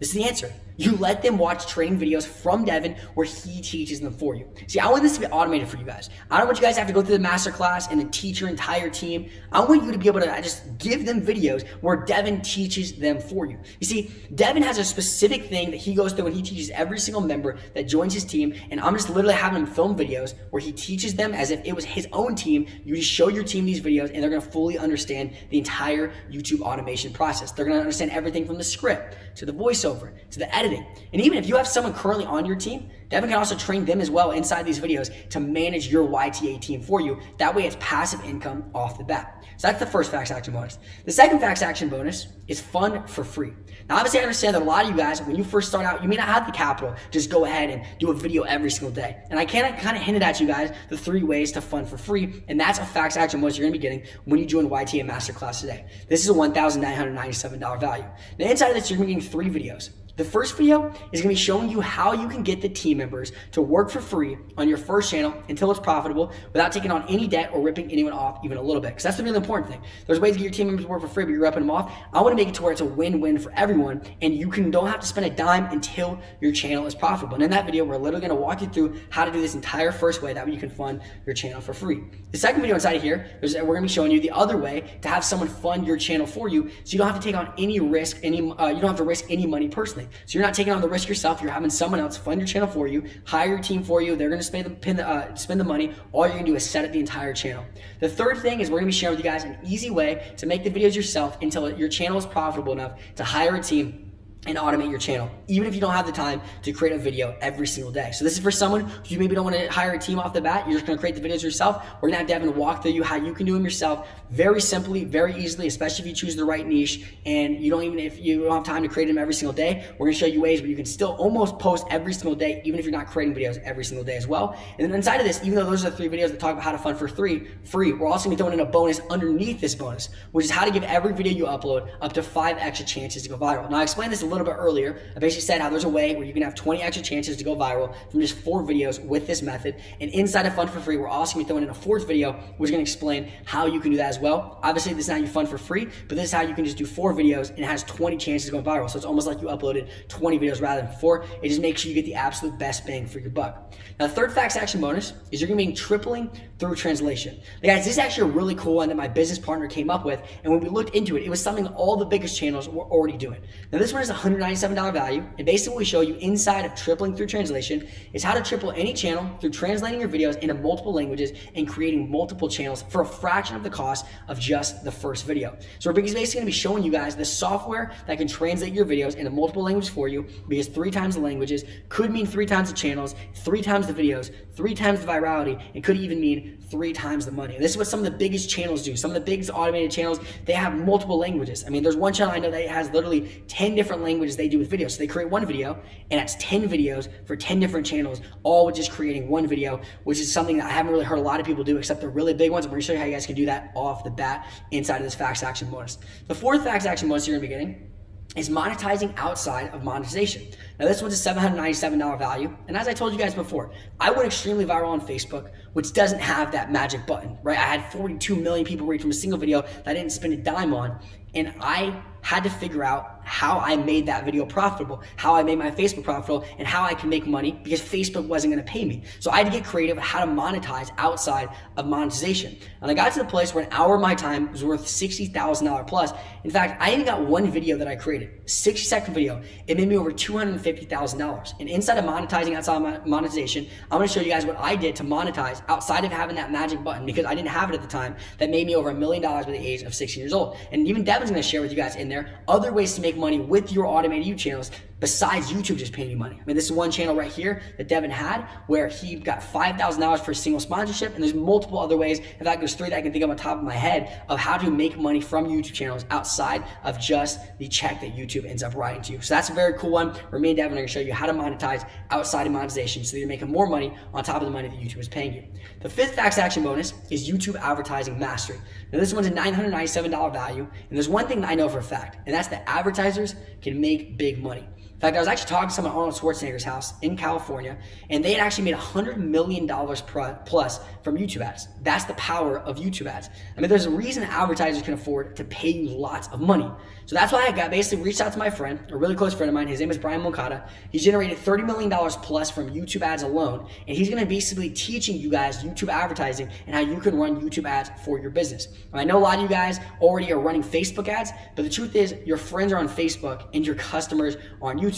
This is the answer. You let them watch training videos from Devin where he teaches them for you. See, I want this to be automated for you guys. I don't want you guys to have to go through the masterclass and then teach your entire team. I want you to be able to just give them videos where Devin teaches them for you. You see, Devin has a specific thing that he goes through when he teaches every single member that joins his team, and I'm just literally having him film videos where he teaches them as if it was his own team. You just show your team these videos and they're gonna fully understand the entire YouTube automation process. They're gonna understand everything from the script to the voiceover to the editing. And even if you have someone currently on your team, Devin can also train them as well inside these videos to manage your YTA team for you. That way it's passive income off the bat. So that's the first facts action bonus. The second facts action bonus is fun for free. Now obviously I understand that a lot of you guys, when you first start out, you may not have the capital to just go ahead and do a video every single day. And I kind of hinted at you guys the 3 ways to fund for free, and that's a facts action bonus you're gonna be getting when you join YTA Masterclass today. This is a $1,997 value. Now inside of this, you're gonna be getting 3 videos. The first video is gonna be showing you how you can get the team members to work for free on your first channel until it's profitable without taking on any debt or ripping anyone off even a little bit. Because that's the really important thing. There's ways to get your team members to work for free, but you're ripping them off. I wanna make it to where it's a win-win for everyone, and you don't have to spend a dime until your channel is profitable. And in that video, we're literally gonna walk you through how to do this entire first way. That way you can fund your channel for free. The second video inside of here is we're gonna be showing you the other way to have someone fund your channel for you, so you don't have to take on any risk, you don't have to risk any money personally. So you're not taking on the risk yourself. You're having someone else fund your channel for you, hire your team for you. They're going to spend the money. All you're going to do is set up the entire channel. The third thing is we're going to be sharing with you guys an easy way to make the videos yourself until your channel is profitable enough to hire a team and automate your channel, even if you don't have the time to create a video every single day. So this is for someone who you maybe don't want to hire a team off the bat. You're just going to create the videos yourself. We're going to have Devin walk through you how you can do them yourself very simply, very easily, especially if you choose the right niche and if you don't have time to create them every single day. We're going to show you ways where you can still almost post every single day, even if you're not creating videos every single day as well. And then inside of this, even though those are the 3 videos that talk about how to fund for free, we're also going to be throwing in a bonus underneath this bonus, which is how to give every video you upload up to 5 extra chances to go viral. Now I explained this a little bit earlier. I basically said how there's a way where you can have 20 extra chances to go viral from just 4 videos with this method. And inside of Fund for Free, we're also going to be throwing in a 4th video, which is going to explain how you can do that as well. Obviously, this is not you fund for free, but this is how you can just do 4 videos and it has 20 chances to go viral. So it's almost like you uploaded 20 videos rather than 4. It just makes sure you get the absolute best bang for your buck. Now, the third facts action bonus is you're going to be tripling through translation. Now, guys, this is actually a really cool one that my business partner came up with. And when we looked into it, it was something all the biggest channels were already doing. Now, this one is a $197 value. And basically what we show you inside of tripling through translation is how to triple any channel through translating your videos into multiple languages and creating multiple channels for a fraction of the cost of just the first video. So we're basically going to be showing you guys the software that can translate your videos into multiple languages for you, because 3 times the languages could mean 3 times the channels, 3 times the videos, 3 times the virality, and could even mean 3 times the money. And this is what some of the biggest channels do. Some of the biggest automated channels, they have multiple languages. I mean, there's one channel I know that has literally 10 different languages they do with videos. So they create one video and that's 10 videos for 10 different channels, all with just creating one video, which is something that I haven't really heard a lot of people do except the really big ones. I'm going to show you how you guys can do that off the bat inside of this facts action bonus. The 4th facts action bonus you're going to be getting is monetizing outside of monetization. Now this one's a $797 value, and as I told you guys before, I went extremely viral on Facebook, which doesn't have that magic button, right? I had 42 million people reach from a single video that I didn't spend a dime on, and I had to figure out how I made that video profitable, how I made my Facebook profitable, and how I can make money, because Facebook wasn't going to pay me. So I had to get creative how to monetize outside of monetization. And I got to the place where an hour of my time was worth $60,000 plus. In fact, I even got one video that I created, 60-second video. It made me over $250,000. And inside of monetizing outside of monetization, I'm going to show you guys what I did to monetize outside of having that magic button, because I didn't have it at the time, that made me over $1 million by the age of 16 years old. And even Devin's going to share with you guys in there other ways to make money with your automated YouTube channels besides YouTube just paying you money. I mean, this is one channel right here that Devin had where he got $5,000 for a single sponsorship, and there's multiple other ways. In fact, there's 3 that I can think of on top of my head of how to make money from YouTube channels outside of just the check that YouTube ends up writing to you. So that's a very cool one where me and Devin are gonna show you how to monetize outside of monetization so that you're making more money on top of the money that YouTube is paying you. The 5th Facts Action bonus is YouTube Advertising Mastery. Now this one's a $997 value, and there's one thing that I know for a fact, and that's that advertisers can make big money. In fact, I was actually talking to someone at Arnold Schwarzenegger's house in California, and they had actually made $100 million plus from YouTube ads. That's the power of YouTube ads. I mean, there's a reason advertisers can afford to pay you lots of money. So that's why I basically reached out to my friend, a really close friend of mine. His name is Brian Moncada. He's generated $30 million plus from YouTube ads alone, and he's gonna basically teaching you guys YouTube advertising and how you can run YouTube ads for your business. And I know a lot of you guys already are running Facebook ads, but the truth is your friends are on Facebook and your customers are on YouTube.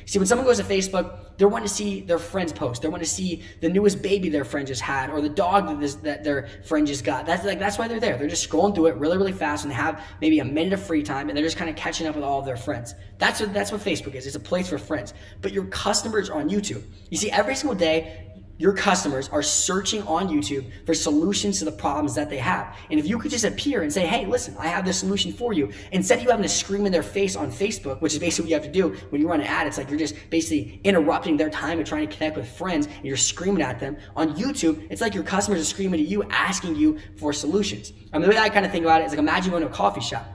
See, when someone goes to Facebook, they're wanting to see their friends post. They're wanting to see the newest baby their friend just had or the dog that their friend just got. That's why they're there. They're just scrolling through it really, really fast and they have maybe a minute of free time and they're just kind of catching up with all of their friends. That's what Facebook is. It's a place for friends. But your customers are on YouTube. You see, every single day, your customers are searching on YouTube for solutions to the problems that they have. And if you could just appear and say, hey, listen, I have this solution for you, instead of you having to scream in their face on Facebook, which is basically what you have to do when you run an ad, it's like you're just basically interrupting their time and trying to connect with friends and you're screaming at them. On YouTube, it's like your customers are screaming at you, asking you for solutions. I mean, the way I kind of think about it is like imagine going to a coffee shop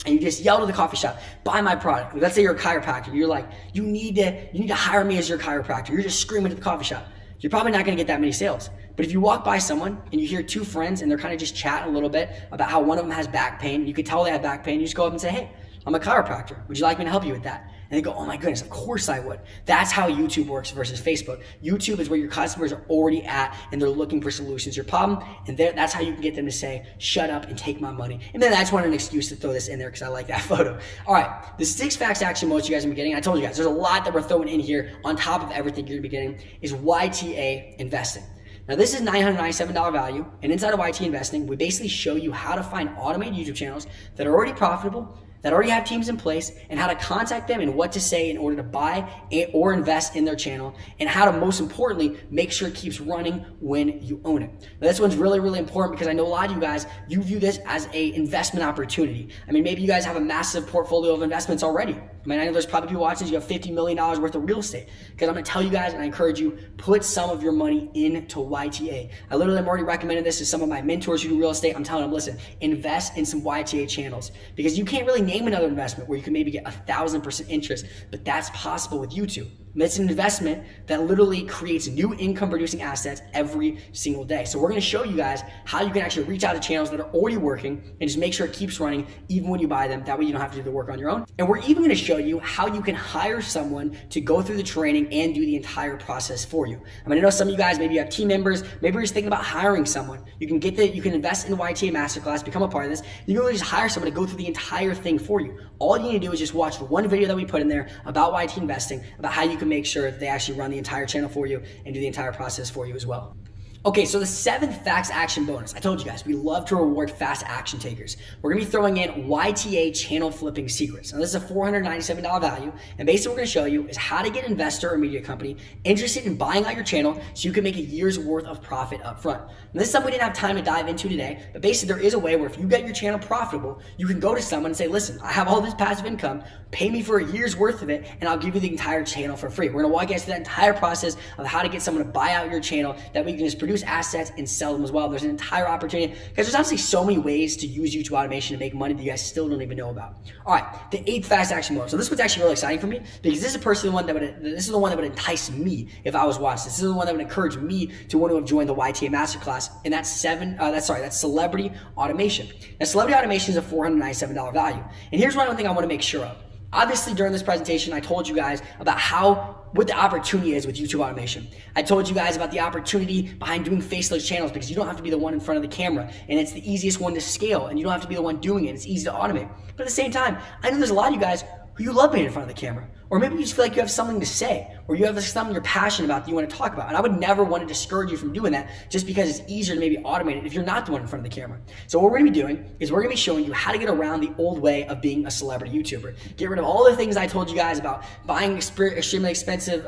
and you just yell to the coffee shop, buy my product. Let's say you're a chiropractor. You're like, you need to hire me as your chiropractor. You're just screaming at the coffee shop. You're probably not gonna get that many sales. But if you walk by someone and you hear 2 friends and they're kind of just chatting a little bit about how one of them has back pain, you could tell they have back pain, you just go up and say, hey, I'm a chiropractor. Would you like me to help you with that? And they go, oh my goodness, of course I would. That's how YouTube works versus Facebook. YouTube is where your customers are already at and they're looking for solutions to your problem. And that's how you can get them to say, shut up and take my money. And then I just wanted an excuse to throw this in there because I like that photo. All right, the 6 Facts Action modes you guys are gonna be getting, I told you guys, there's a lot that we're throwing in here on top of everything you're gonna be getting, is YTA investing. Now this is $997 value, and inside of YT Investing, we basically show you how to find automated YouTube channels that are already profitable, that already have teams in place, and how to contact them and what to say in order to buy or invest in their channel, and how to, most importantly, make sure it keeps running when you own it. Now, this one's really, really important because I know a lot of you guys, you view this as an investment opportunity. I mean, maybe you guys have a massive portfolio of investments already. I mean, I know there's probably people watching this, you have $50 million worth of real estate. Because I'm gonna tell you guys, and I encourage you, put some of your money into YTA. I literally have already recommended this to some of my mentors who do real estate. I'm telling them, listen, invest in some YTA channels. Because you can't really name another investment where you can maybe get 1,000% interest, but that's possible with YouTube. It's an investment that literally creates new income producing assets every single day. So we're gonna show you guys how you can actually reach out to channels that are already working and just make sure it keeps running even when you buy them. That way you don't have to do the work on your own. And we're even gonna show you how you can hire someone to go through the training and do the entire process for you. I mean, I know some of you guys, maybe you have team members, maybe you're just thinking about hiring someone. You can invest in the YTA Masterclass, become a part of this. You can really just hire someone to go through the entire thing for you. All you need to do is just watch the one video that we put in there about YT investing, about how you can make sure that they actually run the entire channel for you and do the entire process for you as well. Okay, so the 7th Facts Action bonus. I told you guys, we love to reward fast action takers. We're gonna be throwing in YTA channel flipping secrets. Now this is a $497 value, and basically what we're gonna show you is how to get an investor or media company interested in buying out your channel so you can make a year's worth of profit up front. Now this is something we didn't have time to dive into today, but basically there is a way where if you get your channel profitable, you can go to someone and say, listen, I have all this passive income, pay me for a year's worth of it, and I'll give you the entire channel for free. We're gonna walk you guys through that entire process of how to get someone to buy out your channel that we can just produce assets and sell them as well. There's an entire opportunity because there's honestly so many ways to use YouTube automation to make money that you guys still don't even know about. All right, the 8th Fast Action mode. So this one's actually really exciting for me because this is the one that would entice me if I was watching this. This is the one that would encourage me to want to have joined the YTA Masterclass, and that's celebrity automation. Now, celebrity automation is a $497 value, and here's one thing I want to make sure of. Obviously, during this presentation, I told you guys about what the opportunity is with YouTube automation. I told you guys about the opportunity behind doing faceless channels because you don't have to be the one in front of the camera, and it's the easiest one to scale, and you don't have to be the one doing it. It's easy to automate. But at the same time, I know there's a lot of you guys who you love being in front of the camera, or maybe you just feel like you have something to say, or you have something you're passionate about that you want to talk about. And I would never want to discourage you from doing that just because it's easier to maybe automate it if you're not the one in front of the camera. So what we're going to be doing is we're going to be showing you how to get around the old way of being a celebrity YouTuber. Get rid of all the things I told you guys about buying extremely expensive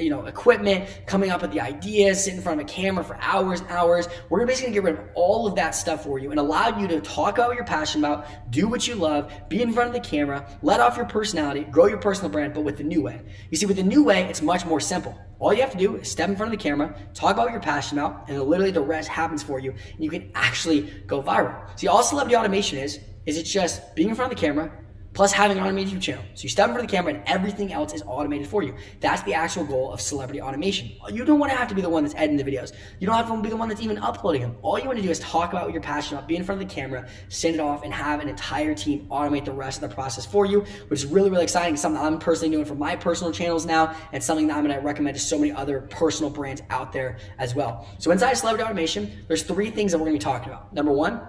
equipment, coming up with the ideas, sitting in front of a camera for hours and hours. We're basically going to get rid of all of that stuff for you and allow you to talk about what you're passionate about, do what you love, be in front of the camera, let off your personality, grow your personal brand, but with the new way. You see, with the new way, it's much more simple. All you have to do is step in front of the camera, talk about what you're passionate about, and then literally the rest happens for you, and you can actually go viral. See, all celebrity automation is it's just being in front of the camera, plus having an automated YouTube channel. So you step in front of the camera and everything else is automated for you. That's the actual goal of celebrity automation. You don't want to have to be the one that's editing the videos. You don't have to be the one that's even uploading them. All you want to do is talk about what you're passionate about, be in front of the camera, send it off, and have an entire team automate the rest of the process for you, which is really, really exciting. It's something I'm personally doing for my personal channels now, and something that I'm going to recommend to so many other personal brands out there as well. So inside celebrity automation, there's 3 things that we're going to be talking about. Number 1,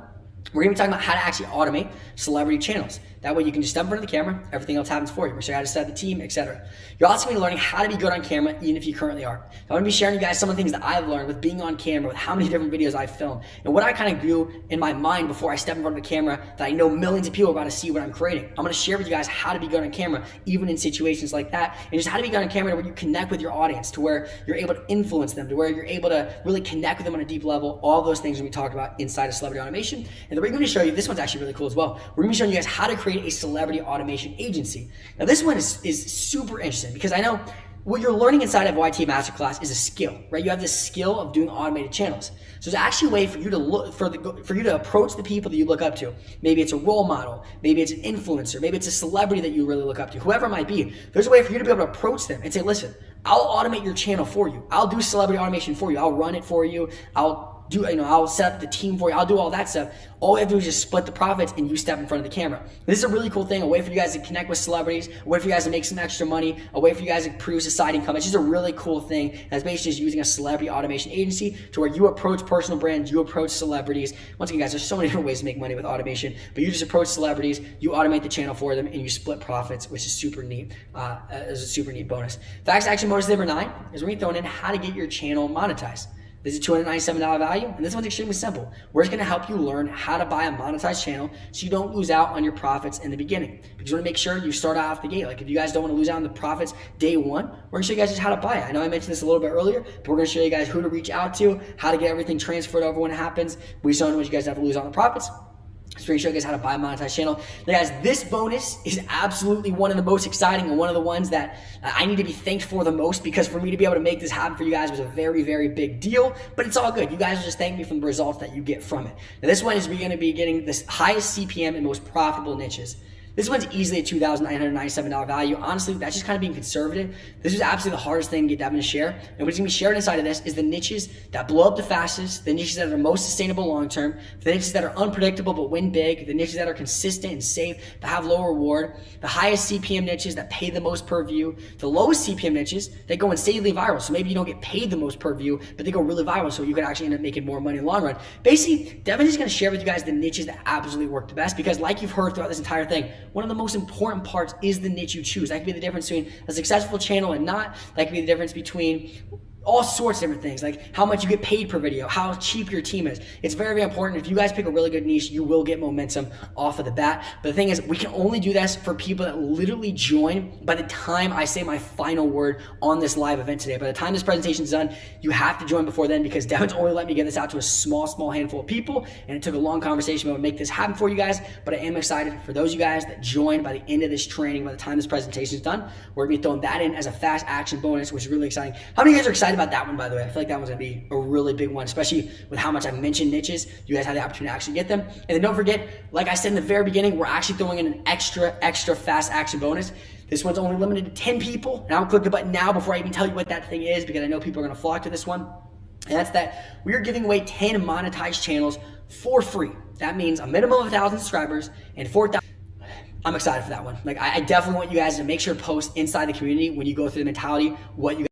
we're going to be talking about how to actually automate celebrity channels. That way you can just step in front of the camera, everything else happens for you. We're showing you how to set up the team, etc. You're also going to be learning how to be good on camera, even if you currently are. I'm going to be sharing you guys some of the things that I've learned with being on camera, with how many different videos I've filmed, and what I kind of do in my mind before I step in front of the camera that I know millions of people are about to see what I'm creating. I'm going to share with you guys how to be good on camera, even in situations like that, and just how to be good on camera to where you connect with your audience, to where you're able to influence them, to where you're able to really connect with them on a deep level. All those things we talk about inside of celebrity automation. And then we're going to show you, this one's actually really cool as well. We're going to be showing you guys how to create a celebrity automation agency. Now this one is super interesting because I know what you're learning inside of YT Masterclass is a skill, right? You have this skill of doing automated channels. So it's actually a way for you to look for you to approach the people that you look up to. Maybe it's a role model, maybe it's an influencer, maybe it's a celebrity that you really look up to, whoever it might be. There's a way for you to be able to approach them and say, listen, I'll automate your channel for you. I'll do celebrity automation for you. I'll run it for you. I'll set up the team for you. I'll do all that stuff. All we have to do is just split the profits and you step in front of the camera. This is a really cool thing, a way for you guys to connect with celebrities, a way for you guys to make some extra money, a way for you guys to produce a side income. It's just a really cool thing. And it's basically just using a celebrity automation agency to where you approach personal brands, you approach celebrities. Once again, guys, there's so many different ways to make money with automation, but you just approach celebrities, you automate the channel for them, and you split profits, which is super neat. Is a super neat bonus. Facts action bonus number 9 is we're going to throw in how to get your channel monetized. This is a $297 value, and this one's extremely simple. We're just gonna help you learn how to buy a monetized channel so you don't lose out on your profits in the beginning. Because you wanna make sure you start out the gate. Like if you guys don't wanna lose out on the profits day 1, we're gonna show you guys just how to buy it. I know I mentioned this a little bit earlier, but we're gonna show you guys who to reach out to, how to get everything transferred over when it happens. We just don't want you guys to have to lose out on the profits. So we're going to show you guys how to buy a monetized channel. Now guys, this bonus is absolutely one of the most exciting and one of the ones that I need to be thanked for the most, because for me to be able to make this happen for you guys was a very, very big deal, but it's all good. You guys will just thank me for the results that you get from it. Now this one is going to be getting the highest CPM and most profitable niches. This one's easily a $2,997 value. Honestly, that's just kind of being conservative. This was absolutely the hardest thing to get Devin to share. And what's going to be shared inside of this is the niches that blow up the fastest, the niches that are most sustainable long-term, the niches that are unpredictable but win big, the niches that are consistent and safe but have low reward, the highest CPM niches that pay the most per view, the lowest CPM niches that go insanely viral. So maybe you don't get paid the most per view, but they go really viral, so you could actually end up making more money in the long run. Basically, Devin is going to share with you guys the niches that absolutely work the best, because like you've heard throughout this entire thing, one of the most important parts is the niche you choose. That could be the difference between a successful channel and not. That could be the difference between all sorts of different things, like how much you get paid per video, how cheap your team is. It's very, very important. If you guys pick a really good niche, you will get momentum off of the bat. But the thing is, we can only do this for people that literally join by the time I say my final word on this live event today. By the time this presentation is done, you have to join before then, because Devin's only let me get this out to a small handful of people, and it took a long conversation to make this happen for you guys. But I am excited for those of you guys that join by the end of this training, by the time this presentation is done. We're gonna be throwing that in as a fast action bonus, which is really exciting. How many of you guys are excited about that one, by the way? I feel like that one's gonna be a really big one, especially with how much I've mentioned niches. You guys have the opportunity to actually get them. And then don't forget, like I said in the very beginning, we're actually throwing in an extra fast action bonus. This one's only limited to 10 people, and I'm gonna click the button now before I even tell you what that thing is, because I know people are gonna flock to this one. And that's that we are giving away 10 monetized channels for free. That means a minimum of 1,000 subscribers and 4,000. I'm excited for that one. Like I definitely want you guys to make sure to post inside the community when you go through the mentality what you